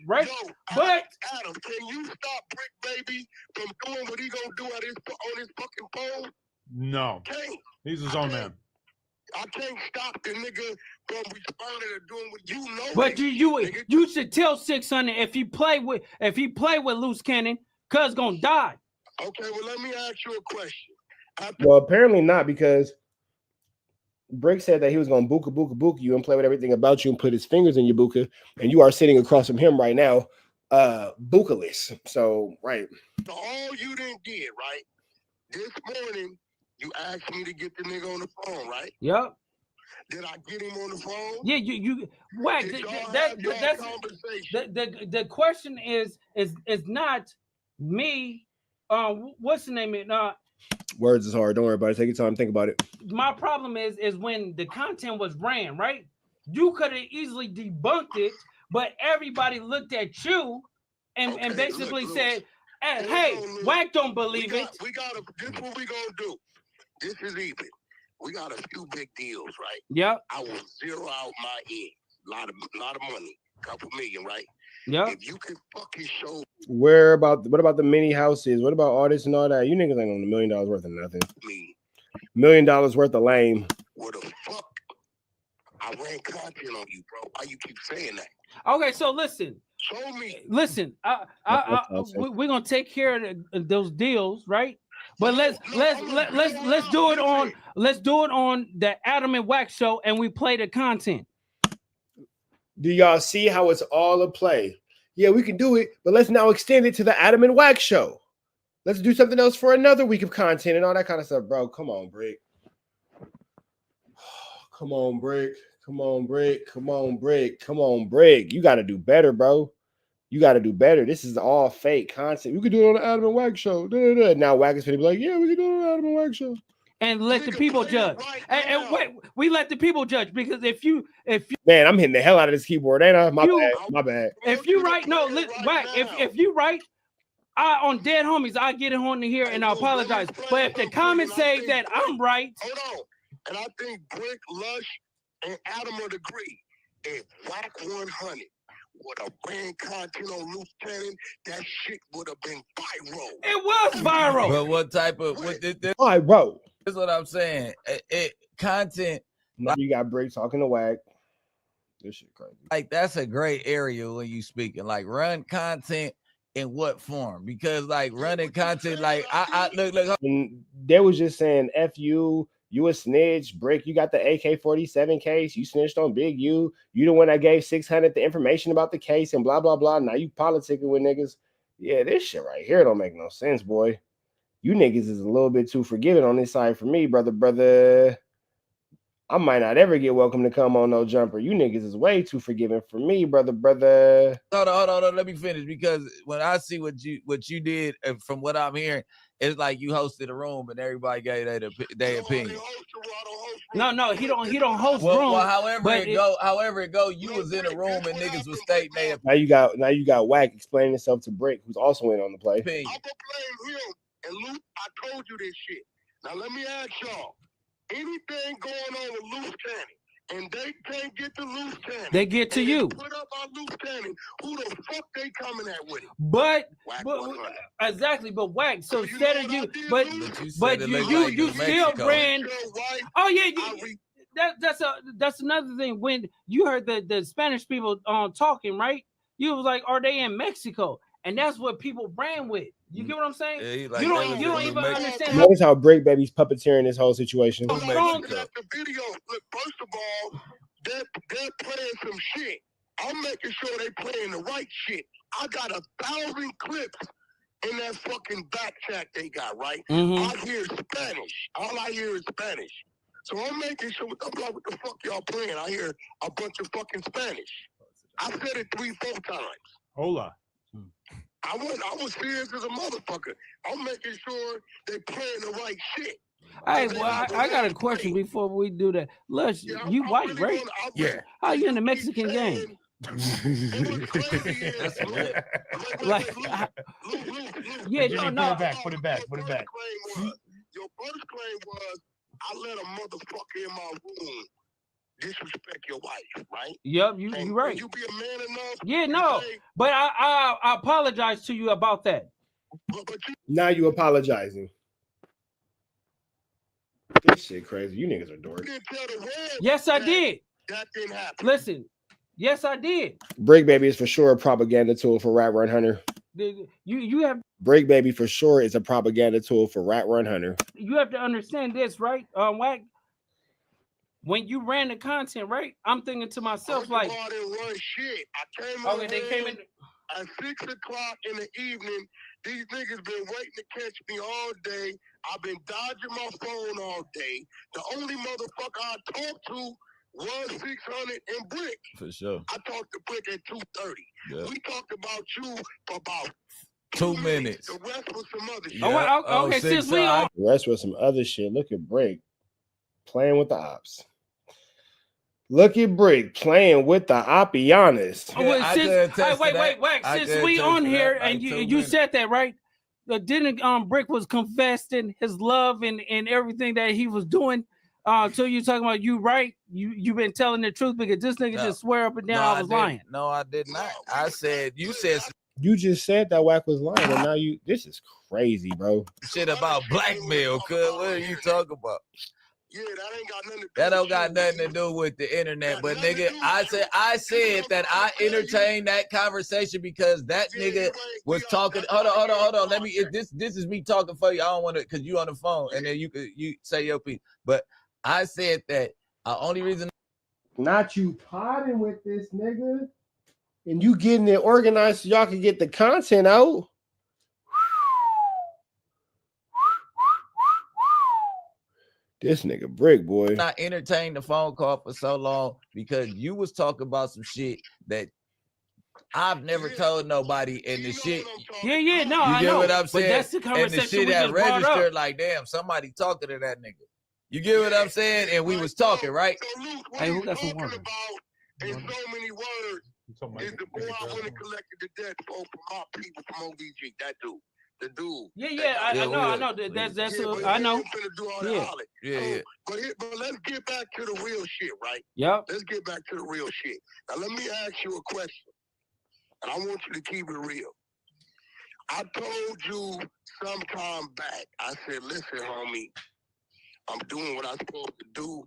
Right? But Adam, can you stop Bricc baby from doing what he gonna do on his fucking phone? No, he's his own man. I can't stop the nigga from responding or doing what you know. But you should tell 600 if he play with Luce Cannon, cuz gonna die. Okay, well let me ask you a question. Well, apparently not, because Bricc said that he was gonna buka you and play with everything about you and put his fingers in your buka, and you are sitting across from him right now, buka-less. So right. So all you didn't get, right? This morning you asked me to get the nigga on the phone, right? Yep. Did I get him on the phone? Yeah, you WACK. The question is not me. What's the name? Words is hard. Don't worry about it. Take your time. Think about it. My problem is when the content was ran, right? You could have easily debunked it, but everybody looked at you and basically said, "Hey, WACK don't believe it." This is what we gonna do. This is even. We got a few big deals, right? Yep. I will zero out my end. Lot of money. Couple million, right? Yeah. If you can fucking show. What about the mini houses? What about all this and all that? You niggas ain't on $1 million worth of nothing. Me. $1 million worth of lame. What the fuck? I ran content on you, bro. Why you keep saying that? Okay, so listen. Show me. Listen, we're gonna take care of those deals, right? But let's do it on the Adam and WACK show, and we play the content. Do y'all see how it's all a play? Yeah, we can do it, but let's now extend it to the Adam and WACK show. Let's do something else for another week of content and all that kind of stuff, bro. Come on, Bricc. Come on, Bricc. Come on, Bricc. Come on, Bricc. Come on, Bricc. You got to do better, bro. You got to do better. This is all fake content. We could do it on the Adam and WACK show. Now WACK is going to be like, yeah, we can do it on the Adam and WACK show. And let the people judge. And wait, we let the people judge, because if you man, I'm hitting the hell out of this keyboard, ain't I? My bad. If you write WACK, if you write on Dead Homies, I get it on here and I apologize. But if the comments say that I'm right, hold on. And I think Bricc, Lush, and Adam would agree. If WACK 100 would have ran content on Luce Cannon, that shit would have been viral. It was viral. But what type of viral? That's what I'm saying. Content. Now you got Bricc talking to WACK. This shit crazy. Like, that's a great area when you speaking. Like, run content in what form? Because like running content, like I look. And they was just saying, "F you, you a snitch, Bricc. You got the AK-47 case. You snitched on Big U. You the one that gave 600 the information about the case and blah blah blah. Now you politicking with niggas. Yeah, this shit right here don't make no sense, boy. You niggas is a little bit too forgiving on this side for me, brother. I might not ever get welcome to come on no jumper. You niggas is way too forgiving for me, brother. Hold on. Let me finish, because when I see what you did, from what I'm hearing, it's like you hosted a room and everybody gave their opinion. No, he don't host room. Well, however it go, you was in a room and niggas was stating their opinion. Now you got WACK explaining himself to Bricc, who's also in on the play. I'm gonna blame him. And Luce, I told you this shit. Now let me ask y'all. Anything going on with Luce Cannon, and they can't get to Luce Cannon, they get to you. Put up on Luce Cannon. Who the fuck they coming at with it? But exactly. But WACK. So instead of you, but you still ran. Oh yeah. That's another thing. When you heard the Spanish people talking, right? You was like, are they in Mexico? And that's what people ran with. You get what I'm saying? Yeah, you don't even understand. Notice how Bricc Baby's puppeteering this whole situation. Look, first of all, they're playing some shit. I'm making sure they playing the right shit. I got 1,000 clips in that fucking back chat they got, right? I hear Spanish. All I hear is Spanish. So I'm making sure, I'm like, what the fuck y'all playing? I hear a bunch of fucking Spanish. I said it 3-4 times. Hola. I was serious as a motherfucker. I'm making sure they playing the right shit. Hey, well, I got a question before we do that. Lush, you white, really, right? Yeah. How you in the Mexican game? Yeah, no. Put it back. Your first claim was, I let a motherfucker in my room disrespect your wife, right? Yep, you right. You be a man enough? Yeah, no. But I apologize to you about that. Now you apologizing. This shit crazy. You niggas are dorks. Yes, I did. That didn't happen. Listen, yes, I did. Bricc Baby is for sure a propaganda tool for Rat Run Hunter. You have Bricc Baby for sure is a propaganda tool for Rat Run Hunter. You have to understand this, right? WACK. When you ran the content, right? I'm thinking to myself, like, I didn't run shit. I came okay, they came in at 6 o'clock in the evening. These niggas been waiting to catch me all day. I've been dodging my phone all day. The only motherfucker I talked to was 600 and Bricc. For sure. I talked to Bricc at 2:30. Yeah. We talked about you for about 2 minutes. The rest was some other shit. Okay, since we on the rest was some other shit. Look at Bricc playing with the ops. Look at Bricc playing with the Appianas. Wait. Since we on here and you said that, right? Didn't Bricc was confessing his love and everything that he was doing. So you talking about you, right? You been telling the truth because this nigga just swear up and down I was lying. No, I did not. I said you said you just said that WACK was lying, and now this is crazy, bro. Shit about blackmail, cuz what are you talking about? Yeah, that ain't got nothing to do. That don't got nothing to do with the internet, but nigga, I said that I entertained that conversation because that nigga was talking. Hold on. Let me. This is me talking for you. I don't want to, because you on the phone, and then you say your piece. But I said that the only reason. Not you potting with this nigga, and you getting it organized so y'all can get the content out. This nigga Bricc, boy. I entertained the phone call for so long because you was talking about some shit that I've never told nobody, and the shit. Yeah, no, I know. You get what I'm saying? But that's the conversation and the shit that registered, like, damn, somebody talking to that nigga. You get what I'm saying? And we was talking, right? So Luce, what you talking about in so many words is the boy I went and collected the debt for my people from OVG. That dude. The dude. Yeah, I know. That's I know. Yeah. But let's get back to the real shit, right? Yep. Let's get back to the real shit. Now let me ask you a question, and I want you to keep it real. I told you sometime back. I said, "Listen, homie, I'm doing what I'm supposed to do,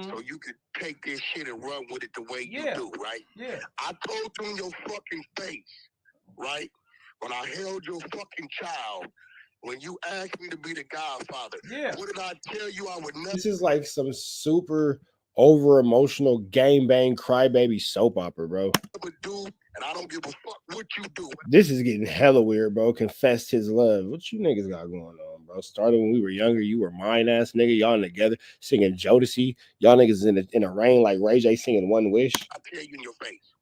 so you can take this shit and run with it the way you do, right?" Yeah. I told you in your fucking face, right? When I held your fucking child, when you asked me to be the godfather, what did I tell you I would never? This is like some super over emotional gangbang crybaby soap opera, bro. Do, and I don't give a fuck what you do. This is getting hella weird, bro. Confessed his love. What you niggas got going on, bro? Started when we were younger. You were mine ass nigga. Y'all together singing Jodeci. Y'all niggas in a rain like Ray J singing One Wish. I tell you in your face.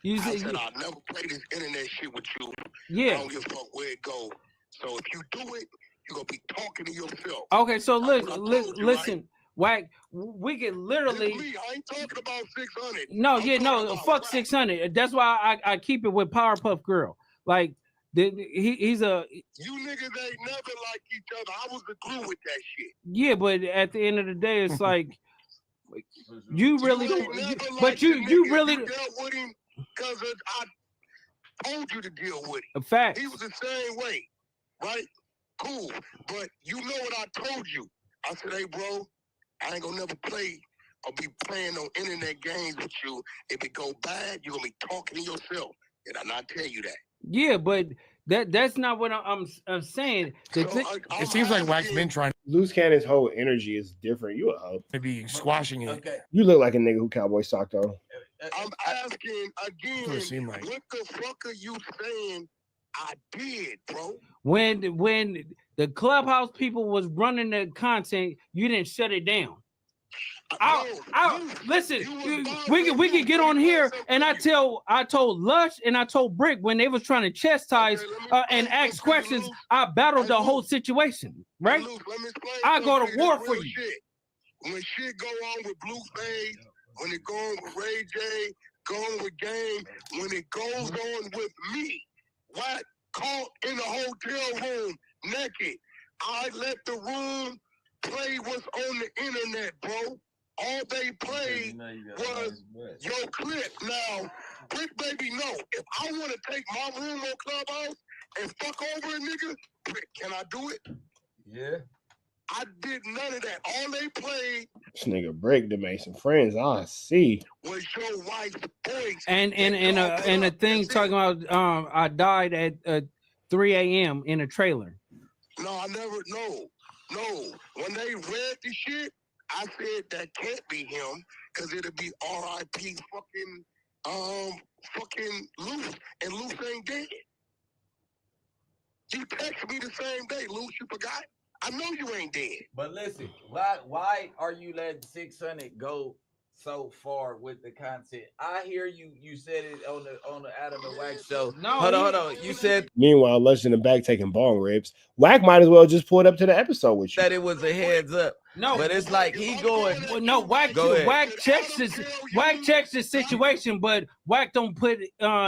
I said I'll never play this internet shit with you. Yeah. I don't give a fuck where it goes. So if you do it, you're gonna be talking to yourself. Okay, so listen, WACK, we can literally. I ain't talking about 600. No, fuck 600. That's why I keep it with Powerpuff Girl. Like he's a. You niggas ain't never like each other. I was the glue with that shit. Yeah, but at the end of the day, it's like you really don't. But you really. You dealt with him because I told you to deal with him. A fact. He was the same way, right? Cool. But you know what I told you. I said, hey, bro, I ain't gonna never play or be playing no internet games with you. If it go bad, you're gonna be talking to yourself. Did I not tell you that? Yeah, but that's not what I'm saying. It seems like WACK's been trying. Luce Cannon's whole energy is different. You a hoe. Maybe squashing it. Okay. You look like a nigga who cowboy socked on. I'm asking again, what the fuck are you saying I did, bro? When the Clubhouse people was running the content, you didn't shut it down. Listen, we can get on here and I told Lush and I told Bricc when they was trying to chastise and ask questions, I battled the whole situation, right? I go to war for you. When shit go on with Blueface, when it go on with Ray J, go on with Game, when it goes on with me, WACK caught in the hotel room naked. I let the room play what's on the internet, bro. All they played was your clip. Now, Bricc Baby, no. If I want to take my room on Clubhouse and fuck over a nigga, Bricc, can I do it? Yeah. I did none of that. All they played. This nigga Bricc to make some friends. I see. Was your wife's voice. And a thing talking about I died at 3 a.m. in a trailer. No, I never. No. When they read the shit, I said that can't be him because it'll be R.I.P. fucking Luce, and Luce ain't dead. You text me the same day, Luce. You forgot? I know you ain't dead. But listen, why are you letting 600 go so far with the content? I hear you. You said it on the Adam and WACK show. No, hold on. You said. Meanwhile, Lush in the back taking bong rips. WACK might as well just pull it up to the episode with you. That it was a heads up. No, but it's like he going. Well, no, WACK checks the situation, but WACK don't put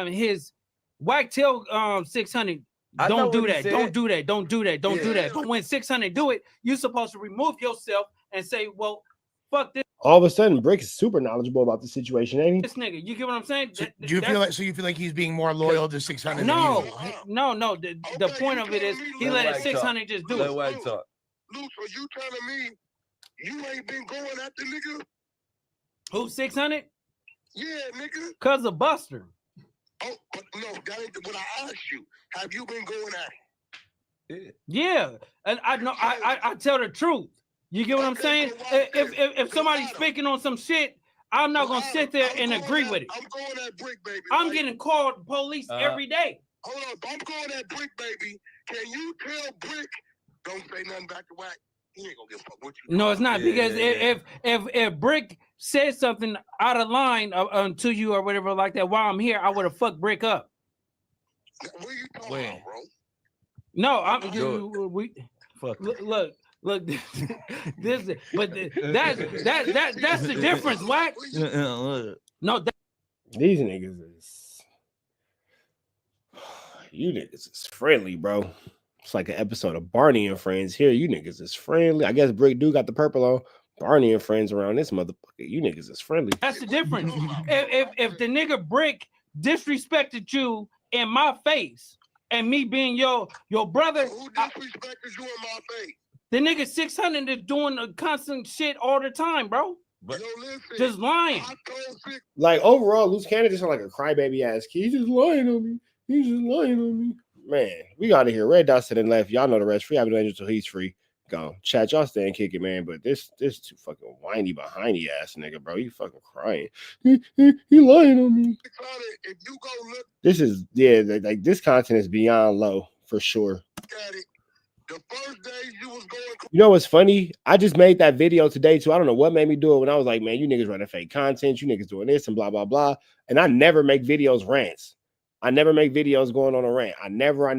his WACK tell 600. Don't do that. Don't do that. Don't do that. Don't do that. But when 600 do it, you're supposed to remove yourself and say, well, fuck this. All of a sudden, Bricc is super knowledgeable about the situation, ain't he? This nigga, you get what I'm saying? So do you feel like he's being more loyal to 600? No. The point of it is he let 600 just do it. Luce, are you telling me you ain't been going at the nigga? Who, 600? Yeah, nigga. Cause of Buster. Oh, but no, that ain't what I asked you. Have you been going at it? Yeah, and I know I tell the truth. You get what I'm saying? If somebody's speaking on some shit, I'm not gonna sit there and agree with it. I'm going at Bricc, baby. I'm getting called police every day. Hold on, I'm going at Bricc, baby. Can you tell Bricc? Don't say nothing back to WACK. He ain't gonna give a fuck what you. No, it's not because if Bricc said something out of line to you or whatever like that while I'm here, I would have fucked Bricc up. What are you talking about, bro? No, look. This, but that's the difference, WACK. No, these niggas is you niggas is friendly, bro. It's like an episode of Barney and Friends. Here, you niggas is friendly. I guess Bricc do got the purple on. Barney and Friends around this motherfucker. You niggas is friendly. That's the difference. If the nigga Bricc disrespected you in my face and me being your brother, who disrespected you in my face? The nigga 600 is doing the constant shit all the time, bro. But listen, just lying. Like overall, Luce Cannon just sound like a crybaby ass kid. He's just lying on me. He's just lying on me. Man, we got to hear Red Dot to the left. Y'all know the rest. Free Avenue Angel till he's free. Go. Chat, y'all stay and kick it, man. But this too fucking whiny behindy ass nigga, bro. You fucking crying. He lying on me. If you go look, this is like this content is beyond low for sure. At it. The first day you was going. You know what's funny? I just made that video today too. I don't know what made me do it when I was like, man, you niggas running fake content. You niggas doing this and blah, blah, blah. And I never make videos rants. I never make videos going on a rant. I never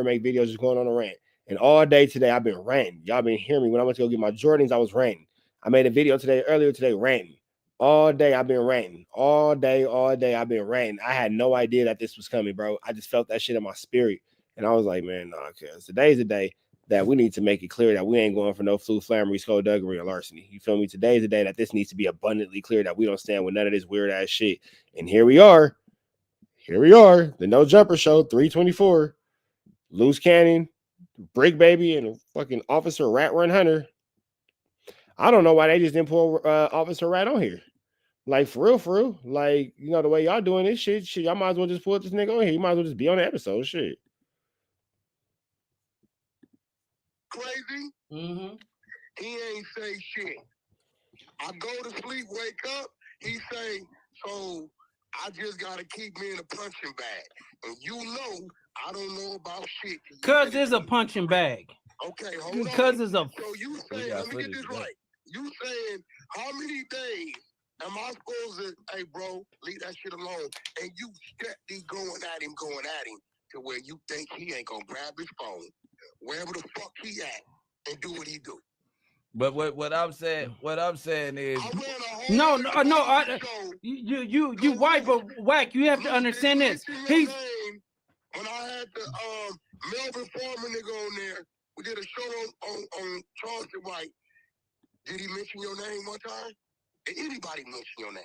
make videos just going on a rant. And all day today, I've been ranting. Y'all been hearing me. When I went to go get my Jordans, I was ranting. I made a video earlier today, ranting. All day, I've been ranting. All day, I've been ranting. I had no idea that this was coming, bro. I just felt that shit in my spirit. And I was like, man, nah, cuz today's the day that we need to make it clear that we ain't going for no flu, flammery, skullduggery, or larceny. You feel me? Today's the day that this needs to be abundantly clear that we don't stand with none of this weird ass shit. And here we are. The No Jumper Show, 324. Luce Cannon, Bricc Baby, and a fucking Officer Rat Run Hunter. I don't know why they just didn't pull Officer Rat on here. Like, for real. Like, you know, the way y'all doing this shit, y'all might as well just pull this nigga on here. You might as well just be on the episode, shit. Crazy. Mm-hmm. He ain't say shit. I go to sleep, wake up. He say, so I just gotta keep me in a punching bag. And you know, I don't know about shit. Cause there's a punching bag. Okay, hold on. Cause there's a. So you saying, let me get this right. You saying how many days am I supposed to? Hey, bro, leave that shit alone. And you steadily going at him to where you think he ain't gonna grab his phone, wherever the fuck he at, and do what he do. But what I'm saying is no. You white, but WACK. You have to understand this. He's when I had the Melvin Farmer nigga on there. We did a show on Charleston White. Did he mention your name one time? Did anybody mention your name?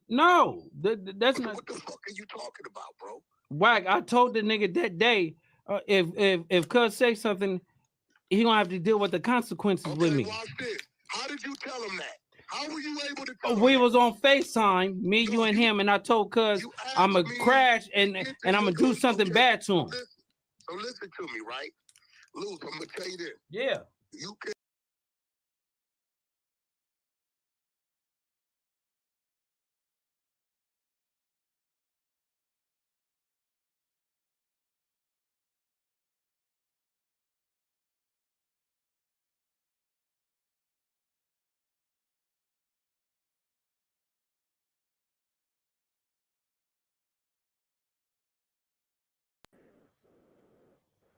No, that's not. What the fuck are you talking about, bro? WACK. I told the nigga that day, if Cuz say something, he gonna have to deal with the consequences with me. Watch this. How did you tell him that? How were you able to tell him We that? was on FaceTime, me, you, and him, and I told cuz I'm gonna crash and I'm gonna do something bad to him. So listen to me, right? Luce, I'm gonna tell you this. Yeah. You can.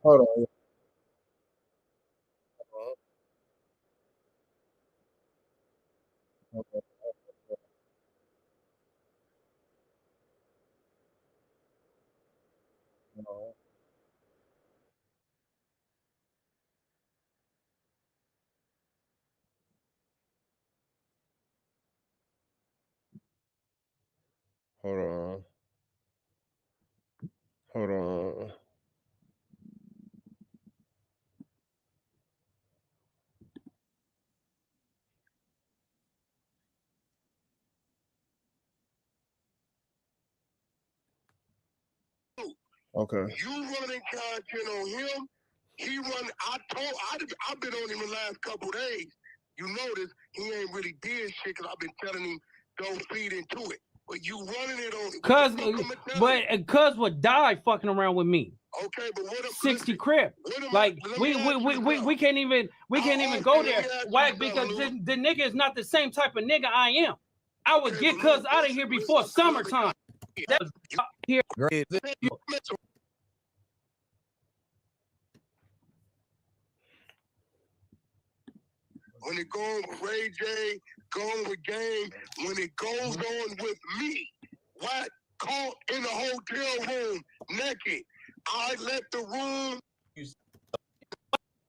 Hold on. Okay. Hold on. Hold on. Okay. You running content on him. He run. I've been on him the last couple of days. You notice he ain't really did shit because I've been telling him don't feed into it. But you running it on. Cuz would die fucking around with me. Okay, but what if 60 crib? Like we can't even go there, WACK, because the nigga is not the same type of nigga I am. I would get cuz out of here before summertime. That was here. When it goes with Ray J, going with Game, when it goes on with me, WACK caught in the hotel room naked. I let the room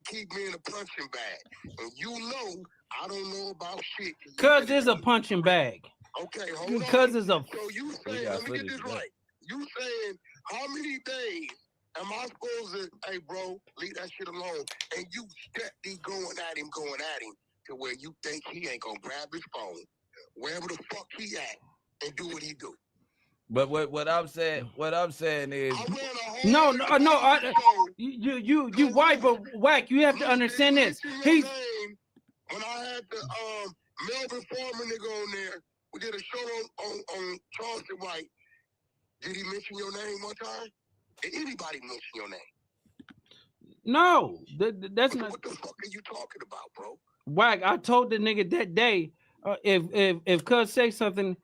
keep me in a punching bag. And you know I don't know about shit. Cuz is a punching bag. Okay, hold on. Cuz is a. So you saying, let me get this right. You saying how many days am I supposed to, hey bro, leave that shit alone? And you steadily going at him to where you think he ain't gonna grab his phone, wherever the fuck he at, and do what he do. But what I'm saying is no. You white, but WACK. You have to understand this. He's when I had the Melvin Foreman nigga on there. We did a show on Charleston White. Did he mention your name one time? Did anybody mention your name? No, that's not. What the fuck are you talking about, bro? WACK, I told the nigga that day, if cuz say something,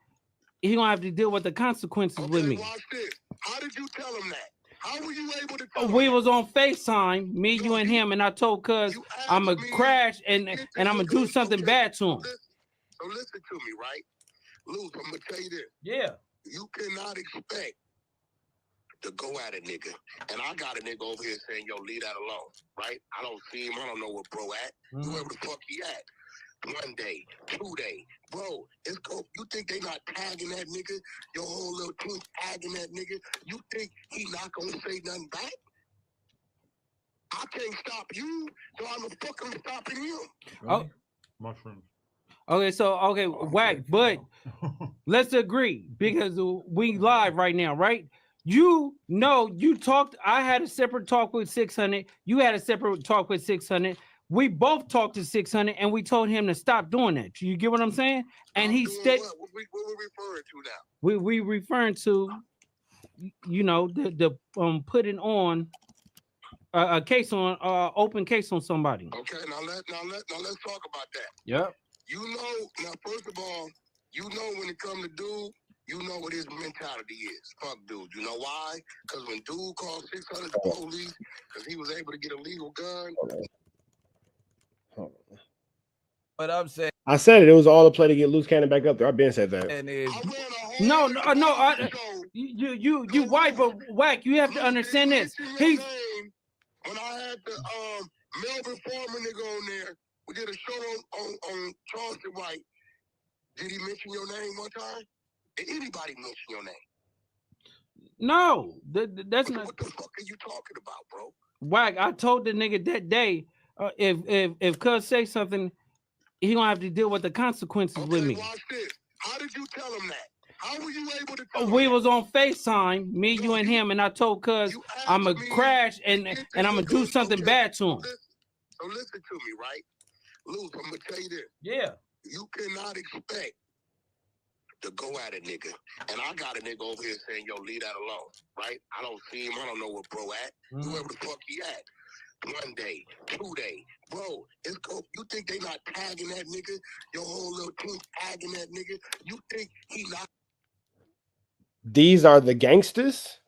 he gonna have to deal with the consequences with me. Watch this. How did you tell him that? How were you able to tell him we was on FaceTime, me, you, and him, and I told cuz I'm gonna crash and I'm gonna do something bad to him. So listen to me, right? Luce, I'm gonna tell you this. Yeah. You cannot expect to go at a nigga. And I got a nigga over here saying, yo, leave that alone, right? I don't see him. I don't know where bro at. Whoever the fuck he at. 1 day, 2 days. Bro, it's go. You think they not tagging that nigga? Your whole little team tagging that nigga? You think he not gonna say nothing back? I can't stop you, so I'm fucking stopping you. Oh, mushrooms. Okay, so WACK, but let's agree because we live right now, right? You know, you talked. I had a separate talk with 600. You had a separate talk with 600. We both talked to 600, and we told him to stop doing that. You get what I'm saying? And he said, "What we referring to now? We referring to, you know, the putting on a case on open case on somebody." Okay, now let's talk about that. Yep. You know, now first of all, you know when it comes to dude, you know what his mentality is. Fuck dude. You know why? Because when dude called 600 the police, because he was able to get a legal gun. What I'm saying, I said it. It was all a play to get Luce Cannon back up there. I've been said that. No. You white, but WACK. You have to understand this. He's when I had the Melvin Foreman nigga on there. We did a show on Charleston White. Did he mention your name one time? Did anybody mention your name? No, that's not. What the fuck are you talking about, bro? WACK, I told the nigga that day, if Cuz say something, he gonna have to deal with the consequences with me. Watch this. How did you tell him that? How were you able to tell him we was on FaceTime, me, you, and him, and I told Cuz I'm gonna crash and I'm gonna do something bad to him. So listen to me, right? Luce, I'm gonna tell you this. Yeah. You cannot expect to go at a nigga. And I got a nigga over here saying, yo, leave that alone, right? I don't see him. I don't know where bro at. Whoever the fuck he at. 1 day, 2 day. Bro, it's cool. You think they not tagging that nigga? Your whole little team tagging that nigga? You think he not? These are the gangsters?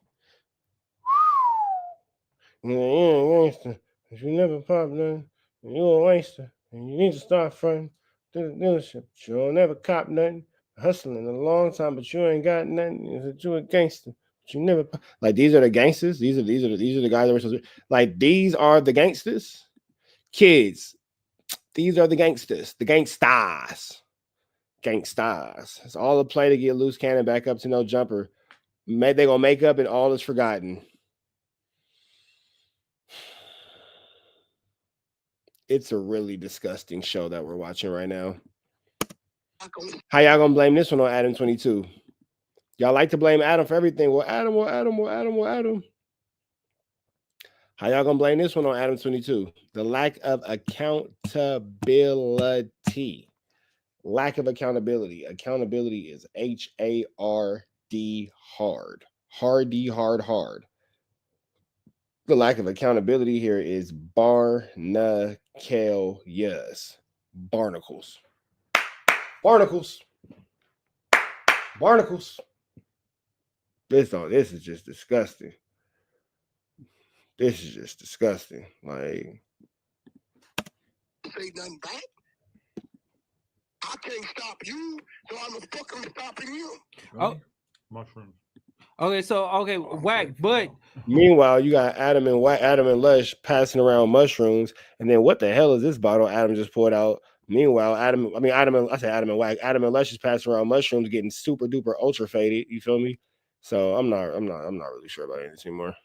Gangster. If you never pop nothing, you a waster. And you need to start fronting to the dealership. You don't never cop nothing. Hustling a long time, but you ain't got nothing. You a gangster. But you never pop. Like, these are the gangsters. These are the guys that were supposed to, like, these are the gangsters. Kids, these are the gangsters. The gangsters. Gangsters. It's all a play to get Loose Cannon back up to no jumper. They gonna make up and all is forgotten. It's a really disgusting show that we're watching right now. How y'all gonna blame this one on Adam 22? Y'all like to blame Adam for everything. Well, Adam. How y'all gonna blame this one on Adam 22? The lack of accountability. Lack of accountability. Accountability is HARD, hard. Hard. The lack of accountability here is barnacles. Barnacles. This is just disgusting. This is just disgusting. Like, say nothing back. I can't stop you, so I'm fucking stopping you. Oh, mushrooms. Okay, so WACK, but meanwhile, you got Adam and Lush passing around mushrooms, and then what the hell is this bottle Adam just poured out? Meanwhile, Adam and WACK, Adam and Lush is passing around mushrooms, getting super duper ultra faded. You feel me? So I'm not really sure about anything anymore.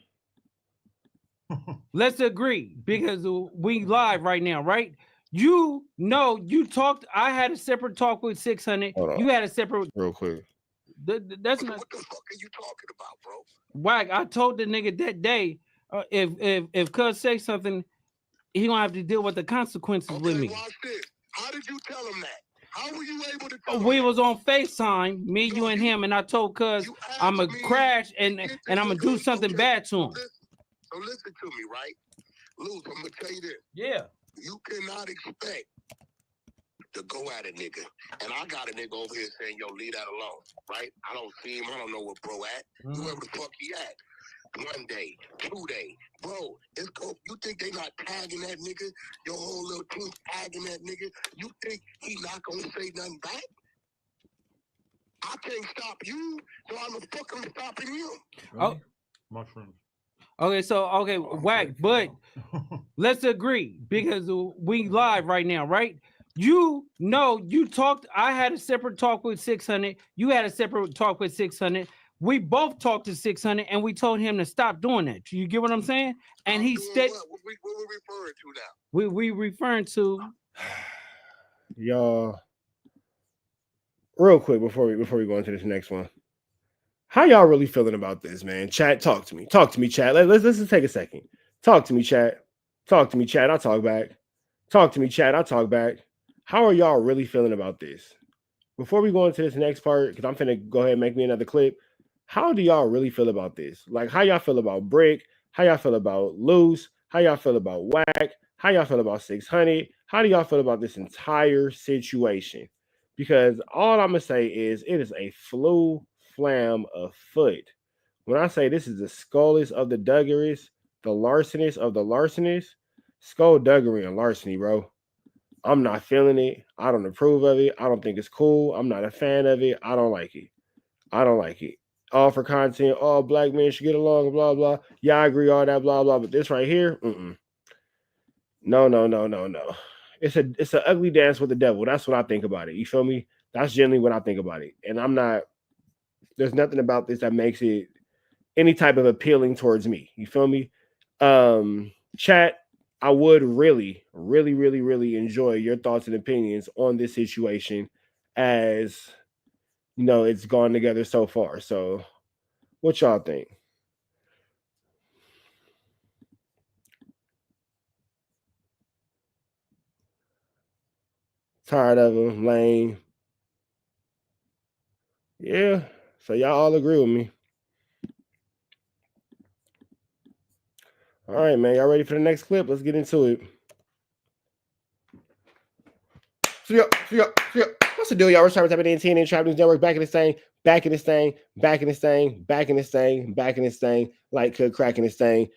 Let's agree, because we live right now, right? You know, you talked. I had a separate talk with 600. You had a separate. Real quick. That's not. What the fuck are you talking about, bro? WACK, I told the nigga that day, if Cuz say something, he gonna have to deal with the consequences with me. Watch this. How did you tell him that? How were you able to tell him we was on FaceTime, me, you, and him, and I told Cuz I'm gonna crash and I'm gonna do something bad to him. So listen to me, right? Luce, I'm gonna tell you this. Yeah. You cannot expect to go at a nigga. And I got a nigga over here saying, yo, leave that alone, right? I don't see him. I don't know where bro at. Whoever the fuck he at. 1 day, 2 day. Bro, it's cool. You think they not tagging that nigga? Your whole little team tagging that nigga? You think he not gonna say nothing back? I can't stop you, so I'm fucking stopping you. Oh, mushrooms. Okay, so WACK, but let's agree, because we live right now, right? You know, you talked. I had a separate talk with 600. You had a separate talk with 600. We both talked to 600, and we told him to stop doing that. You get what I'm saying? And he said, "What we referring to now? We referring to y'all." Real quick before we go into this next one, how y'all really feeling about this, man? Chat, talk to me, chat. Let's just take a second. Talk to me, chat. I'll talk back. Talk to me, chat. I'll talk back. How are y'all really feeling about this? Before we go into this next part, because I'm finna go ahead and make me another clip. How do y'all really feel about this? Like, how y'all feel about Bricc? How y'all feel about Luce? How y'all feel about WACK? How y'all feel about 600? How do y'all feel about this entire situation? Because all I'm gonna say is it is a flam afoot. When I say this is the skulliest of the duggeries, the larcenist of the larcenists, skullduggery and larceny, bro. I'm not feeling it. I don't approve of it. I don't think it's cool. I'm not a fan of it. I don't like it. All for content. All black men should get along, blah, blah. Yeah, I agree, all that, blah, blah. But this right here, No. It's an ugly dance with the devil. That's what I think about it. You feel me? That's generally what I think about it. And there's nothing about this that makes it any type of appealing towards me. You feel me? Chat, I would really enjoy your thoughts and opinions on this situation, as you know, it's gone together so far. So, what y'all think? Tired of him, lame. Yeah. So y'all all agree with me. All right, man. Y'all ready for the next clip? Let's get into it. So what's the deal, y'all? We're trying to type it in TNN Trap News Network. Back in this thing, back in this thing, back in this thing, back in this thing, back in this thing, like cracking this thing.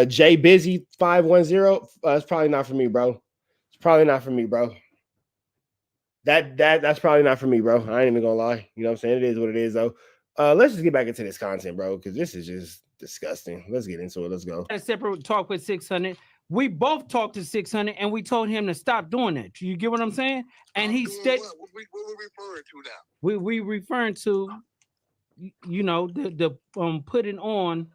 Jay Busy 510. It's probably not for me, bro. It's probably not for me, bro. That's probably not for me, bro. I ain't even gonna lie. You know what I'm saying? It is what it is, though. Let's just get back into this content, bro, because this is just disgusting. Let's get into it. Let's go. A separate talk with 600. We both talked to 600 and we told him to stop doing that. You get what I'm saying? And he said, what we referring to now? We referring to, you know, the putting on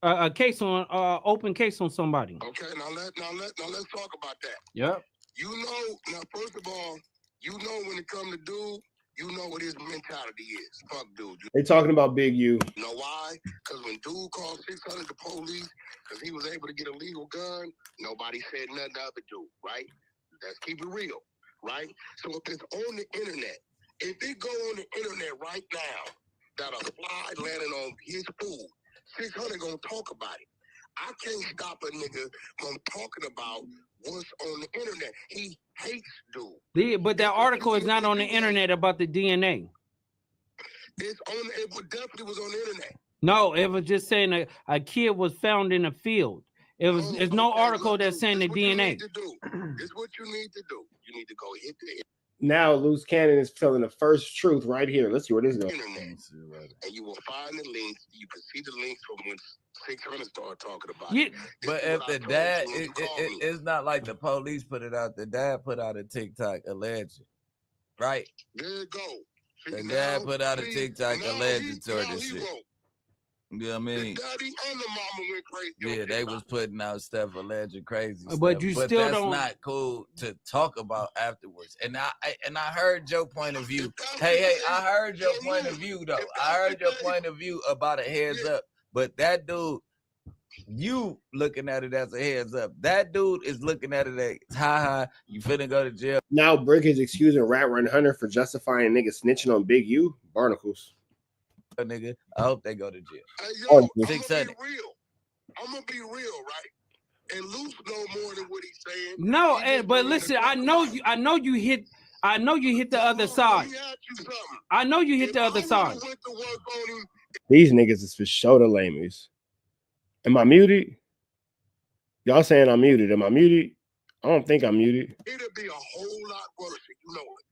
a case on open case on somebody. Okay, now let's talk about that. Yep. You know, now first of all, you know when it comes to dude, you know what his mentality is. Fuck dude. They talking about Big U. You know why? Because when dude called 600 the police because he was able to get a legal gun, nobody said nothing to other dude, right? Let's keep it real, right? So if it's on the internet, if it go on the internet right now that a fly landing on his food, 600 gonna talk about it. I can't stop a nigga from talking about what's on the internet. He hates dude. But that article is not on the internet about the DNA. It's on. It definitely was on the internet. No, it was just saying a kid was found in a field. It was. There's no article that's saying the DNA. It's what you need to do. You need to go hit the. Now, Luce Cannon is telling the first truth right here. Let's see where this goes. And you will find the links. You can see the links from when 600 started talking about it. But if the dad, it's not like the police put it out. The dad put out a TikTok alleged, right? There you go. The dad put out a TikTok alleged toward this shit. You know what I mean? Daddy and the mama went crazy. Yeah, they was putting out stuff alleged crazy stuff. But you still that's don't. Not cool to talk about afterwards. And I heard your point of view. Hey, I heard your point of view though. I heard your point of view about a heads up. But that dude, you looking at it as a heads up. That dude is looking at it as ha, you finna go to jail. Now Bricc is excusing Rat Run Hunter for justifying niggas snitching on Big U. Barnacles. Nigga, I hope they go to jail. Hey, yo, I'm gonna be real, right? And Luce know more than what he's saying. No, but listen, I know you hit the other side. I know you hit the other side. These niggas is for sure the lamest. Am I muted? Y'all saying I'm muted. Am I muted? I don't think I'm muted. It'll be a whole lot worse if you know it.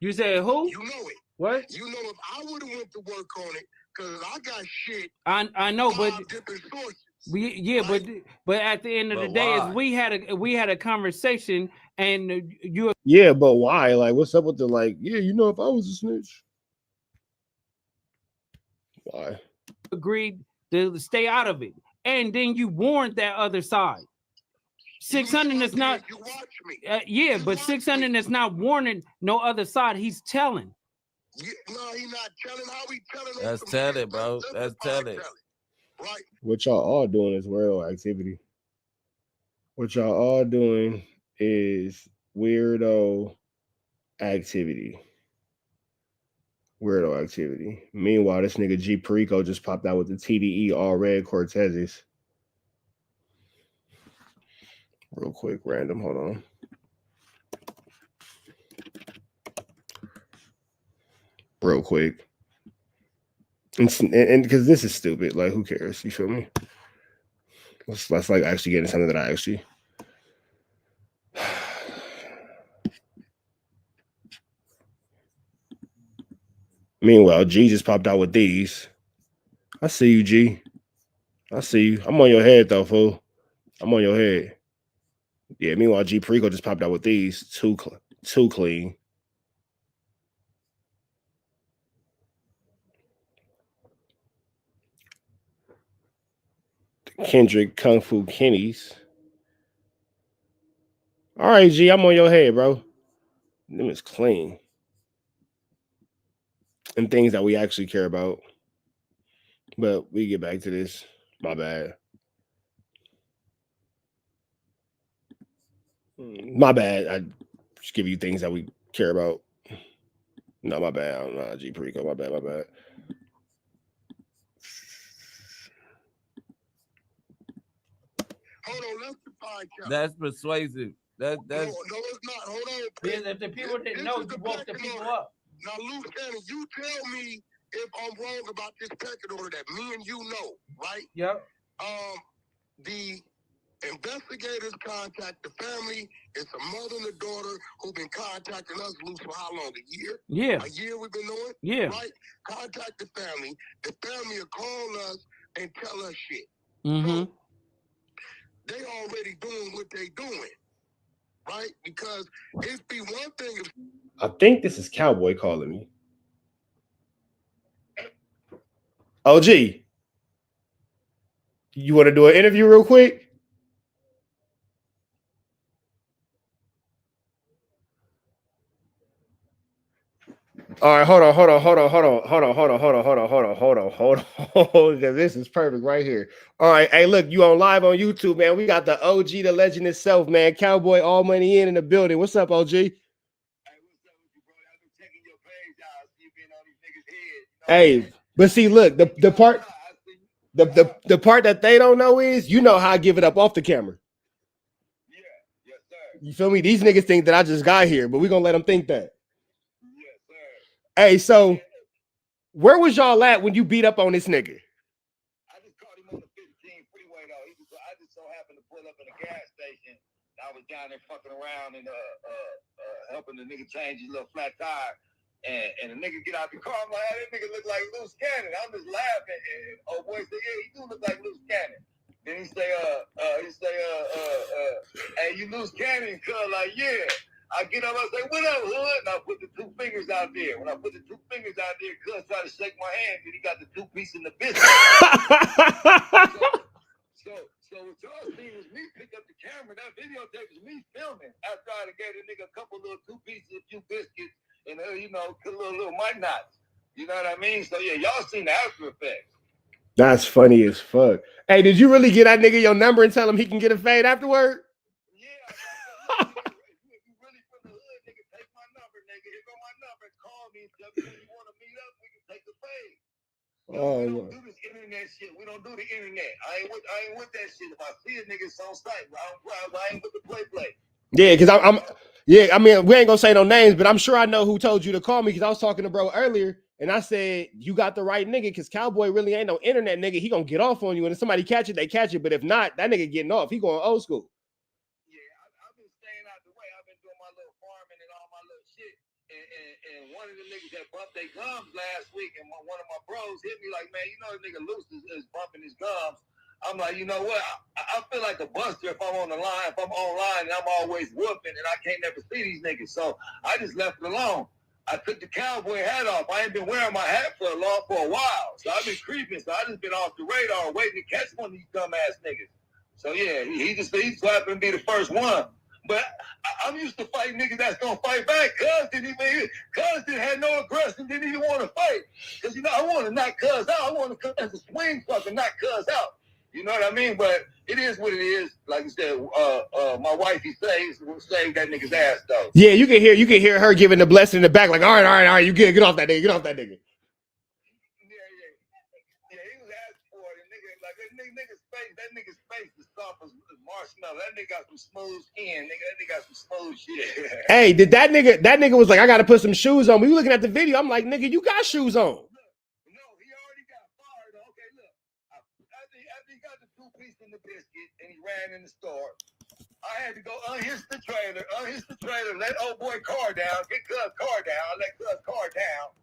You said who? You know it. What? You know, if I would have went to work on it, because I got shit. I know, but different sources. Right? But at the end of the day, is we had a conversation, and you. Yeah, but why? Like, what's up with the like? Yeah, you know, if I was a snitch, why? Agreed to stay out of it, and then you warned that other side. 600 is not. You watch me. Yeah, but 600 is not warning no other side. He's telling. Yeah, no, he's not telling. How we telling? That's telling, bro. That's telling. Right. What y'all all doing is weirdo activity. What y'all all doing is weirdo activity. Weirdo activity. Meanwhile, this nigga G Perico just popped out with the TDE all red Cortezes. Real quick, random. Hold on. Real quick. And because this is stupid. Like, who cares? You feel me? Let's like actually get into something that I actually. Meanwhile, G just popped out with these. I see you, G. I see you. I'm on your head, though, fool. I'm on your head. Yeah, meanwhile, G Perico just popped out with these. Too clean. Kendrick Kung Fu Kenny's. All right, G, I'm on your head, bro. Them is clean. And things that we actually care about. But we get back to this. My bad. My bad. I just give you things that we care about. No, my bad. I'm not G Perico. My bad. Hold on, let's define count. That's persuasive. That's no, it's not. Hold on. Because if the people didn't know, you woke the people up. Now, Luce Cannon, you tell me if I'm wrong about this pecking order that me and you know, right? Yep. The investigators contact the family. It's a mother and a daughter who've been contacting us, Luce, for how long? A year? Yeah. A year we've been knowing? Yeah. Right? Contact the family. The family will call us and tell us shit. Mm-hmm. So, they already doing what they doing, right? Because it'd be one thing if... I think this is Cowboy calling me. OG, you want to do an interview real quick? All right, hold on. This is perfect right here. All right, hey, look, you on live on YouTube, man. We got the OG, the legend itself, man. Cowboy, all money in the building. What's up, OG? Hey, but see, look, the part that they don't know is, you know how I give it up off the camera. Yeah, yes, sir. You feel me? These niggas think that I just got here, but we gonna let them think that. Yes, sir. Hey, so where was y'all at when you beat up on this nigga? I just caught him on the 15 freeway though. I just so happened to pull up in a gas station. I was down there fucking around and helping the nigga change his little flat tire. And the nigga get out the car. I'm like, hey, that nigga look like Luce Cannon. I'm just laughing. And oh boy said, yeah, he do look like Luce Cannon. Then he say, hey, you Luce Cannon? Cuz like, yeah. I get up, I say, what up, hood? And I put the two fingers out there. When I put the two fingers out there, cuz tried to shake my hand, and he got the two pieces in the biscuit. So what y'all seen is me pick up the camera. That videotape is me filming after I gave the nigga a couple little 2 pieces, a few biscuits, and you know, a little mic knots. You know what I mean? So yeah, y'all seen the after effects. That's funny as fuck. Hey, did you really get that nigga your number and tell him he can get a fade afterward? Yeah. If you really from the hood, nigga, take my number, nigga. Here go my number. Call me. Tell me when you want to meet up. We can take the fade. We don't do this internet shit. We don't do the internet. I ain't with that shit. If I see a nigga, it's on site. I ain't with the play. Yeah, because I mean, we ain't gonna say no names, but I'm sure I know who told you to call me, because I was talking to bro earlier and I said, you got the right nigga, because Cowboy really ain't no internet nigga. He gonna get off on you, and if somebody catch it, they catch it. But if not, that nigga getting off. He going old school. Yeah, I've been staying out the way. I've been doing my little farming and all my little shit. And one of the niggas that bumped their gums last week, and one of my bros hit me like, man, you know the nigga Luce is bumping his gums. I'm like, you know what? I feel like a buster if I'm on the line, if I'm online and I'm always whooping and I can't never see these niggas. So I just left it alone. I took the cowboy hat off. I ain't been wearing my hat for a while. So I've been creeping. So I just been off the radar waiting to catch one of these dumbass niggas. So yeah, he's slapping to be the first one. But I'm used to fighting niggas that's gonna fight back. Cuz didn't have no aggression, didn't even want to fight. Cause you know, I want to knock Cuz out. I want to come as a swing fucker, knock Cuz out. You know what I mean? But it is what it is. Like you said, my wife, he saved that nigga's ass though. Yeah, you can hear her giving the blessing in the back, like, all right, you get off that nigga, get off that nigga. Yeah, he was asking for it. That nigga's face is soft as marshmallow. That nigga got some smooth skin. That nigga got some smooth shit. Hey, did that nigga was like, I gotta put some shoes on. We were looking at the video. I'm like, nigga, you got shoes on. No, he already got fired. Okay, look. After he got the 2 pieces in the biscuit and he ran in the store, I had to go unhitch the trailer, let old boy car down, get Cuz car down, let Cuz car down.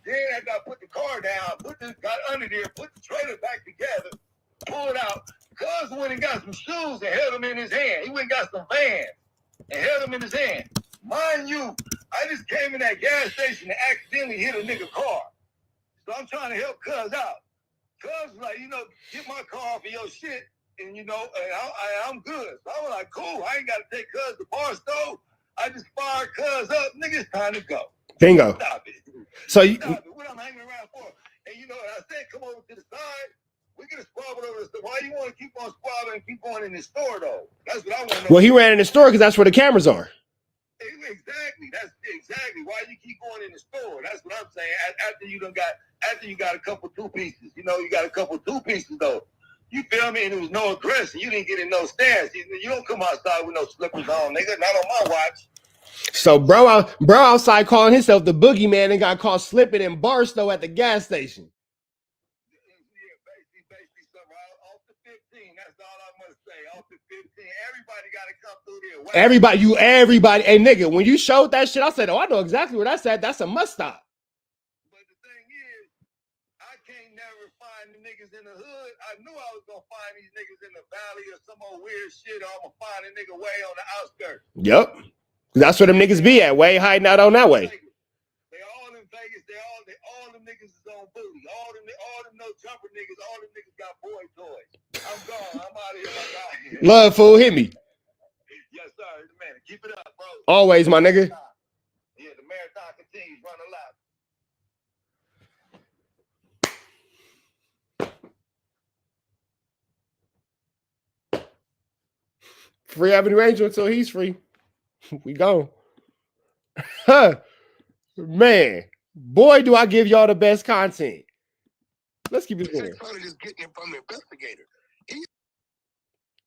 Then after I put the car down, got under there, put the trailer back together, pull it out. Cuz went and got some shoes and held them in his hand. He went and got some Vans and held them in his hand. Mind you, I just came in that gas station and accidentally hit a nigga car. So I'm trying to help Cuz out. Cuz was like, you know, get my car off of your shit. and you know, and I'm good. So I was like, cool. I ain't got to take Cuz to bar stove. I just fired Cuz up. Nigga, it's time to go. Bingo. Stop it. So you. Stop it. What I'm hanging around for? And you know, I said, come over to the side. We could have squabbled over this. Why you want to keep on squabbling and keep going in the store though? That's what I want to know. Well, he ran in the store because that's where the cameras are. Exactly. That's exactly why you keep going in the store. That's what I'm saying. After you got a couple two pieces, you know, you got a couple two pieces though. You feel me? And there was no aggression. You didn't get in no stance. You don't come outside with no slippers on, nigga. Not on my watch. So bro outside calling himself the boogeyman and got caught slipping in Barstow at the gas station. Everybody got to come through there. Everybody. Hey, nigga, when you showed that shit, I said, oh, I know exactly where that's at. That's a must stop. But the thing is, I can't never find the niggas in the hood. I knew I was going to find these niggas in the valley or some old weird shit, or I'm going to find a nigga way on the outskirts. Yep. That's where them niggas be at, way hiding out on that way. They all in Vegas. All them niggas is on booty. All them no jumper niggas. All them niggas got boy toys. I'm gone. I'm out of here. I'm out of here. Love, fool, hit me. Yes, sir. Man, keep it up, bro. Always, my nigga. Yeah, the marathon continues. Run a lap. Free Avenue Angel until he's free. We go. Huh. Man, boy, do I give y'all the best content. Let's keep it going. Just getting it from the investigator.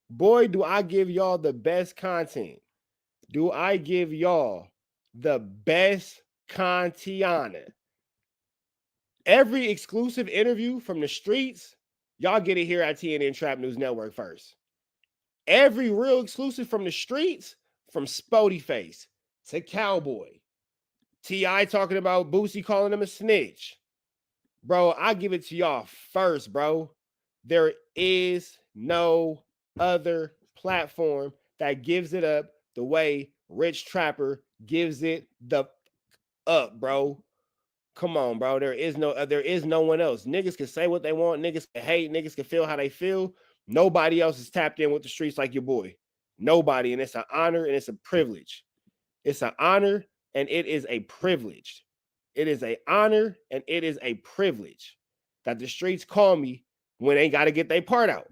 Boy, do I give y'all the best content. Do I give y'all the best content? Every exclusive interview from the streets, y'all get it here at TNN Trap News Network first. Every real exclusive from the streets, from Spody Face to Cowboy, T.I. talking about Boosie calling him a snitch. Bro, I give it to y'all first, bro. There is no other platform that gives it up the way Rich Trapper gives it the up, bro. Come on, bro. There is no one else. Niggas can say what they want. Niggas can hate. Niggas can feel how they feel. Nobody else is tapped in with the streets like your boy. Nobody. And it's an honor and it's a privilege. It's an honor and it is a privilege. It is an honor and it is a privilege that the streets call me when they got to get their part out.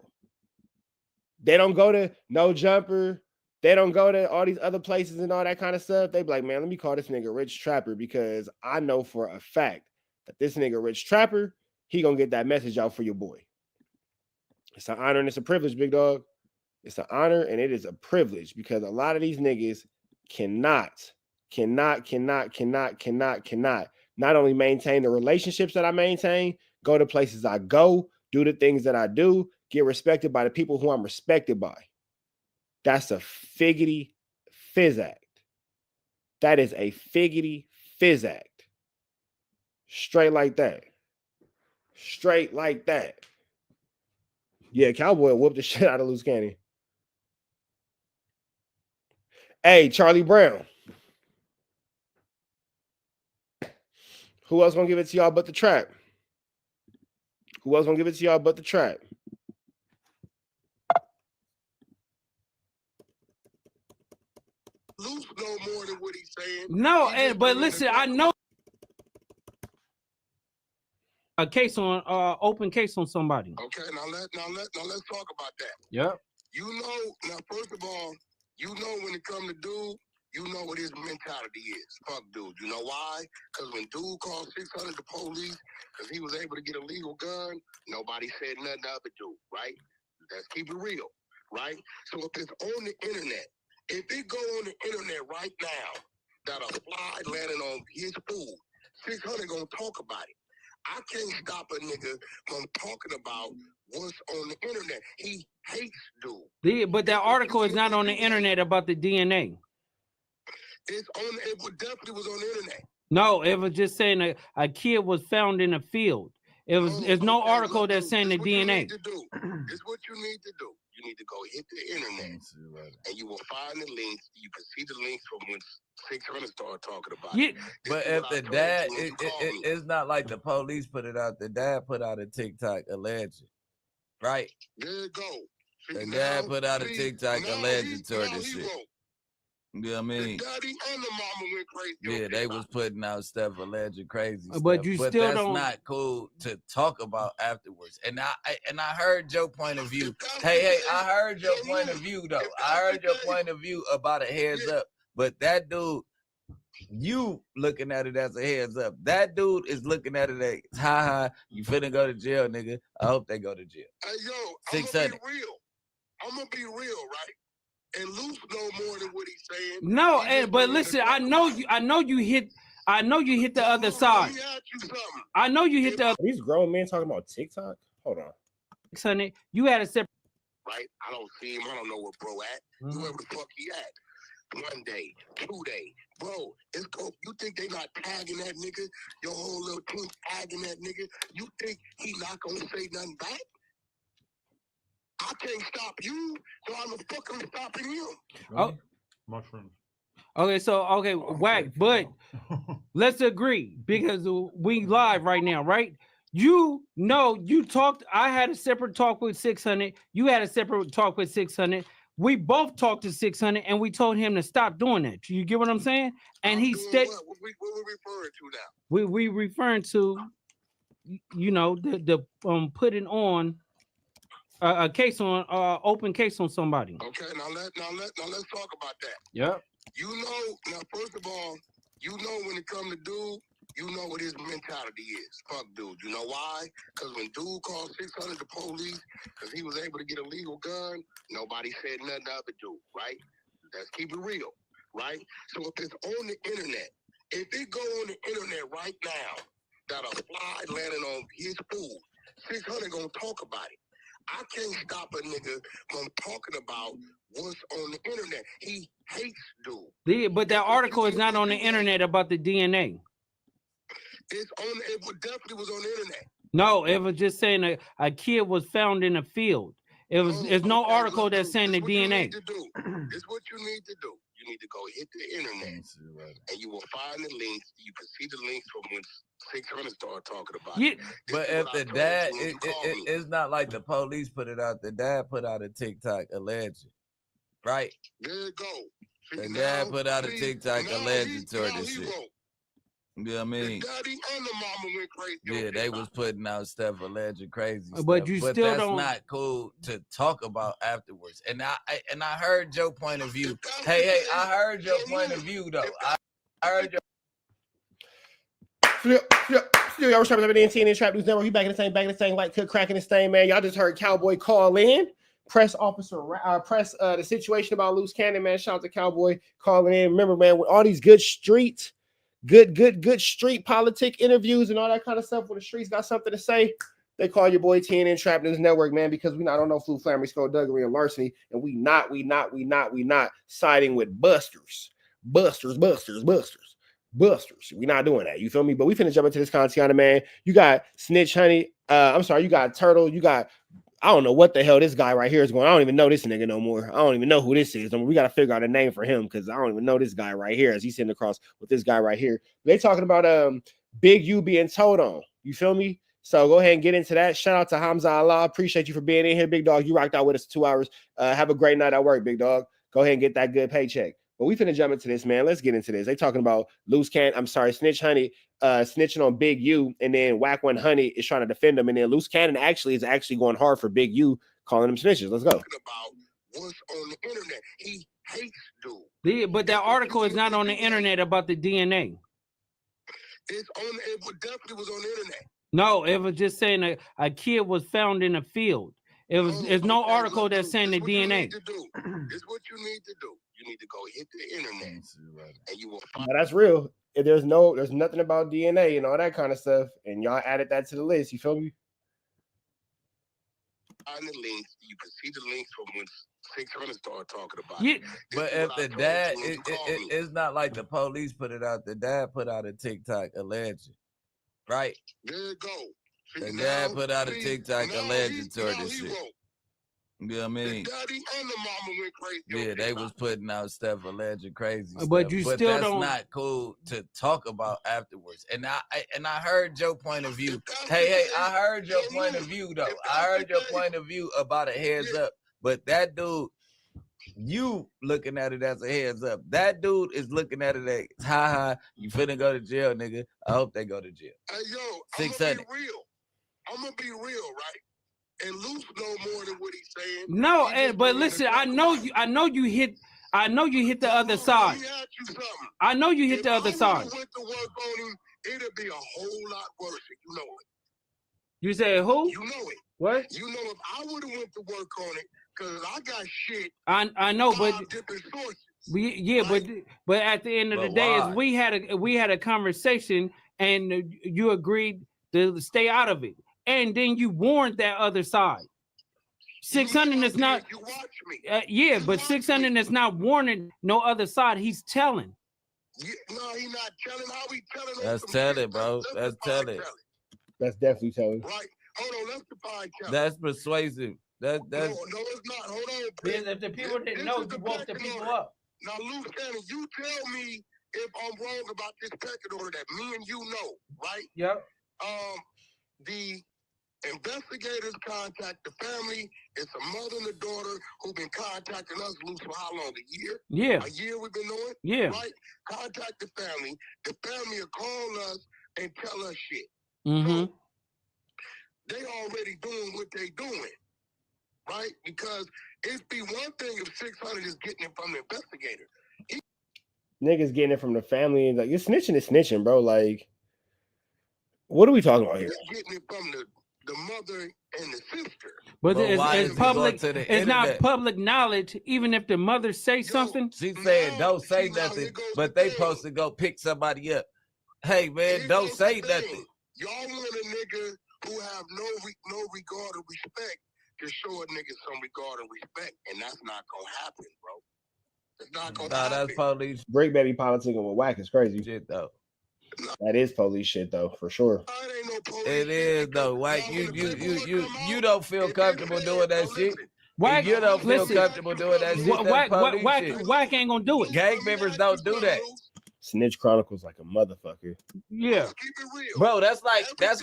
They don't go to No Jumper. They don't go to all these other places and all that kind of stuff. They be like, man, let me call this nigga Rich Trapper because I know for a fact that this nigga Rich Trapper, he gonna get that message out for your boy. It's an honor and it's a privilege, big dog. It's an honor and it is a privilege because a lot of these niggas cannot not only maintain the relationships that I maintain, go to places I go, do the things that I do, get respected by the people who I'm respected by. That's a figgity fizz act. That is a figgity fizz act. Straight like that. Straight like that. Yeah, Cowboy whooped the shit out of Luce Canyon. Hey, Charlie Brown. Who else gonna give it to y'all but the Trap? Who else gonna give it to y'all but the Trap? Luce know more than what he's saying. No, but listen, I know a case on open case on somebody. Okay, now let's talk about that. Yep. You know, now first of all, you know when it comes to dude, you know what his mentality is. Fuck dude. You know why? Because when dude called 600 to police because he was able to get a legal gun, nobody said nothing to other dude, right? Let's keep it real, right? So if it's on the internet, if it go on the internet right now that a fly landing on his food, 600 gonna talk about it. I can't stop a nigga from talking about what's on the internet. He hates dude. But that article is not on the internet about the DNA. It definitely was on the internet. No, it was just saying a kid was found in a field. There's no article that's saying the DNA. It's what you need to do. You need to go hit the internet, and you will find the links. You can see the links from when 600 started talking about it. But if the dad, it's not like the police put it out. The dad put out a TikTok alleged, right? There you go. The dad put out a TikTok alleging toward this shit. You know what I mean? The daddy and the mama went crazy. Yeah, they was putting out stuff alleging crazy But stuff. you But still that's don't. not cool to talk about afterwards. And I heard your point of view. Hey, I heard your point of view though. I heard your point of view about a heads up. But that dude, you looking at it as a heads up. That dude is looking at it as, ha, you finna go to jail, nigga. I hope they go to jail. Hey, yo, I'm gonna be real. I'm gonna be real, right? And Luce know more than what he's saying. No, but listen, I know you hit the other side. Let me ask you something. I know you hit the other. These grown men talking about TikTok. Hold on. Sonny, you had a separate. Right? I don't see him. I don't know where bro at. Whoever the fuck he at. 1 day, 2 day. Bro, it's go. You think they not tagging that nigga? Your whole little team tagging that nigga? You think he not gonna say nothing back? I can't stop you, so I'm fucking stopping you. Oh, mushrooms. Okay, so WACK, but let's agree because we live right now, right? You know, you talked. I had a separate talk with 600. You had a separate talk with 600. We both talked to 600, and we told him to stop doing that. You get what I'm saying? And he said, "What we referring to now? We referring to, you know, the putting on a case on open case on somebody." Okay, now let's talk about that. Yep. You know, now first of all, you know when it comes to dude, you know what his mentality is. Fuck dude. You know why? Because when dude called 600 the police because he was able to get a legal gun, nobody said nothing to other dude, right? Let's keep it real, right? So if it's on the internet, if it go on the internet right now that a fly landing on his food, 600 gonna talk about it. I can't stop a nigga from talking about what's on the internet. He hates dude. But that article is not on the internet about the DNA. It's on. It definitely was on the internet. No, it was just saying a kid was found in a field. There's no article that's saying the DNA. This is what you need to do. You need to go hit the internet, and you will find the links. You can see the links from when 600 started talking about it. But if the dad, it's not like the police put it out. The dad put out a TikTok alleging, right? There you go. The dad put out a TikTok alleging toward this shit. You know what I mean? The daddy and the mama went crazy. Yeah, they was putting out stuff alleging crazy stuff. But you still that's don't. Not cool to talk about afterwards. And I heard your point of view. Hey, I heard your point of view though. I heard your. Still, y'all was trapping everything in TNN Trap News Network. He back in the same, like cook cracking this thing, man. Y'all just heard Cowboy call in. Press officer, press the situation about Luce Cannon, man. Shout out to Cowboy calling in. Remember, man, with all these good street politic interviews and all that kind of stuff, where the streets got something to say, they call your boy TNN Trap News Network, man, because we not on no flu, flammery, skullduggery, and larceny, and we not siding with busters. We not doing that. You feel me? But we finna jump into this content, man. You got Snitch Honey. You got Turtle. You got, I don't know what the hell this guy right here is going. I don't even know this nigga no more. I don't even know who this is. We got to figure out a name for him because I don't even know this guy right here as he's sitting across with this guy right here. They talking about Big U being told on. You feel me? So go ahead and get into that. Shout out to Hamza Allah. Appreciate you for being in here, big dog. You rocked out with us 2 hours. Have a great night at work, big dog. Go ahead and get that good paycheck. But we finna jump into this, man. Let's get into this. They talking about Snitch Honey snitching on Big U, and then WACK 1 Honey is trying to defend him, and then Luce Cannon is actually going hard for Big U, calling them snitches. Let's go. About what's on the internet. He hates dude. But that article is not on the internet about the DNA. It's on. It definitely was on the internet. No, it was just saying a kid was found in a field. There's no article that's saying the DNA. This is what you need to do. You need to go hit the internet, and you will find. Now, that's real. If there's nothing about DNA and all that kind of stuff, and y'all added that to the list. You feel me? Find the links. You can see the links from when 600 started talking about it. But if the dad, it's not like the police put it out. The dad put out a TikTok alleging, right? There you go. The dad put out a TikTok alleging toward this shit. You know what I mean? The daddy and the mama went crazy. Yeah, they was putting out stuff alleging crazy stuff. But you still that's don't. Not cool to talk about afterwards. And I heard your point of view. Hey, I heard your point of view though. I heard your point of view about a heads up. But that dude, you looking at it as a heads up. That dude is looking at it as, ha, you finna go to jail, nigga. I hope they go to jail. Hey, yo, I'm gonna be real, right? And Luce know more than what he's saying. No, but listen, I know you hit the other side. I know you hit the other side. If I went to work on him, it'd be a whole lot worse. You know it. You said who? You know it. What? You know, if I would have went to work on it, because I got shit. I know, but right? but at the end of the day, is we had a conversation and you agreed to stay out of it, and then you warned that other side. 600 is not. You watch me. Yeah, but 600 is not warning no other side. He's telling. Yeah, no, he's not telling. How we telling? That's telling, bro. That's telling. That's definitely telling. Right. Hold on. Let's define telling. That's persuasive. That's no, it's not. Hold on. Because if the people didn't know, you woke the people up. Now, Luce Cannon, you tell me if I'm wrong about this pecking order that me and you know, right? Yep. The investigators contact the family. It's a mother and a daughter who've been contacting us, Luce, for how long? A year? Yeah. A year we've been knowing? Yeah. Right? Contact the family. The family will call us and tell us shit. Mm-hmm. So, they already doing what they doing. Right? Because it'd be one thing if 600 is getting it from the investigator. Niggas getting it from the family, and like, it's snitching is snitching, bro. Like, what are we talking about here? He's getting it from the mother and the sister. But it's public. It's not public knowledge. Even if the mother say something, she said don't say nothing, but they supposed to go pick somebody up. Hey man, don't say nothing. Y'all want a nigga who have no regard or respect to show a nigga some regard and respect, and that's not gonna happen, bro. It's not gonna happen. That's police. Bricc baby politicking with WACK is crazy. Shit though. That is police shit though, for sure. It is though. Like you don't feel comfortable doing that shit. WACK, you don't feel comfortable doing that shit. WACK ain't gonna do it. Gang members don't do that. Snitch Chronicles like a motherfucker. Yeah, bro. That's like my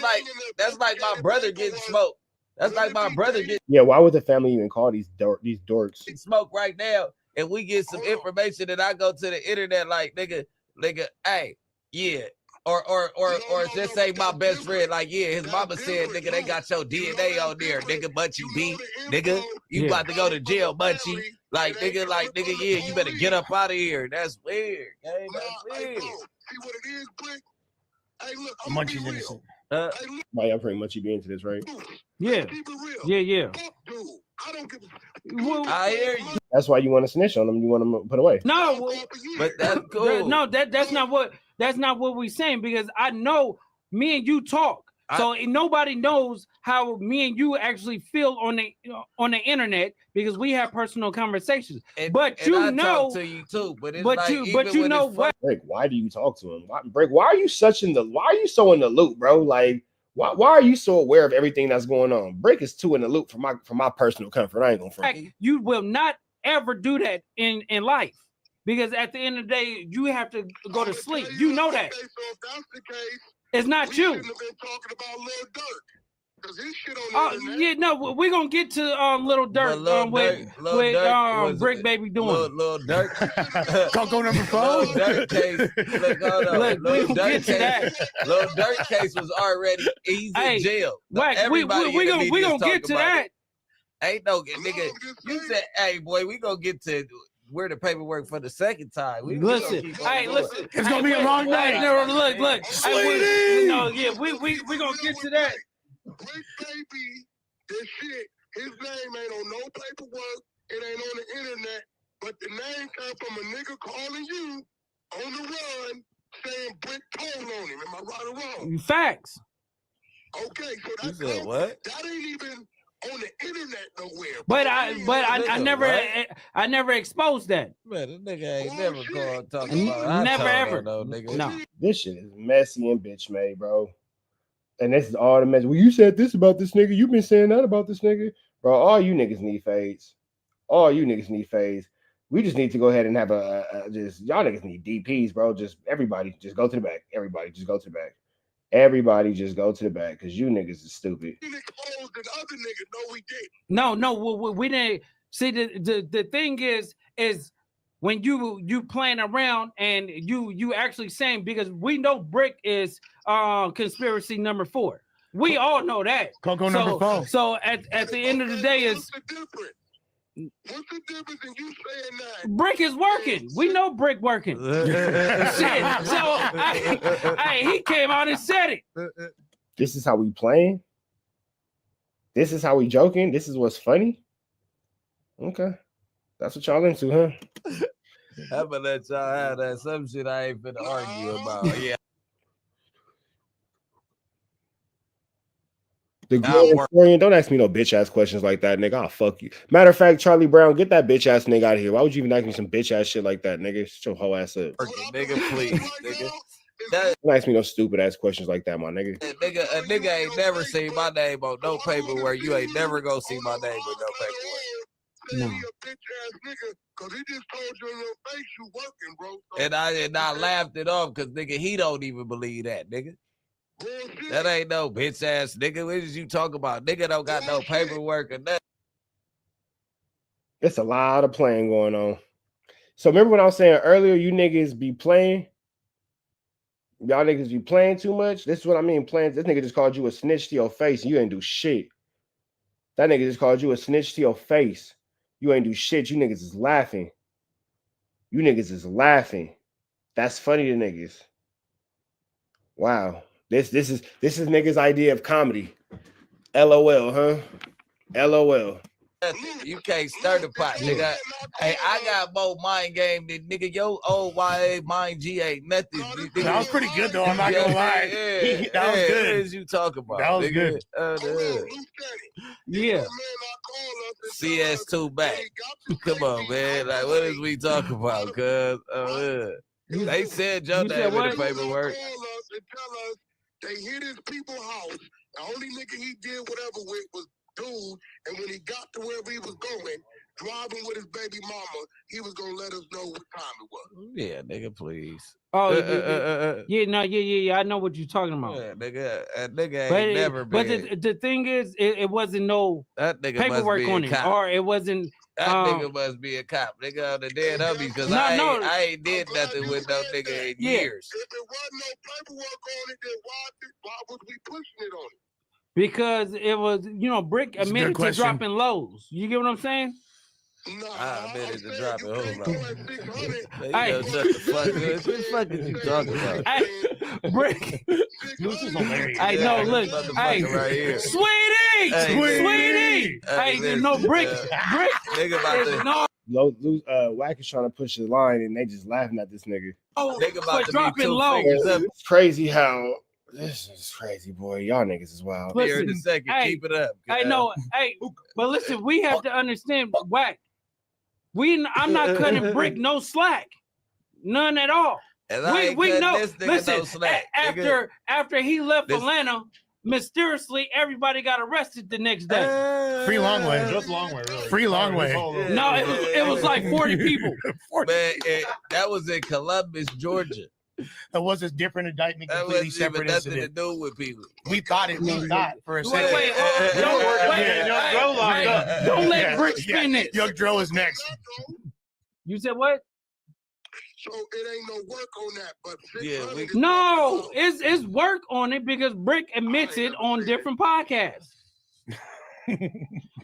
brother getting smoked. That's like my brother getting. Yeah, why would the family even call these dorks? Smoke right now, and we get some information that I go to the internet like nigga, hey, yeah. Or just say my best friend, like, yeah, his mama said, nigga, they got your DNA on there, nigga, Bunchy B, nigga, you about to go to jail, Bunchy. Like, nigga, yeah, you better get up out of here. That's weird, gang. That's weird. See what it is, Bricc? Hey, look, Munchie's innocent. Why y'all pretty much be into this, right? Yeah. Yeah. I don't give I hear you. That's why you want to snitch on them. You want them to put away. No, but that's cool. No, that's not what we're saying, because I know me and you talk. So nobody knows how me and you actually feel on the internet, because we have personal conversations. But you know, talk to you too. But you know what? Bricc, why do you talk to him? Bricc, why are you so in the loop, bro? Like, why are you so aware of everything that's going on? Bricc is too in the loop for my personal comfort. I ain't gonna front. You will not ever do that in life, because at the end of the day, you have to go to sleep. You know that. Okay, so if that's the case, it's not we you. shouldn't have been talking about Lil Durk, because his shit on the internet. Yeah, no, we're gonna get to Lil Durk with Bricc baby doing Lil Durk. Coco number 4. Lil Durk case. Look, hold on. Look, Lil Durk case was already easy in jail. WACK, we gonna get to that. Ain't no nigga. You said, hey boy, we gonna get to where the paperwork for the second time. Listen, it's gonna be a long night. Look, Sweetie. We gonna get to that. Bricc baby, this shit, his name ain't on no paperwork. It ain't on the internet, but the name come from a nigga calling you on the run saying Bricc told on him. Am I right or wrong? Facts. Okay, so that's you said what? That ain't even on the internet nowhere. But I never exposed that. Man, this nigga ain't never called talking about. Never ever. No. This shit is messy and bitch made, bro. And this is all the mess. Well, you said this about this nigga. You've been saying that about this nigga, bro. All you niggas need fades. We just need to go ahead and have y'all niggas need DPs, bro. Just everybody, just go to the back. Everybody, just go to the back. Everybody just go to the back, because you niggas is stupid. The other nigga, no, we didn't. No, we didn't. See, the thing is when you playing around and you actually saying, because we know Bricc is conspiracy number 4. We all know that. Coco number 4. So at the end of the day is. What's the difference in you saying that? Bricc is working. We know Bricc working. Shit. So he came out and said it. This is how we playing? This is how we joking? This is what's funny? Okay. That's what y'all into, huh? How about that y'all have that? Some shit I ain't finna argue about. Yeah. The historian, don't ask me no bitch ass questions like that, nigga. I'll fuck you. Matter of fact, Charlie Brown, get that bitch ass nigga out of here. Why would you even ask me some bitch ass shit like that, nigga? Shut your whole ass up. Nigga, please, nigga. Don't ask me no stupid ass questions like that, my nigga. A nigga ain't never seen my name on no paperwork. You ain't never gonna see my name with no paperwork. No. Cause he just told you in your face you working, bro. So and I laughed it off because nigga, he don't even believe that, nigga. bullshit. That ain't no bitch ass nigga. What is you talking about? Nigga don't got no paperwork or nothing. It's a lot of playing going on. So remember when I was saying earlier, you niggas be playing? Y'all niggas be playing too much? This is what I mean playing. This nigga just called you a snitch to your face. You ain't do shit. That nigga just called you a snitch to your face. You ain't do shit. You niggas is laughing. You niggas is laughing. That's funny to niggas. Wow. This is niggas' idea of comedy. LOL, huh? LOL. You can't stir the pot, nigga. Hey, I got more mind game than nigga. Yo, YA mind G ain't nothing. That was pretty good though. I'm not gonna lie. That was good. What is you talking about? That was nigga? good. Yeah. CS2 back. Come on, man. Like, what is we talking about? Cause they said your name in the paperwork. They hit his people's house. The only nigga he did whatever with was dude, and when he got to wherever he was going, driving with his baby mama, he was gonna let us know what time it was. Yeah, nigga, please. Oh, yeah. I know what you're talking about. Yeah, nigga ain't never been. But the thing is, it wasn't no that nigga paperwork must be on a it, cop. or it wasn't. That nigga must be a cop. Nigga on the dead of me because I ain't did nothing with no nigga in years. If there was no paperwork on it, then why was we pushing it on it? Because it was, Bricc admitted to dropping lows. You get what I'm saying? No, I admitted to dropping lows. Hey, shut the fuck up. What the fuck is you talking about? Hey, Bricc. Luce is hilarious. I know, look. Hey, right here. Sweetie! Hey, Bricc. Nigga about to... WACK is trying to push the line and they just laughing at this nigga. Oh, nigga about to dropping be 2 low. fingers up. It's crazy how... This is crazy, boy. Y'all niggas is wild. Here in a second. Keep it up. I know. Hey, but listen, we have to understand, WACK. I'm not cutting Bricc no slack. None at all. And we know. This nigga Listen, no slack, after he left Atlanta, mysteriously everybody got arrested the next day. Free long way. Just long way, really. Free long way. No, it was like 40 people. Man, that was in Columbus, Georgia. That was a different indictment, That completely wasn't even separate nothing incident. to do with people. We thought for a second. Wait, don't let Bricc spin it. Young Dro is next. You said what? So it ain't no work on that, but no, it's work on it because Bricc admits it on different podcasts.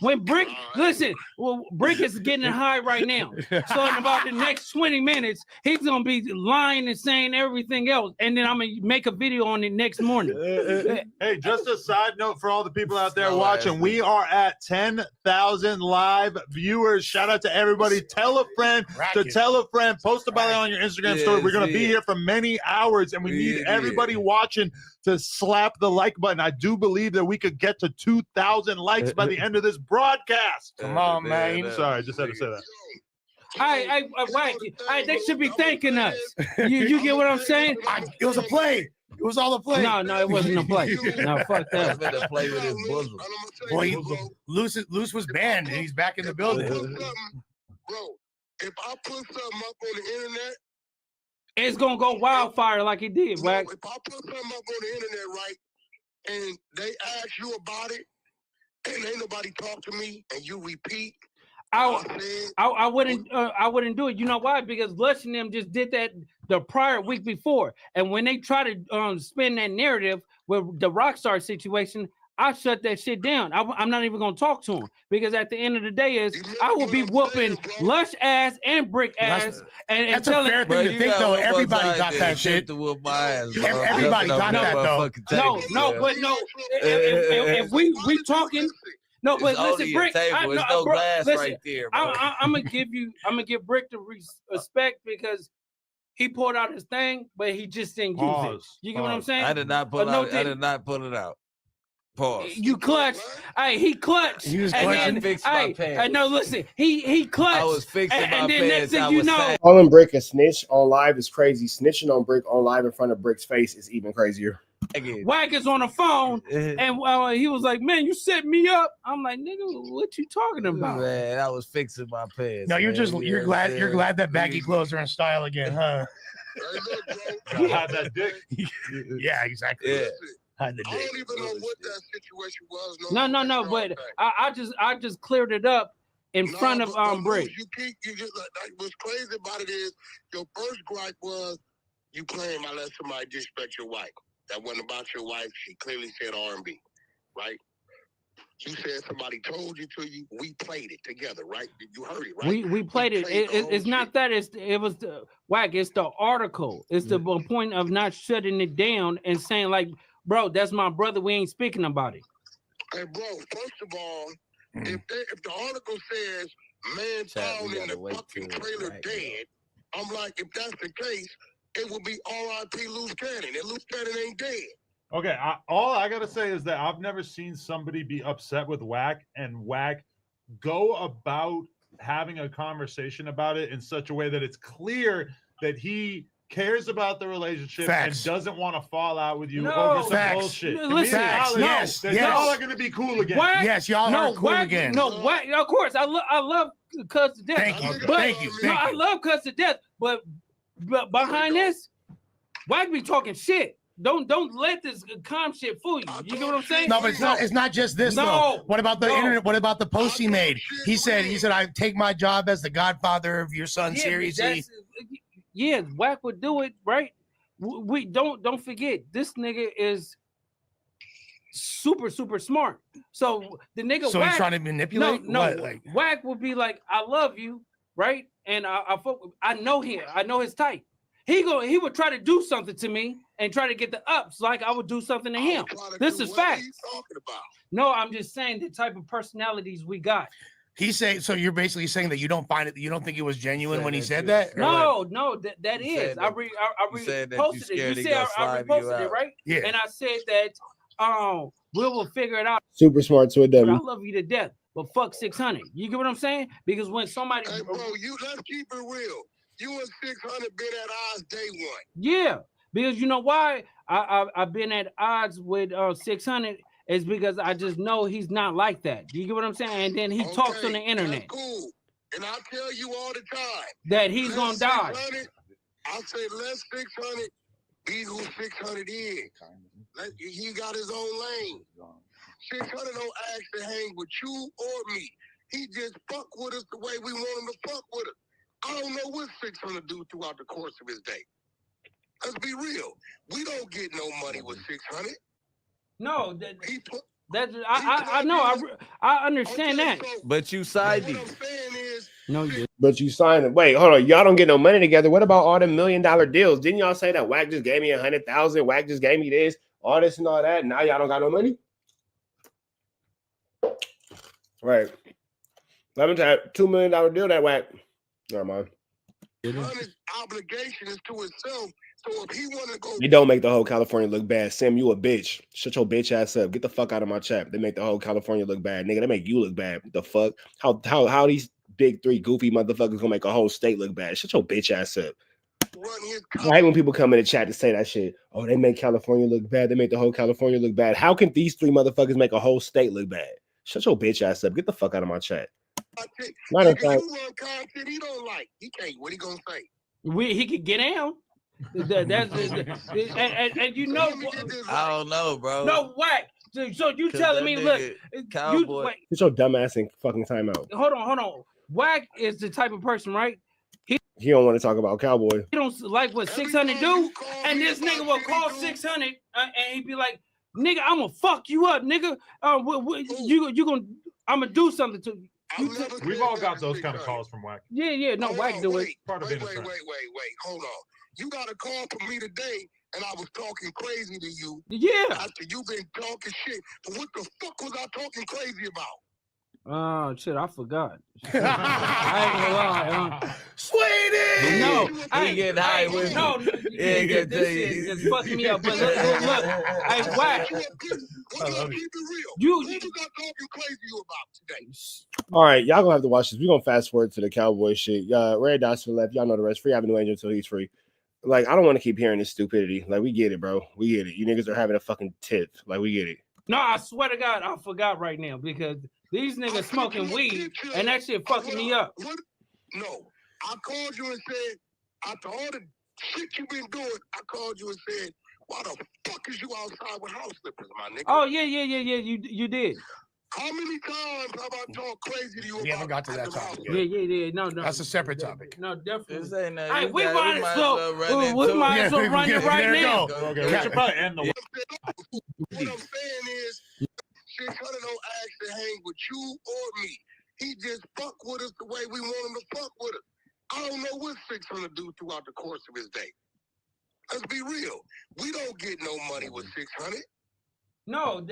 When Bricc, listen, Bricc is getting high right now. So in about the next 20 minutes, he's gonna be lying and saying everything else, and then I'm gonna make a video on it next morning. Hey, just a side note for all the people out there watching, we are at 10,000 live viewers. Shout out to everybody. Tell a friend to tell a friend. Post about it on your Instagram story. We're gonna be here for many hours, and we need everybody watching to slap the like button. I do believe that we could get to 2,000 likes by the end of this broadcast. Come on, man. Sorry, I just had to say that. Hey, they should be thanking us. You get what I'm saying? It was a play. It was all a play. No, it wasn't a play. No, fuck that. To play with his bosom. Boy, Luce was banned and he's back in the building. Bro, if I put something up on the internet, it's gonna go wildfire like it did, WACK. If I put something up on the internet, right, and they ask you about it, and ain't nobody talk to me, and you repeat. I wouldn't do it. You know why? Because Lush and them just did that the prior week before, and when they try to spin that narrative with the Rockstar situation, I shut that shit down. I'm not even gonna talk to him because at the end of the day, I will be whooping Lush ass and Bricc ass. And that's a fair thing to think, though. Everybody got that shit. Everybody got that, though. But if we talking. No, but listen, Bricc. Listen, right there, I'm gonna give Bricc the respect because he pulled out his thing, but he just didn't use it. You get what I'm saying? I did not pull it out. Pause. You clutched. Hey, he clutched. He was clutching. No, listen. He clutched. I was fixing my pants. Next thing you know, calling Bricc a snitch on live is crazy. Snitching on Bricc on live in front of Brick's face is even crazier. WACK is on the phone, and he was like, "Man, you set me up." I'm like, "Nigga, what you talking about?" Man, I was fixing my pants. No, you're glad that baggy clothes are in style again, huh? Had that dick. Yeah, exactly. Yeah. I don't even know what that situation was. No, but I just cleared it up in front of Bricc. What's crazy about it is your first gripe was you claim I let somebody disrespect your wife. That wasn't about your wife. She clearly said R&B, right? You said somebody told you to you. We played it together, right? You heard it, right? We played it. It's not that. It was the WACK. It's the article. It's the point of not shutting it down and saying like, bro, that's my brother. We ain't speaking about it. Hey, bro. First of all, if the article says man found in the fucking trailer dead, I'm like, if that's the case, it would be R.I.P. Luce Cannon, and Luce Cannon ain't dead. Okay, all I gotta say is that I've never seen somebody be upset with WACK and WACK go about having a conversation about it in such a way that it's clear that he cares about the relationship and doesn't want to fall out with you over some bullshit. Listen, yes, y'all are gonna be cool again. WACK, yes, y'all are cool again. No, WACK, of course, I love Cuz to death. Thank you. I love Cuz to death, but behind this, WACK be talking shit. Don't let this calm shit fool you. You get what I'm saying? No, but it's not just this though. What about the internet? What about the post he made? He said I take my job as the godfather of your son seriously. Yeah, WACK would do it, right? We don't forget this nigga is super smart. So the nigga so WACK, he's trying to manipulate. WACK would be like, I love you, right? And I know him. I know his type. He would try to do something to me and try to get the ups like I would do something to him. This is facts. No, I'm just saying the type of personalities we got. He's saying, so you're basically saying that you don't think it was genuine when he said that? No, that is. I reposted it. You said I reposted it, right? Yeah. And I said that we will figure it out. Super smart to a dummy. I love you to death, but fuck 600. You get what I'm saying? Because when somebody, hey, bro, let's keep it real. You and 600 been at odds day one. Yeah, because you know why I've been at odds with 600 is because I just know he's not like that. Do you get what I'm saying? And then he talks on the internet. That's cool. And I tell you all the time that he's gonna die. I say let 600 be who 600 is. He got his own lane. 600 don't ask to hang with you or me. He just fuck with us the way we want him to fuck with us. I don't know what 600 do throughout the course of his day. Let's be real. We don't get no money with 600. No, I know. I understand that. But you signed it. No, you. But you signed it. Wait, hold on. Y'all don't get no money together. What about all the $1 million deals? Didn't y'all say that WACK just gave me 100,000? WACK just gave me this, all this and all that. Now y'all don't got no money. Right. Let me tell you, $2 million deal that WACK. Never mind. His obligation is to himself. So if he want to go, you don't make the whole California look bad. Sam, you a bitch. Shut your bitch ass up. Get the fuck out of my chat. They make the whole California look bad, nigga. They make you look bad. What the fuck? How these big three goofy motherfuckers gonna make a whole state look bad? Shut your bitch ass up. I hate when people come in the chat to say that shit. Oh, they make California look bad. They make the whole California look bad. How can these three motherfuckers make a whole state look bad? Shut your bitch ass up. Get the fuck out of my chat. Matter of fact, you run content he don't like. He can't. What he gonna say? He could get down. And you know, I don't know, bro. No, WACK. So you telling me, look, cowboy. Get your dumb ass in fucking timeout. Hold on. WACK is the type of person, right? He don't want to talk about Cowboy. He don't like what 600 do, and this nigga will call 600 and he'd be like, "Nigga, I'm gonna fuck you up, nigga. You gonna? I'm gonna do something to you." We've all got those kind of calls from WACK. Yeah, no, WACK do it. Part of being a friend. Wait, hold on. You got a call from me today, and I was talking crazy to you. Yeah. After you've been talking shit, but what the fuck was I talking crazy about? Oh shit, I forgot. I ain't gonna lie. Sweetie! No, he get high with no, this shit is fucking me up. But look, hey, WACK. You got talking crazy about today? All right, y'all gonna have to watch this. We're gonna fast forward to the Cowboy shit. Red dots to the left. Y'all know the rest. Free Avenue Angel until he's free. Like, I don't want to keep hearing this stupidity. Like, we get it, bro. We get it. You niggas are having a fucking tip. Like, we get it. No, I swear to God, I forgot right now because these niggas smoking weed and that shit fucking me up. No, I called you and said, after all the shit you've been doing, I called you and said, why the fuck is you outside with house slippers, my nigga? Oh, yeah. You did. How many times have I talked crazy to you? We haven't got to that topic yet. Yeah. No. That's a separate topic. No, definitely. Hey, we might as well run it right now. Okay, we should probably end the. What I'm saying is, 600 don't ask to hang with you or me. He just fuck with us the way we want him to fuck with us. I don't know what 600 do throughout the course of his day. Let's be real. We don't get no money with 600. No,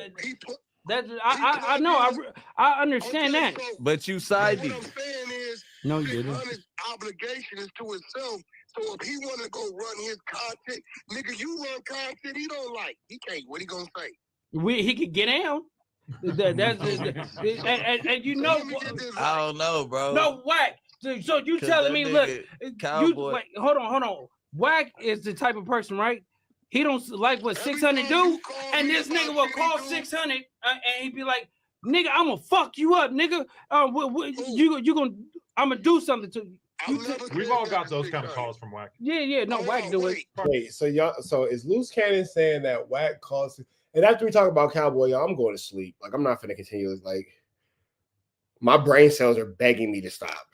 I know. I understand that. So, but you side what I'm saying is, no, you didn't. His obligation is to himself. So if he want to go run his content, nigga, you run content he don't like. He can't. What he gonna say? He could get down. And you know, I don't know, bro. No, WACK. So you telling me, look, Cowboy. Hold on. WACK is the type of person, right? He don't like what 600 do, and this nigga will call 600 and he'd be like, "Nigga, I'm gonna fuck you up, nigga. You gonna? I'm gonna do something to you." We've all got those kind of calls from WACK. Yeah. No, WACK do it. Wait, so is Luce Cannon saying that WACK calls? And after we talk about Cowboy, y'all, I'm going to sleep. Like, I'm not finna continue. Like, my brain cells are begging me to stop.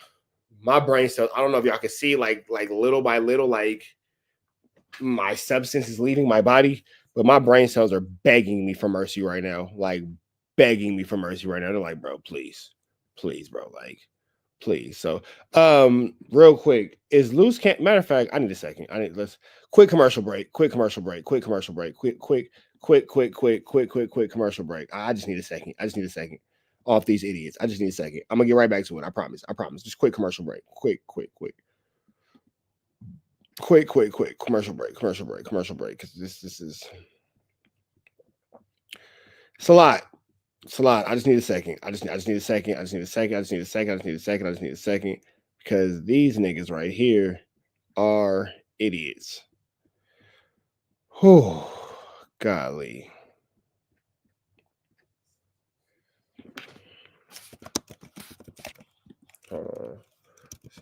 My brain cells, I don't know if y'all can see, like little by little, like my substance is leaving my body, but my brain cells are begging me for mercy right now. Like, begging me for mercy right now. They're like, bro, please, bro, like, please. So, real quick, is Luce Cannon? Matter of fact, I need a second. Quick commercial break. Quick commercial break. Quick commercial break. I just need a second. Off these idiots. I just need a second. I'm gonna get right back to it. I promise. Just quick commercial break. Quick commercial break. Because this is it's a lot. I just need a second. I just need a second. Because these niggas right here are idiots. Whew. Golly.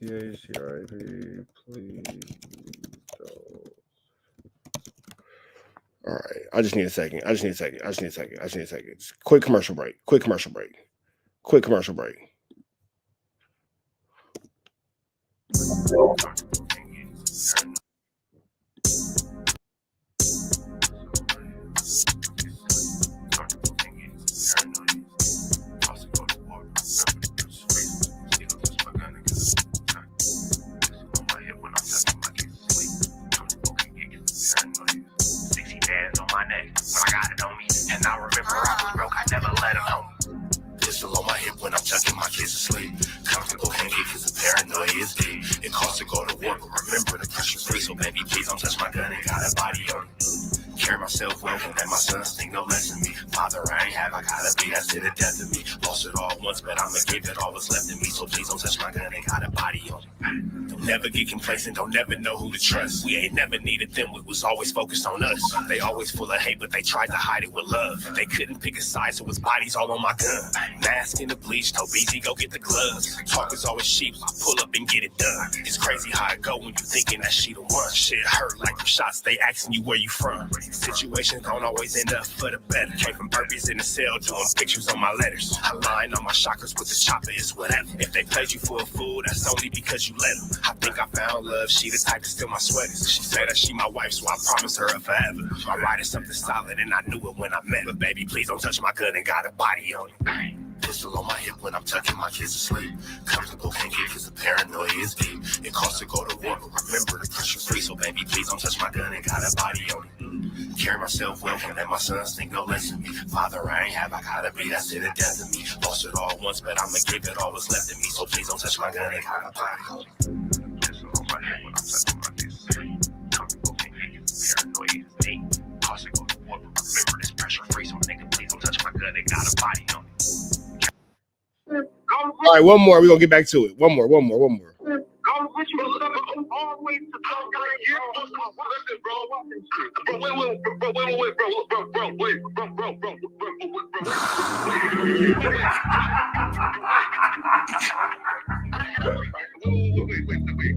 CACIP, please don't. All right. I just need a second. Just quick commercial break. Don't never know who to trust. We ain't never needed them. We was always focused on us. They always full of hate, but they tried to hide it with love. They couldn't pick a side, so his body's all on my gun. Mask in the bleach, told BG go get the gloves. Talk is always cheap, I pull up and get it done. It's crazy how it go when you thinking that she the one. Shit hurt like them shots, they asking you where you from. Situations don't always end up for the better. Came from Rapping burpees in the cell, doing pictures on my letters. I line on my chakras with this chopper, it's whatever. If they played you for a fool, that's only because you let them. I think I found love, she the type to steal my sweaters. She said that she my wife, so I promised her forever. My ride is something solid, and I knew it when I met her. Baby, please don't touch my gun and got a body on it. Pistol on my hip when I'm tucking my kids to sleep. Comfortable can't get cause the paranoia is deep. It costs to go to war, but remember to pressure free. So baby, please don't touch my gun and got a body on it. Carry myself well, can't let my sons think no less of me. Father, I ain't have, I gotta be, that's it, the death of me. Lost it all once, but I'ma give it all what's left of me. So please don't touch my gun and got a body on it. Pistol on my head when I'm tucking my kids to sleep. Comfortable can't get cause the paranoia is deep. Costs to go to war, but remember this pressure free. So nigga, please don't touch my gun and got a body on it. All right, one more. We're gonna get back to it. One more. Wait.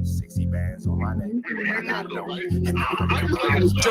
60 bands on my name.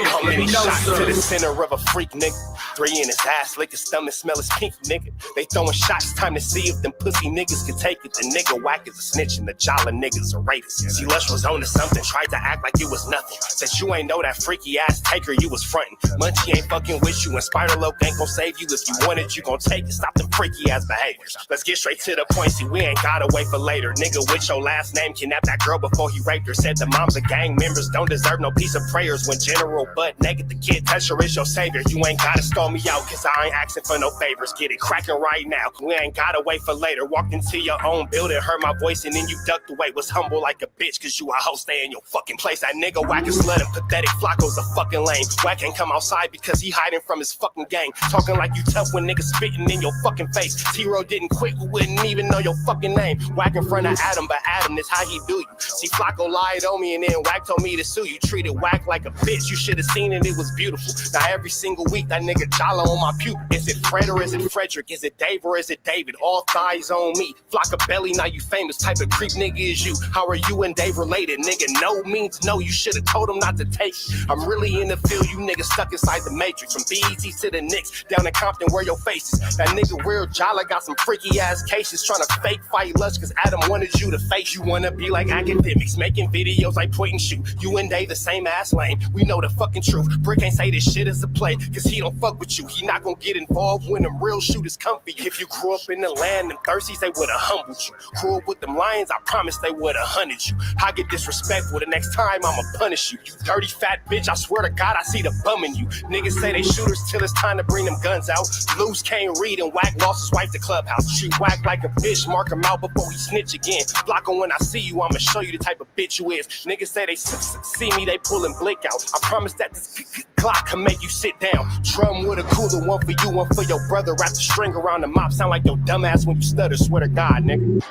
How many shots to the center of a freak nigga? 3 in his ass, lick his stomach, smell his pink nigga. They throwing shots, time to see if them pussy niggas can take it. The nigga whack is a snitch and the jolly niggas are rapists. See, Lush was on to something, tried to act like it was nothing. Said you ain't know that freaky ass taker you was frontin'. Munchie ain't fucking with you and Spider-Loc ain't gon' save you. If you want it, you gon' take it. Stop them freaky ass behaviors. Let's get straight to the point, see we ain't gotta wait for later. Nigga with your last name kidnapped that girl before he raped her. Said the moms of gang members don't deserve no piece of prayers. When General butt naked, the kid Tesher is your savior. You ain't gotta stall me out, cause I ain't asking for no favors. Get it cracking right now, we ain't gotta wait for later. Walked into your own building, heard my voice, and then you ducked away. Was humble like a bitch, cause you a hoe, stay in your fucking place. That nigga Wack is letting pathetic. FLAKKO's a fucking lame. Wack ain't come outside because he hiding from his fucking gang. Talking like you tough when niggas spitting in your fucking face. T-Ro didn't quit, we wouldn't even know your fucking name. Wack in front of Adam, but Adam is how he do you. See, FLAKKO lied on me and then Wack told me to sue you. Treated Wack like a bitch, you should have seen it, it was beautiful. Now every single week that nigga jolly on my puke. Is it Fred or is it Frederick? Is it Dave or is it David? All thighs on me. FLAKKO belly, now you famous. Type of creep nigga is you. How are you and Dave related? Nigga, no means no. You should have told him not to take it. I'm really in the field, you niggas stuck inside the matrix. From BET to the Knicks, down in Compton where your face is. That nigga real jolly got some freaky ass cases. Trying to fake fight Lush cause Adam wanted you to face. You wanna be like academics, making videos like point and shoot. You and Dave the same ass lane. We know the fucking truth. Bricc ain't say this shit is a play cause he don't fuck with you. He not gonna get involved when them real shooters comfy. If you grew up in the land, them thirsties, they would've humbled you. Grew up with them lions, I promise they would've hunted you. I get disrespectful, the next time I'ma punish you. You dirty fat bitch, I swear to God I see the bum in you. Niggas say they shooters till it's time to bring them guns out. Luce can't read and Wack lost his wife to Clubhouse. She Wack like a bitch, mark him out before he snitch again. FLAKKO, when I see you, I'ma show you the type of bitch you is. Niggas say they see me, they pullin' blick out. I promise that this clock can make you sit down. Drum with a cooler, one for you, one for your brother. Wrap the string around the mop, sound like your dumbass when you stutter. Swear to God, nigga.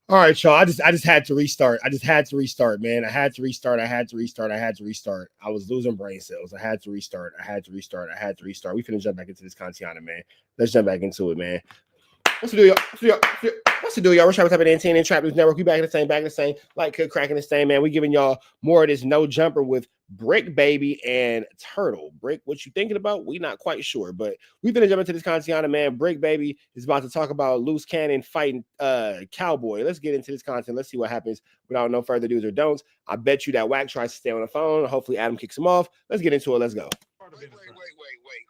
All right, y'all. I just had to restart. I had to restart, man. I had to restart. I was losing brain cells. I had to restart. We finna jump back into this content, man. Let's jump back into it, man. What's the deal, y'all? We're trying to type of antenna and Trap News Network. We back in the same. Like cracking the same, man. We giving y'all more of this no jumper with Bricc, baby, and Turtle. Bricc, what you thinking about? We not quite sure, but we finna jump into this content, man. Bricc, baby, is about to talk about Luce Cannon fighting Cowboy. Let's get into this content. Let's see what happens without no further do's or don'ts. I bet you that Wack tries to stay on the phone. Hopefully Adam kicks him off. Let's get into it. Let's go. Wait.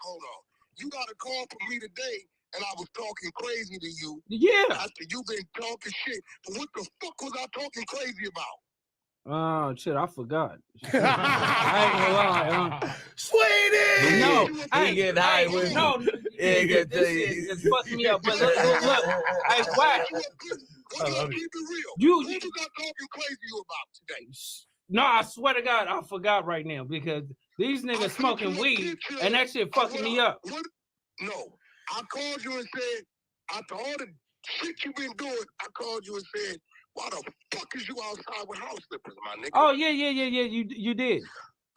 Hold on. You got a call from me today. And I was talking crazy to you. Yeah. After you've been talking shit. But what the fuck was I talking crazy about? Oh, shit, I forgot. I ain't gonna lie. Sweetie! No, he get high with no, it's fucking me up. But look. Hey, Wack. Keep it real. You got talking crazy you about today? No, I swear to God, I forgot right now because these niggas smoking weed and that shit fucking me up. No. I called you and said, after all the shit you've been doing, I called you and said, why the fuck is you outside with house slippers, my nigga? Oh, yeah, you did.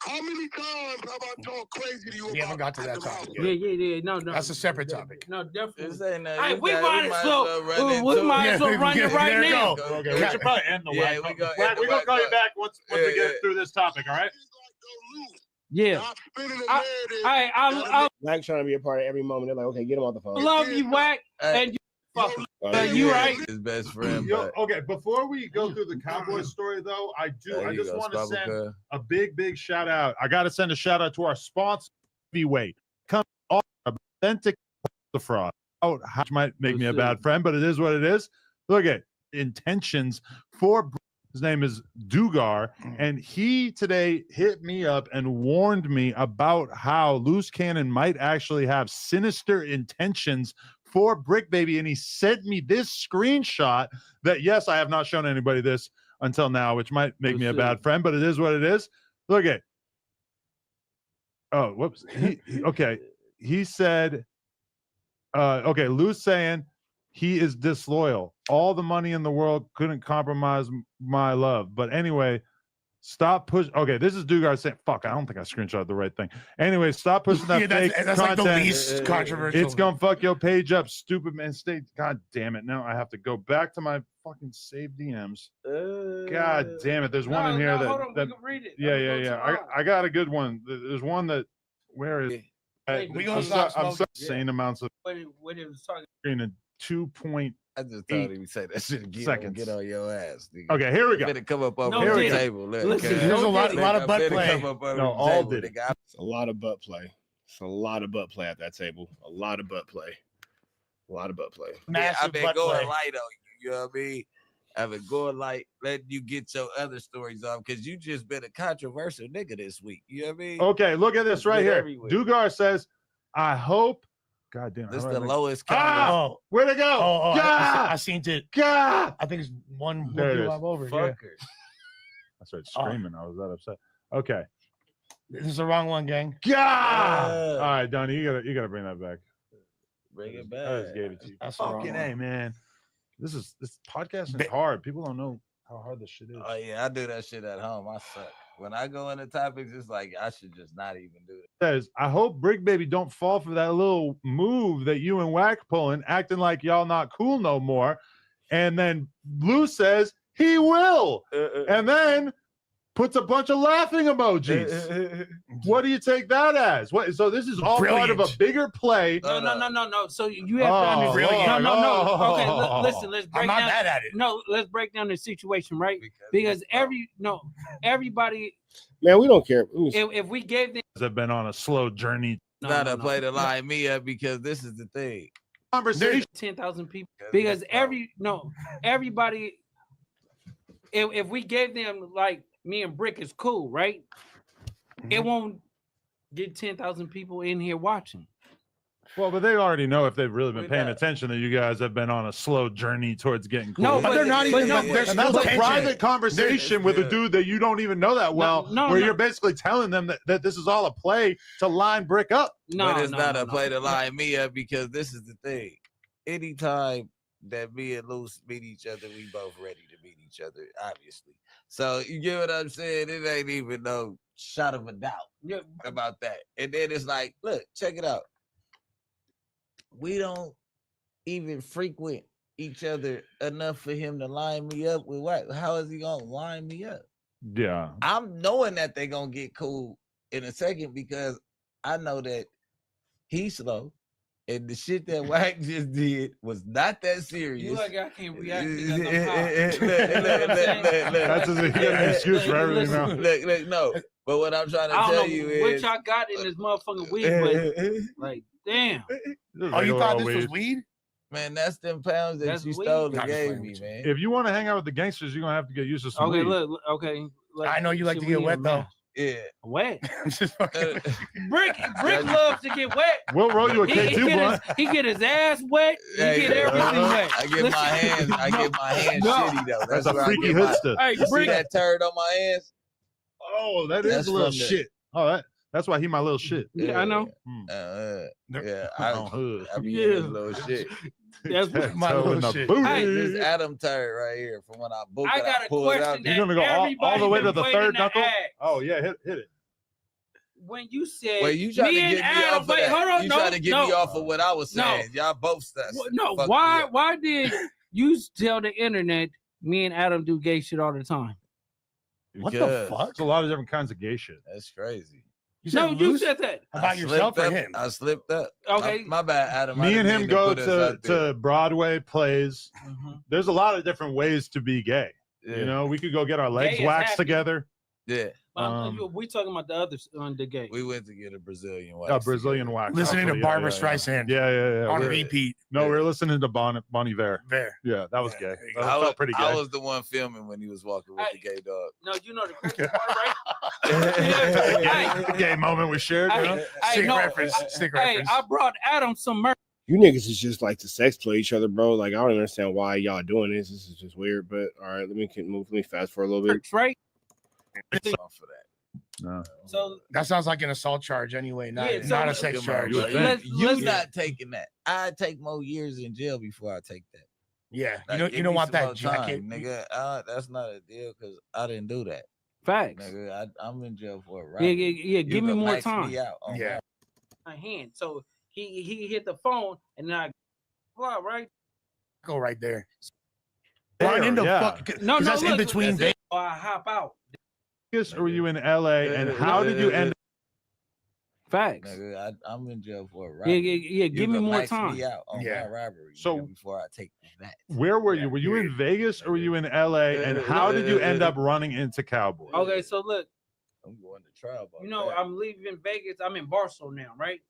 How many times have I talked crazy to you We haven't got to that topic yet. Yeah. No. That's a separate topic. No, definitely. Hey, we might as well run it right now. Okay, we should probably end the Yeah, we're gonna call you back once we get through this topic. All right. Yeah. I like trying to be a part of every moment. They're like, okay, get him off the phone. Love you, Wack, and you fuck him. You right? His best friend. Okay, before we go through the Cowboys story, though, I just want to send a big shout out. I got to send a shout out to our sponsor, Heavyweight. Come on, authentic the fraud. Which might make me a bad friend, but it is what it is. Look at intentions for. His name is Dugar, and he today hit me up and warned me about how Loose Cannon might actually have sinister intentions for Bricc Baby, and he sent me this screenshot that, yes, I have not shown anybody this until now, which might make me a bad friend, but it is what it is. Look at. Oh, whoops. Okay. He said, okay, Luce saying, he is disloyal. All the money in the world couldn't compromise my love. But anyway, stop pushing. Okay, this is Dugar saying, fuck, I don't think I screenshot the right thing. Anyway, stop pushing that fake that's content. like the least controversial. It's going to fuck your page up, stupid man. God damn it. Now I have to go back to my fucking saved DMs. God damn it. There's one in here that. Hold on, we can read it. Yeah. I got a good one. There's one that, where is I'm so insane amounts of what it was talking in 2.8 I just thought he would say that shit again. Seconds. Get on your ass. Nigga. Okay, here we go. Better come up over the table. Listen, there's a lot of butt play. No, all did. It's a lot of butt play. It's a lot of butt play at that table. A lot of butt play. Yeah, I've been going light on you. You know what I mean? I've been going light, letting you get your other stories off because you just been a controversial nigga this week. You know what I mean? Okay, look at this right here. Everywhere. Dugar says, I hope. God damn. This is the lowest. Where'd it go? I seen it. God. I think it's one block over. Fucker. I started screaming. I was that upset. Okay. This is the wrong one, gang. God. All right, Donnie, you gotta bring that back. Bring it back. I just gave it to you. That's fucking A, man. This podcasting is hard. People don't know how hard this shit is. Oh yeah, I do that shit at home. I suck. When I go into topics, it's like I should just not even do it. Says, I hope Bricc Baby don't fall for that little move that you and WACK pulling, acting like y'all not cool no more. And then Luce says he will, and then puts a bunch of laughing emojis. What do you take that as? What? So this is all part of a bigger play. No. So you have to understand. No. Okay, listen. Let's break down. I'm not bad at it. No, let's break down the situation, right? Because everybody. Man, we don't care. If we gave them, have been on a slow journey. Not a play to line me up because this is the thing. Conversation. 10,000 people. Because everybody. If we gave them like. Me and Bricc is cool, right? It won't get 10,000 people in here watching. Well, but they already know if they've really been paying attention that you guys have been on a slow journey towards getting cool. No, but they're not even. And that's a private conversation with a dude that you don't even know that well, where you're basically telling them that this is all a play to line Bricc up. But it's not a play to line me up because this is the thing. Anytime that me and Luce meet each other, we both ready to meet each other, obviously. So you get what I'm saying? It ain't even no shot of a doubt about that. And then it's like, look, check it out. We don't even frequent each other enough for him to line me up with what? How is he gonna line me up? Yeah. I'm knowing that they're gonna get cool in a second because I know that he's slow. And the shit that WACK just did was not that serious. You like I can't react because That's an excuse for everything now. Look, no. But what I'm trying to tell you is what y'all got in this motherfucking weed, but like, damn. Oh, you thought this was weed? Man, that's them pounds that you stole and gave me, man. If you want to hang out with the gangsters, you're gonna have to get used to some weed. Okay. I know you like to get wet though. Yeah. Wet. Bricc loves to get wet. We'll roll you a K2 blunt. He get his ass wet. He get everything wet. I get my hands shitty though. That's a freaky hood stuff. Hey, see that turd on my hands? Oh, that's a little shit. Oh, that's why he my little shit. Yeah, I know. Yeah, I be a little shit. That's my little shit. Hey, this Adam turd right here from when I booked it. I got a question. You're gonna go all the way to the third knuckle. Oh yeah, hit it. when you said wait, you trying to get me off of that? Hold on, you trying to get me off of what I was saying? Y'all both no. Why did you tell the internet me and Adam do gay shit all the time? What the fuck? It's a lot of different kinds of gay shit. That's crazy. You said that about yourself or him. I slipped up. Okay, my bad, Adam. Me and him go to Broadway plays. There's a lot of different ways to be gay. Yeah. You know, we could go get our legs waxed together. Yeah. We talking about the other the gay. We went to get a Brazilian wax. Brazilian wax. Listening to Barbara Streisand. Yeah. On repeat. No, we're listening to Bon Iver. Yeah, that was gay. That felt pretty gay. I was the one filming when he was walking with the gay dog. No, you know the crazy part, right? The gay moment we shared. Stick reference. I brought Adam some merch. You niggas is just like to sex play each other, bro. Like, I don't understand why y'all doing this. This is just weird. But all right, let me fast forward a little bit. Right? For that. No. So that sounds like an assault charge anyway, not a sex charge. You not taking that. I take more years in jail before I take that. Yeah, like, you don't want that jacket, nigga. That's not a deal because I didn't do that. Facts. Nigga, I'm in jail for it, right? Yeah. Give me more time. My hand. So he hit the phone and I right. Go right there. Run into fucking no. That's in between. I hop out. Or were you in LA and how did you end? Facts. Nigga, I'm in jail for a robbery. Yeah. Give me more time. Me out on my robbery. So before I take that, where were you? Were you in Vegas or were you in LA? And how did you end up running into Cowboy? Okay, so look, I'm going to trial. I'm leaving Vegas. I'm in Barcelona now, right?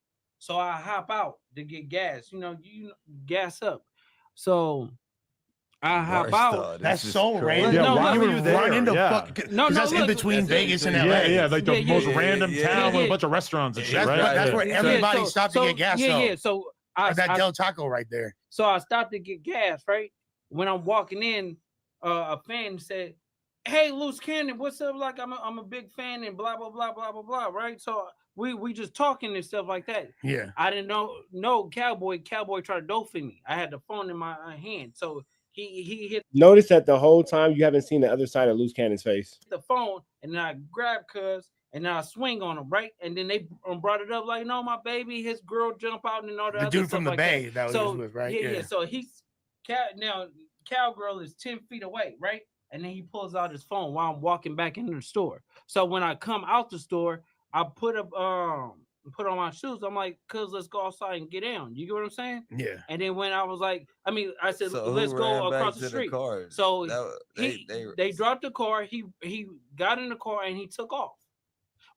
So I hop out to get gas. You gas up. So I hop out. That's so random. Yeah, why were you there? Run into fucking. No, that's in between Vegas and LA. Yeah, like the most random town with a bunch of restaurants and shit, right? That's where everybody stopped to get gas. Yeah. So that Del Taco right there. So I stopped to get gas, right? When I'm walking in, a fan said, "Hey, Luce Cannon, what's up? Like I'm a big fan and blah blah blah blah blah blah." Right? So we just talking and stuff like that. Yeah. I didn't know Cowboy tried to dope me. I had the phone in my hand, so. He hit. Notice that the whole time you haven't seen the other side of Luce Cannon's face. The phone, and then I grab Cuz, and then I swing on him, right? And then they brought it up like, no, my baby, his girl jump out and all that. The dude from the like Bay that was with, right? Yeah. So he's now Cowgirl is 10 feet away, right? And then he pulls out his phone while I'm walking back into the store. So when I come out the store, I put on my shoes. I'm like, cuz let's go outside and get down. You get what I'm saying? Yeah. And then when I was like, I said, let's go across the street. So they dropped the car. He got in the car and he took off.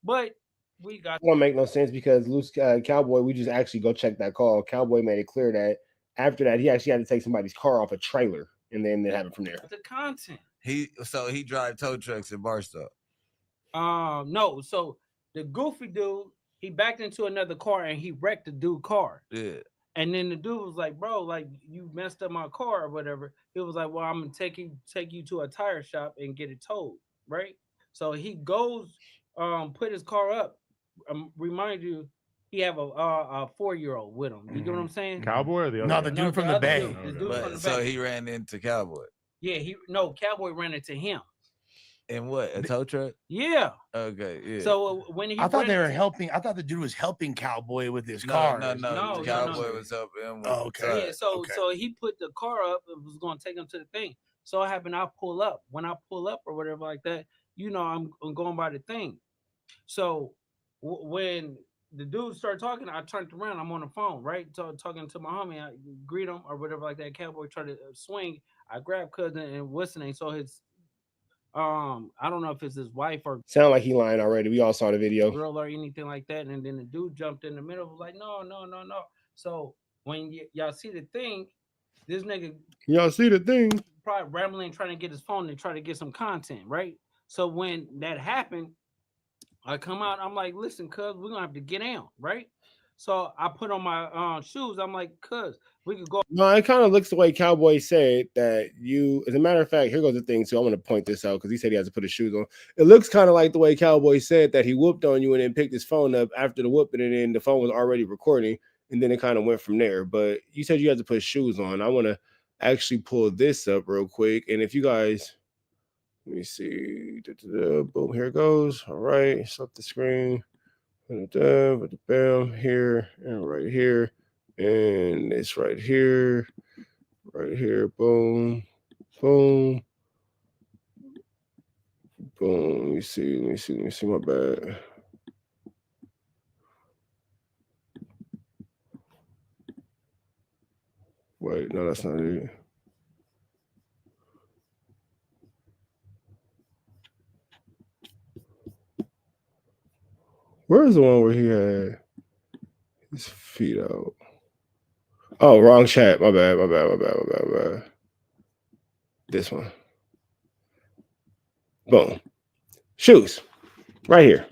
But we got. It don't make no sense because Luce Cowboy, we just actually go check that call. Cowboy made it clear that after that he actually had to take somebody's car off a trailer, and then it happened from there. The content. He drive tow trucks in Barstow. No. So the goofy dude. He backed into another car and he wrecked the dude's car. Yeah. And then the dude was like, bro, like you messed up my car or whatever. He was like, well, I'm gonna take you to a tire shop and get it towed, right? So he goes, put his car up. Remind you, he have a 4-year-old with him. You get what I'm saying? Cowboy or the other? No, the dude from the Bay. So he ran into Cowboy. Yeah, Cowboy ran into him. And what, a tow truck? Yeah. Okay. Yeah. So when he, I thought they were helping. I thought the dude was helping Cowboy with his car. No. Cowboy was helping him. Oh, okay. Yeah. So he put the car up and was going to take him to the thing. So it happened. I pull up. When I pull up or whatever like that, I'm going by the thing. So when the dude started talking, I turned around. I'm on the phone, right? Talking to my homie. I greet him or whatever like that. Cowboy tried to swing. I grabbed cousin and what's the name? So his. I don't know if it's his wife or sound like he lying already. We all saw the video. Girl or anything like that. And then the dude jumped in the middle, was like, no. So when y'all see the thing, this nigga probably rambling, trying to get his phone and try to get some content, right? So when that happened, I come out, I'm like, listen, cuz we're gonna have to get down, right? So I put on my shoes. I'm like, cuz we could go. No, it kind of looks the way Cowboy said that you, as a matter of fact, here goes the thing too. I want to point this out because he said he has to put his shoes on. It looks kind of like the way Cowboy said that he whooped on you and then picked his phone up after the whooping, and then the phone was already recording, and then it kind of went from there. But you said you had to put shoes on. I want to actually pull this up real quick. And if you guys, let me see. Boom, here it goes. All right, stop the screen. With the bam here and right here, and it's right here, boom, boom, boom. Let me see. My bad. Wait, no, that's not it. Where's the one where he had his feet out? Oh, wrong chat. My bad. This one. Boom. Shoes. Right here.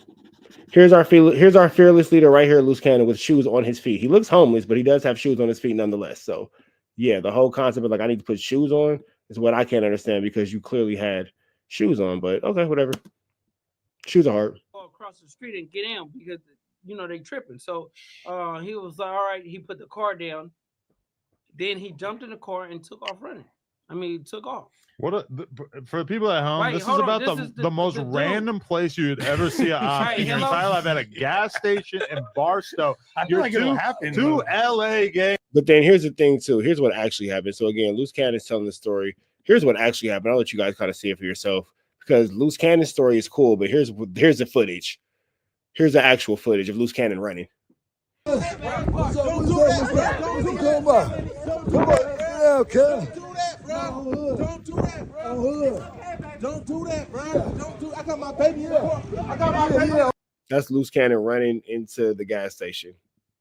Here's our fearless leader right here, Luce Cannon, with shoes on his feet. He looks homeless, but he does have shoes on his feet nonetheless. So, yeah, the whole concept of like I need to put shoes on is what I can't understand because you clearly had shoes on. But okay, whatever. Shoes are hard. Across the street and get in because they tripping. So he was like, all right. He put the car down. Then he jumped in the car and took off running. Took off. For people at home, this is about the most random place you'd ever see an op in your entire life at a gas station in Barstow. I feel like it'll happen. Two LA games. But then here's the thing too. Here's what actually happened. So again, Luce Cannon is telling the story. Here's what actually happened. I'll let you guys kind of see it for yourself because Luce Cannon's story is cool. But here's the footage. Here's the actual footage of Luce Cannon running. Don't do that, bro. I got my baby here. That's Luce Cannon running into the gas station.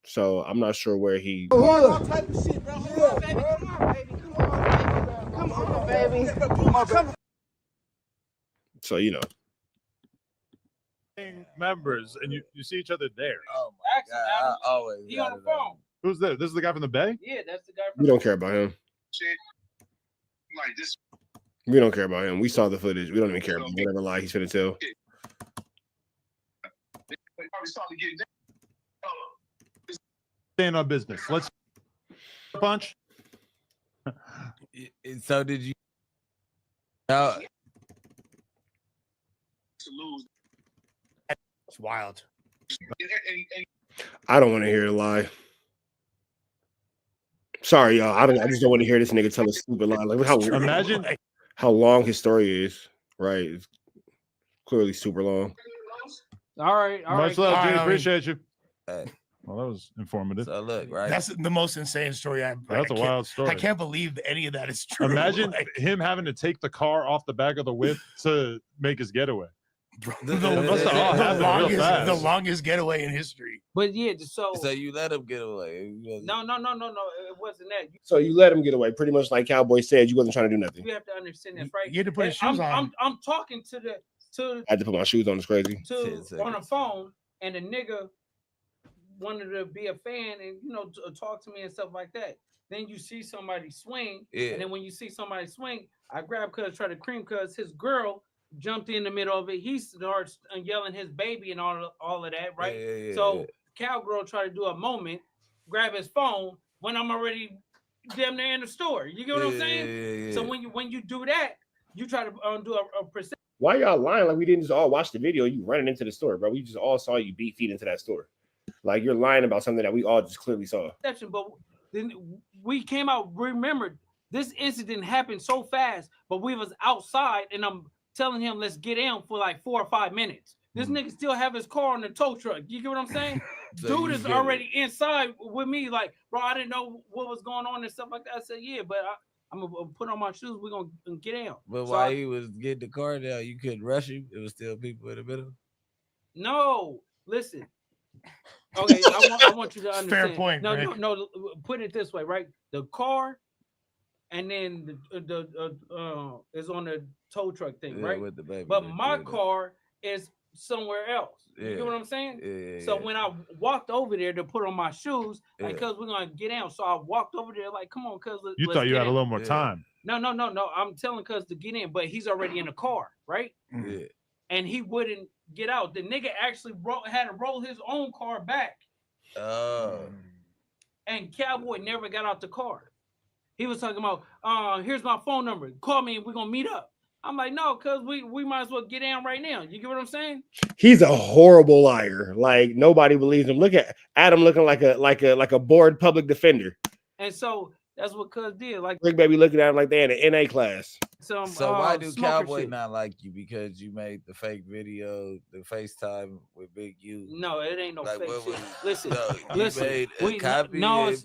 So I'm not sure where he. Come on, baby. So members, and you see each other there. Oh my God! I always he on the phone. Who's there? This is the guy from the Bay. Yeah, that's the guy. We don't care about him. Like this. We don't care about him. We saw the footage. We don't even care about whatever lie he's finna tell. Staying on business. Let's punch. So did you? It's wild. I don't want to hear a lie. Sorry, y'all. I just don't want to hear this nigga tell a stupid lie. Like Imagine how long his story is. Right, it's clearly super long. All right. Much love, dude. Appreciate you. Hey. Well, that was informative. So look, right. That's the most insane story That's a wild story. I can't believe any of that is true. Imagine him having to take the car off the back of the whip to make his getaway. The longest getaway in history. But yeah, so you let him get away. No. It wasn't that. So you let him get away, pretty much like Cowboy said. You wasn't trying to do nothing. You have to understand this, right? You had to put his shoes on. I'm talking to I had to put my shoes on. It's crazy. On a phone, and the nigga wanted to be a fan and talk to me and stuff like that. Then you see somebody swing, and then when you see somebody swing, I grab cuz try to cream cuz his girl jumped in the middle of it. He starts yelling his baby and all of that, right? So Cowgirl tried to do a moment, grab his phone when I'm already damn near in the store. You get what I'm saying? So when you do that, you try to do a percent. Why y'all lying like we didn't just all watch the video? You running into the store, bro. We just all saw you beat feet into that store. Like you're lying about something that we all just clearly saw. But then we came out, remembered this incident happened so fast, but we was outside and I'm telling him, let's get in for like 4 or 5 minutes. This nigga still have his car on the tow truck. You get what I'm saying? Dude is already inside with me. Like, bro, I didn't know what was going on and stuff like that. I said, yeah, but I'm gonna put on my shoes. We're gonna get in. But while he was getting the car down, you couldn't rush him. It was still people in the middle. No, listen. Okay, I want you to understand. Fair point. No. Put it this way, right? The car, and then the is on the tow truck thing, right? With the baby. But my car is somewhere else. You get what I'm saying? So when I walked over there to put on my shoes, like, cuz we're gonna get out. So I walked over there, like, come on, cuz. You thought you had a little more time. No. I'm telling cuz to get in, but he's already in the car, right? Yeah. And he wouldn't get out. The nigga actually had to roll his own car back. Oh. And Cowboy never got out the car. He was talking about, here's my phone number. Call me and we're gonna meet up. I'm like, no, cause we might as well get down right now. You get what I'm saying? He's a horrible liar. Like nobody believes him. Look at Adam looking like a bored public defender. And so that's what Cuz did. Like Bricc baby looking at him like they in an NA class. So why do Cowboy not like you? Because you made the fake video, the FaceTime with Big U. No, it ain't no fake shit. Listen, no, listen. Made a copy. Let's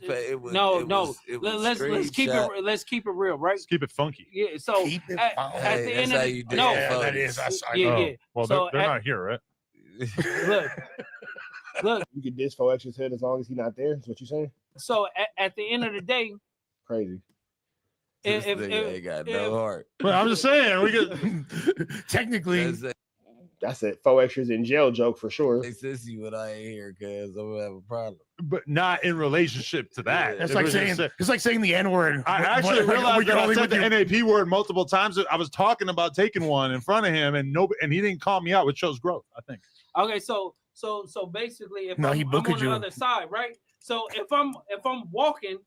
keep it real, right? Let's keep it funky. Yeah. So keep it at the end of you did no, that is. Yeah. Well, so they're not here, right? Look. You can diss FLAKKO's head as long as he's not there. Is what you saying? So at the end of the day, crazy. This nigga ain't got no heart. But I'm just saying, we could technically. That's it. FLAKKO's in jail joke for sure. Hey, sissy, when I ain't here, cause I'm gonna have a problem. But not in relationship to that. That's like saying it's like saying the N-word. I actually realized that I said the NAP word multiple times. I was talking about taking one in front of him, and he didn't call me out, which shows growth, I think. Okay, so basically, if I'm on the other side, right? So if I'm walking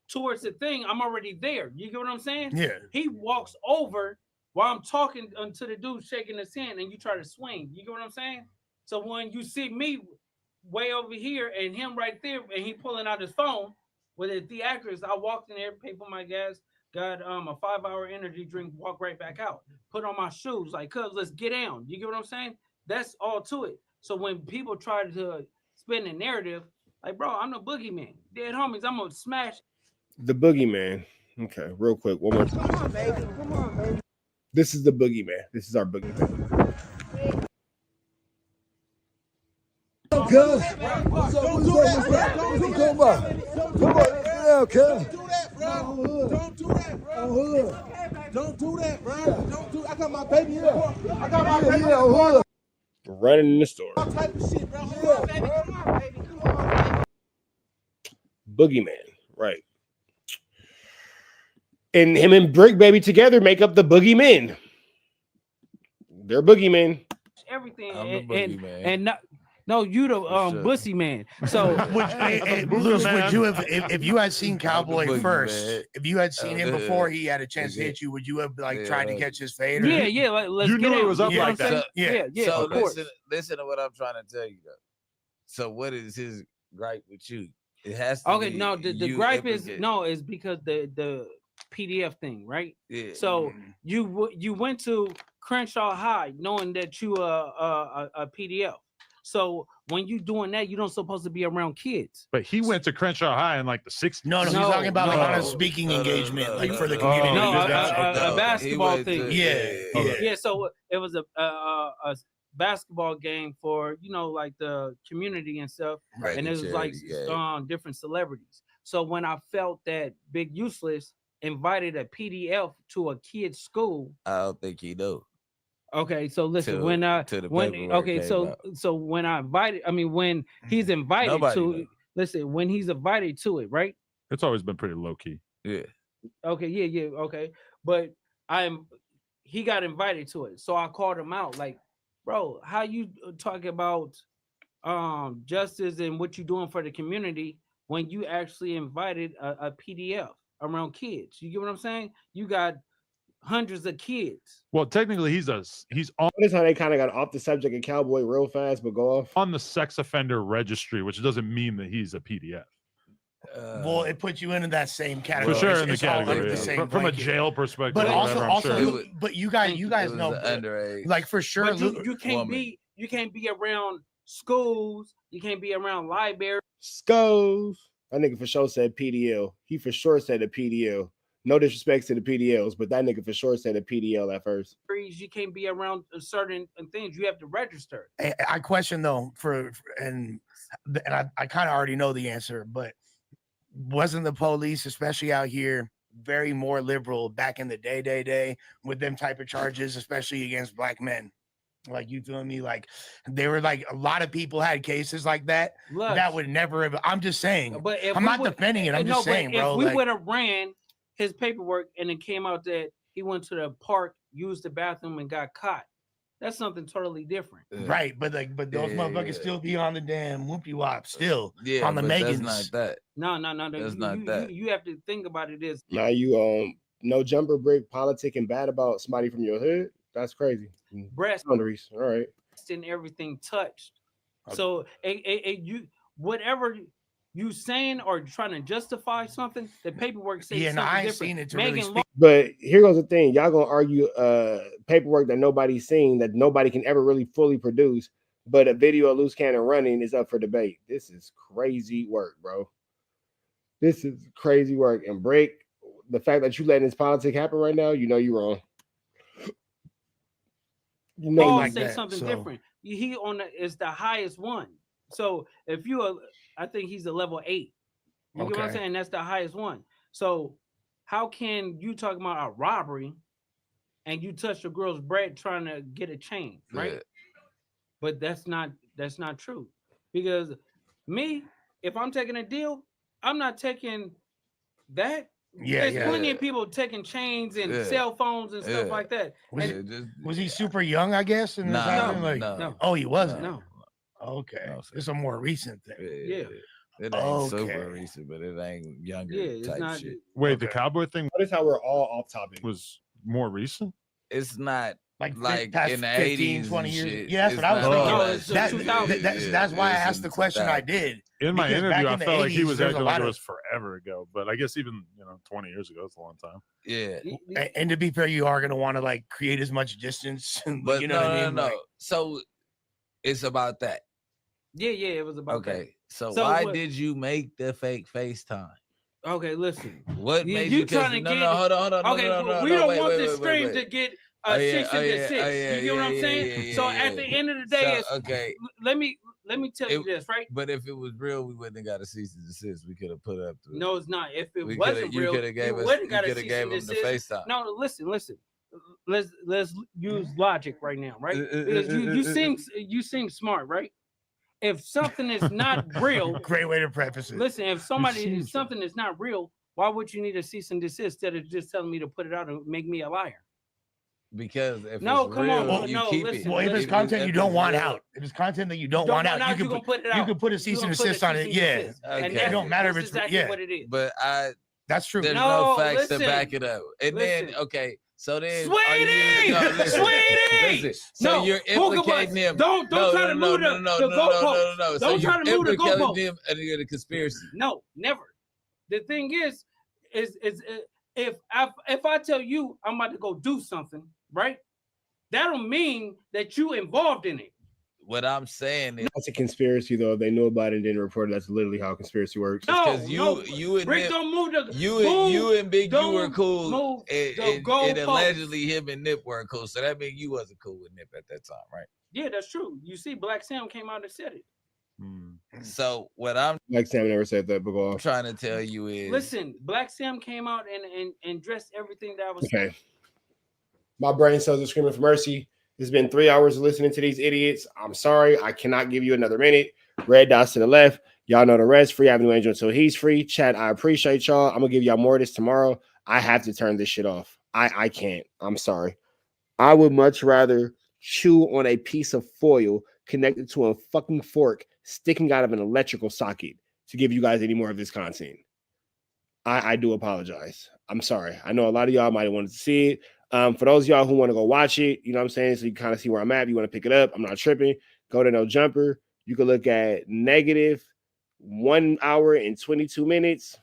towards the thing, I'm already there. You get what I'm saying? Yeah. He walks over while I'm talking to the dude shaking his hand, and you try to swing. You get what I'm saying? So when you see me way over here and him right there, and he pulling out his phone with his theatrics, I walked in there, paid for my gas, got a 5-hour energy drink, walk right back out, put on my shoes, like, cuz let's get down. You get what I'm saying? That's all to it. So when people try to spin a narrative, like, bro, I'm the boogeyman. Dead homies, I'm gonna smash. The boogeyman. Okay, real quick. One more time. Come on, baby. Come on, baby. This is the boogeyman. This is our boogeyman. Cuz, don't do that, bro. Come on, cuz. Don't do that, bro. Don't do that, bro. I got my baby here. I got my baby here. Running in the store. All type of shit, bro. Come on, Boogeyman, right? And him and Bricc baby together make up the boogeymen. They're boogeymen. Everything and not. No, you the bussy man. So, Luce, would you have, if you had seen Cowboy first, if you had seen him before he had a chance to hit you, would you have like tried to catch his fade? Or yeah. Like, let's you get knew it was up like that. Yeah. So of course. listen to what I'm trying to tell you though. So what is his gripe with you? It has to be no. The gripe is because the PDF thing, right? Yeah. So you went to Crenshaw High knowing that you a PDF. So when you doing that, you don't supposed to be around kids. But he went to Crenshaw High in like the 60s. No, he's talking about like on a speaking engagement, like for the community. A basketball thing. Yeah. So it was a basketball game for like the community and stuff, right, and it was like different celebrities. So when I felt that Big Useless invited a PDF to a kid's school, I don't think he knew. Okay, so listen, when he's invited when he's invited to it, right? It's always been pretty low key. Yeah. Okay, okay. But he got invited to it. So I called him out like, bro, how you talking about justice and what you doing for the community when you actually invited a PDF around kids? You get what I'm saying? You got hundreds of kids. Well, technically, he's on. Notice how they kind of got off the subject of Cowboy real fast, but go off on the sex offender registry, which doesn't mean that he's a PDF. Well, it puts you into that same category. For sure, in the category from a jail perspective. But but you guys know underage. Like for sure, you can't be around schools. You can't be around libraries. Schools. That nigga for sure said PDL. He for sure said a PDL. No disrespect to the PDLs, but that nigga for sure said a PDL at first. You can't be around certain things. You have to register. I question though, and I kind of already know the answer, but wasn't the police, especially out here, very more liberal back in the day with them type of charges, especially against black men? Like, you feel me? Like, they were like, a lot of people had cases like that. That would never have. I'm just saying. But I'm not defending it. I'm just saying, bro. If we would have ran his paperwork and it came out that he went to the park, used the bathroom, and got caught, that's something totally different. Right, but those motherfuckers still be on the damn whoopie wop still on the Megans. That's not that. No. That's not that. You have to think about it as now you no jumper, Bricc, politic, and bad about somebody from your hood. That's crazy. Breast boundaries. All right. And everything touched. So you whatever you saying or trying to justify something, the paperwork says something I ain't different. seen it to really speak. But here goes the thing. Y'all gonna argue paperwork that nobody's seen, that nobody can ever really fully produce, but a video of Luce Cannon running is up for debate. This is crazy work, bro. This is crazy work. And Bricc, the fact that you letting this politics happen right now, you know you're wrong. You know, Paul say something different. He on is the highest one. So if you are, I think he's a level 8. You get what I'm saying? That's the highest one. So how can you talk about a robbery and you touch a girl's bread trying to get a chain, right? Yeah. But that's not true. Because me, if I'm taking a deal, I'm not taking that. There's plenty of people taking chains and cell phones and stuff like that. Was he super young, I guess? And no. Oh, he wasn't. No. Okay. No, it's a more recent thing. Yeah. It ain't super recent, but it ain't younger type shit. Wait, the cowboy thing? Notice how we're all off topic. Was more recent? It's not like in the 15, 80s 20 years. Shit. Yeah, that's what I was thinking. That's why I asked the question I did. In my interview, I felt like he was acting like it was forever ago, but I guess even 20 years ago, it's a long time. Yeah. And to be fair, you are going to want to like create as much distance. But you know what I mean? No. So it's about that. Yeah, it was about that. Okay. So why did you make the fake FaceTime? Okay, listen. What made you trying to get? Hold on. Okay, we don't want the stream to get a 6 and 6. You get what I'm saying? So at the end of the day, let me tell you this, right? But if it was real, we wouldn't have got a cease and desist. We could have put up. No, it's not. If it wasn't real, you wouldn't got a cease and desist. No, listen. Let's use logic right now, right? Because you seem smart, right? If something is not real, great way to preface it. Listen, if something is not real, why would you need a cease and desist instead of just telling me to put it out and make me a liar? Because if no, it's come real, on, you no, keep listen, it. Well, if it's content you don't want out, if it's content that you don't want out, you can put a cease and desist on it. Yeah, it don't matter if it's what it is. But that's true. There's no facts to back it up. And then so then, Sweetie. So you're implicating them. Don't try to move the goalpost. No. Don't try to move the goalpost. Them and the conspiracy. No, never. The thing is if I tell you I'm about to go do something, right? That don't mean that you involved in it. What I'm saying is that's a conspiracy, though. If they knew about it and didn't report it, that's literally how conspiracy works. Because you and Bricc don't move the you and Big U were cool, and allegedly him and Nip were cool. So that means you wasn't cool with Nip at that time, right? Yeah, that's true. You see, Black Sam came out and said it. So what I'm Black Sam never said that before. I'm trying to tell you is, listen, Black Sam came out and dressed everything that was okay. My brain cells are screaming for mercy. It's been 3 hours of listening to these idiots. I'm sorry. I cannot give you another minute. Red dots to the left. Y'all know the rest. Free Avenue Angel until he's free. Chat, I appreciate y'all. I'm going to give y'all more of this tomorrow. I have to turn this shit off. I can't. I'm sorry. I would much rather chew on a piece of foil connected to a fucking fork sticking out of an electrical socket to give you guys any more of this content. I do apologize. I'm sorry. I know a lot of y'all might have wanted to see it. For those of y'all who want to go watch it, you know what I'm saying? So you kind of see where I'm at. You want to pick it up. I'm not tripping. Go to No Jumper. You can look at -1 hour and 22 minutes.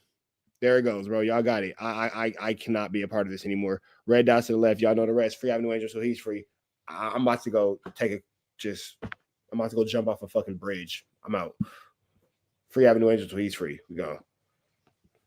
There it goes, bro. Y'all got it. I cannot be a part of this anymore. Red dots to the left. Y'all know the rest. Free Avenue Angel, so he's free. I'm about to go I'm about to go jump off a fucking bridge. I'm out. Free Avenue Angel, so he's free. We go.